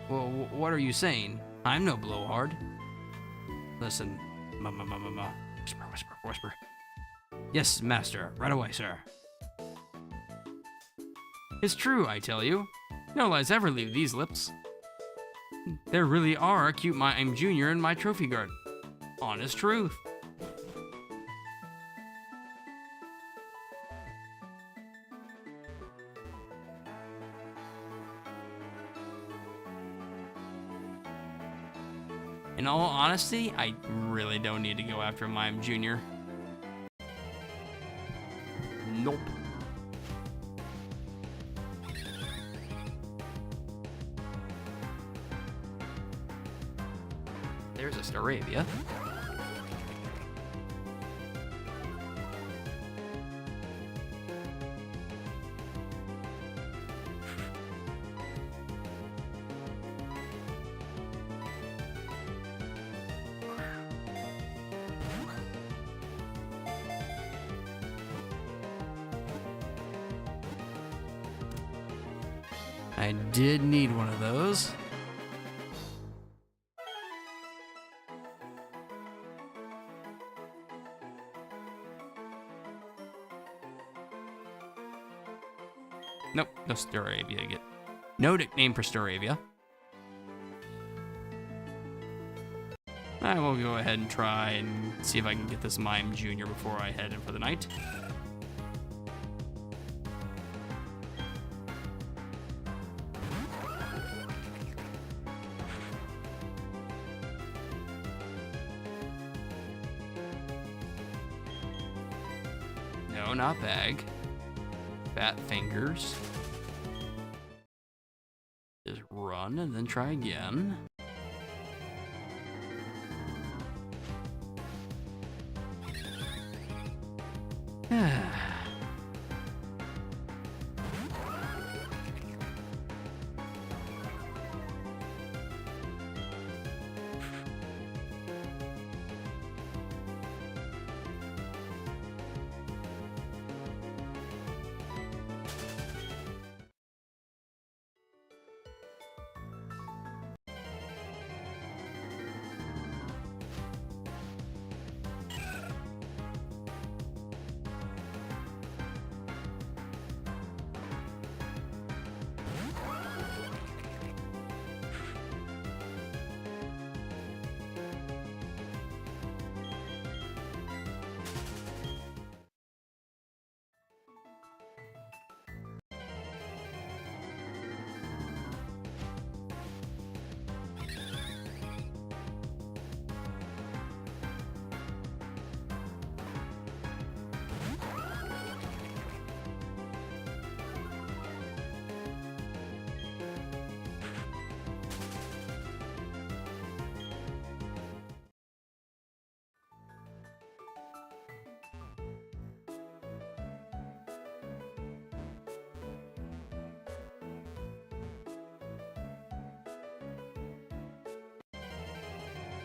Well, what are you saying? I'm no blowhard. Listen, whisper. Yes, Master, right away, sir. It's true, I tell you. No lies ever leave these lips. There really are a cute Mime Jr. in my trophy garden. Honest truth. In all honesty, I really don't need to go after Mime Jr. Nope. There's a Staravia. I did need one of those. Nope, no Staravia yet. No nickname for Staravia. I will go ahead and try and see if I can get this Mime Jr. before I head in for the night. No, not bag. Fat fingers. 1 and then try again.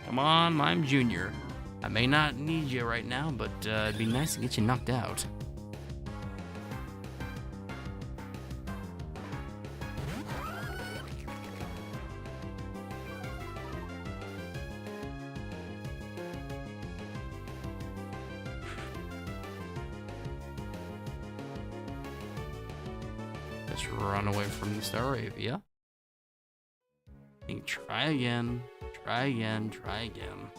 Come on, Mime Jr. I may not need you right now, but it'd be nice to get you knocked out. Let's run away from the Staravia. Try again. Try again, try again.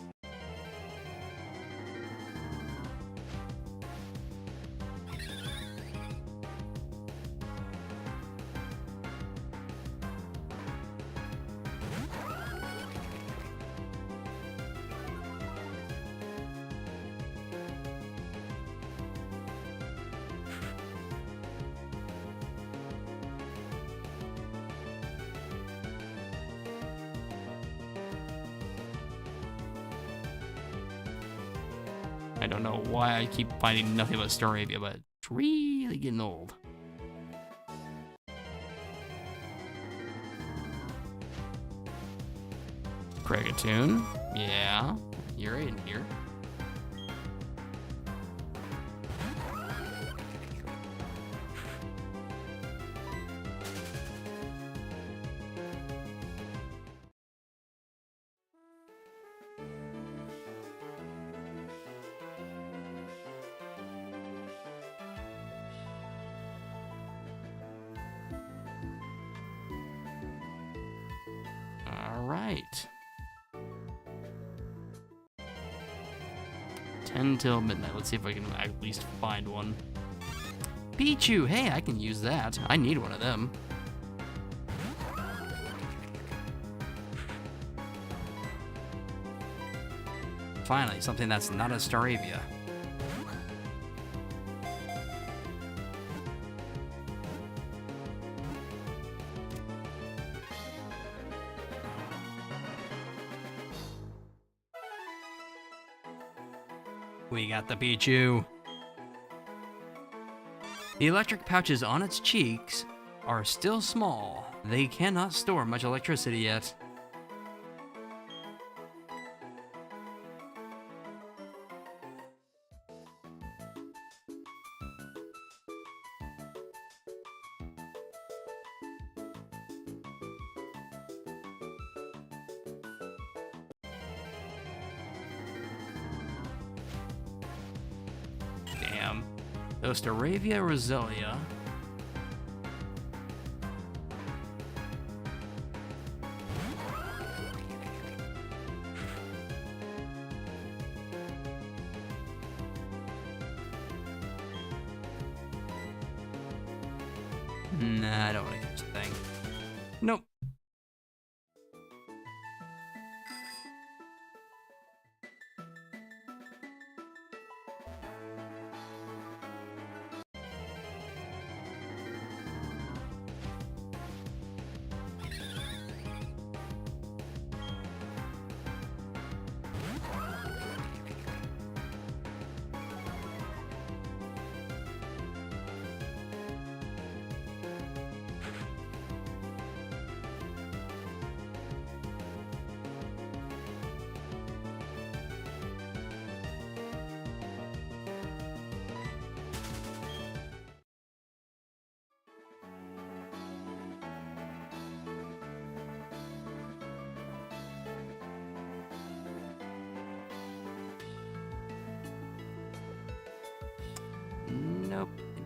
I don't know why I keep finding nothing but Staravia, but it's really getting old. Kragatoon, yeah, you're in here. All right. 10 till midnight. Let's see if I can at least find one. Pichu! Hey, I can use that. I need one of them. Finally, something that's not a Staravia. We got the Pichu. The electric pouches on its cheeks are still small. They cannot store much electricity yet. Damn. Those Staravia Roselia. Nah, I don't want to catch the thing. Nope.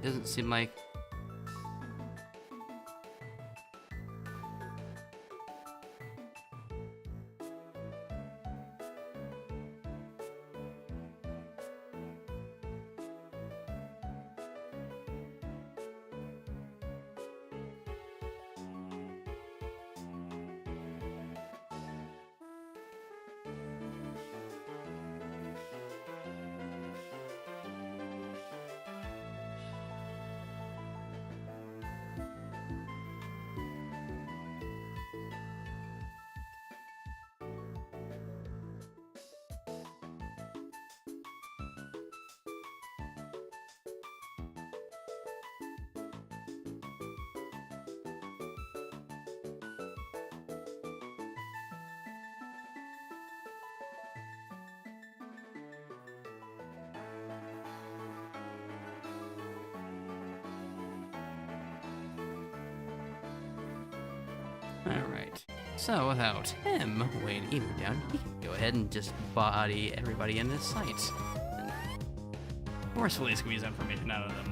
doesn't seem like. Alright, so without him weighing Emu down, he can go ahead and just body everybody in his sight. And forcefully squeeze information out of them.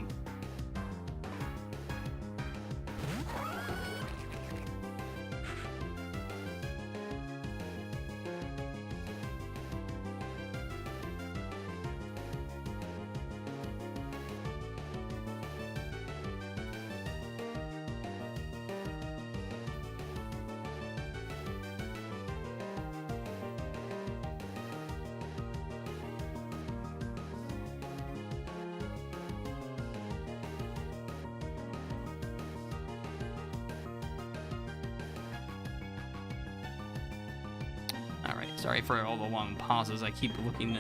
Alright, sorry for all the long pauses. I keep looking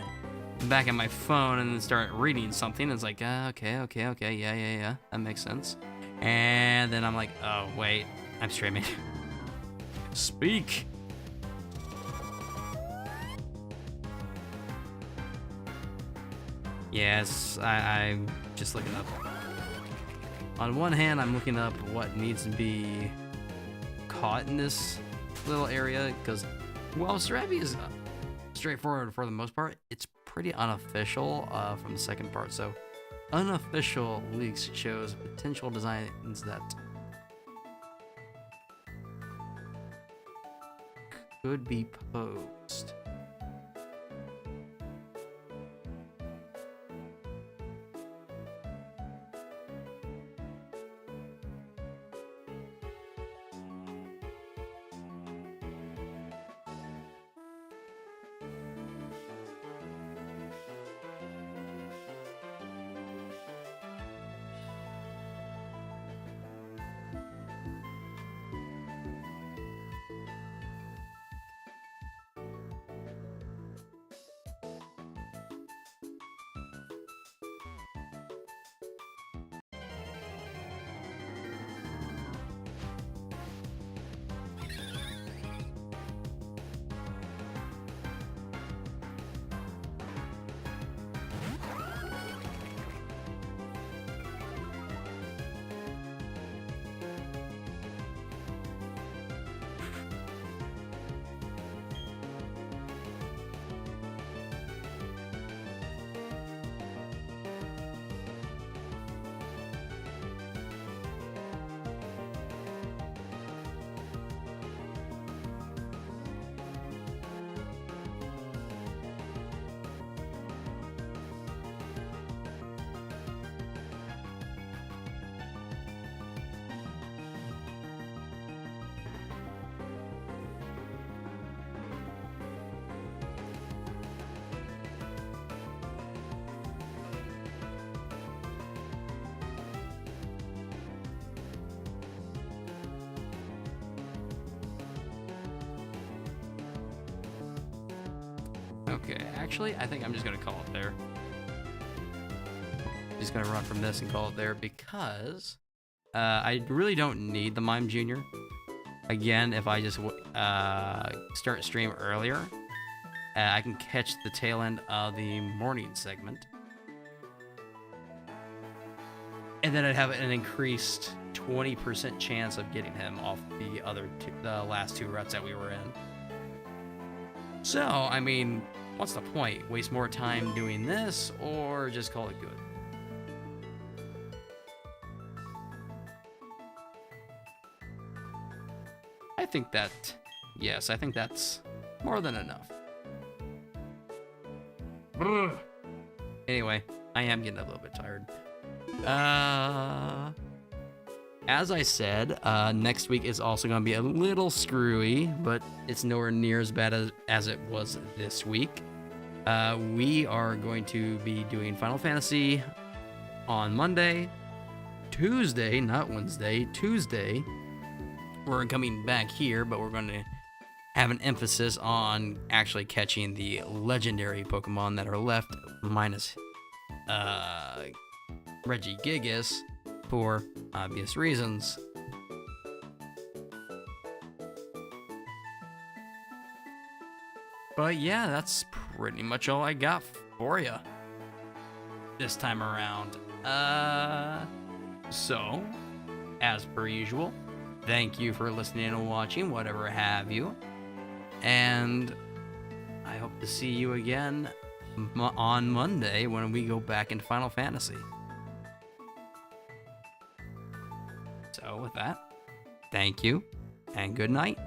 back at my phone and then start reading something. It's like, okay, yeah, that makes sense. And then I'm like, oh, wait, I'm streaming. Speak! Yes, I'm just looking up. On one hand, I'm looking up what needs to be caught in this little area, because while Serapy is straightforward for the most part, it's pretty unofficial from the second part. So unofficial leaks shows potential designs that could be posed. Okay, actually, I think I'm just gonna call it there. Just gonna run from this and call it there because I really don't need the Mime Jr. Again, if I just start stream earlier, I can catch the tail end of the morning segment. And then I'd have an increased 20% chance of getting him off the last two ruts that we were in. So, I mean, what's the point? Waste more time doing this, or just call it good? think that, yes, I think that's more than enough. Anyway, I am getting a little bit tired. As I said, next week is also going to be a little screwy, but it's nowhere near as bad as it was this week. We are going to be doing Final Fantasy on Monday. Tuesday, not Wednesday, Tuesday, we're coming back here, but we're going to have an emphasis on actually catching the legendary Pokemon that are left, minus Regigigas, for obvious reasons. But yeah, that's pretty much all I got for you this time around. So, as per usual, thank you for listening and watching, whatever have you. And I hope to see you again on Monday when we go back into Final Fantasy. So with that, thank you and good night.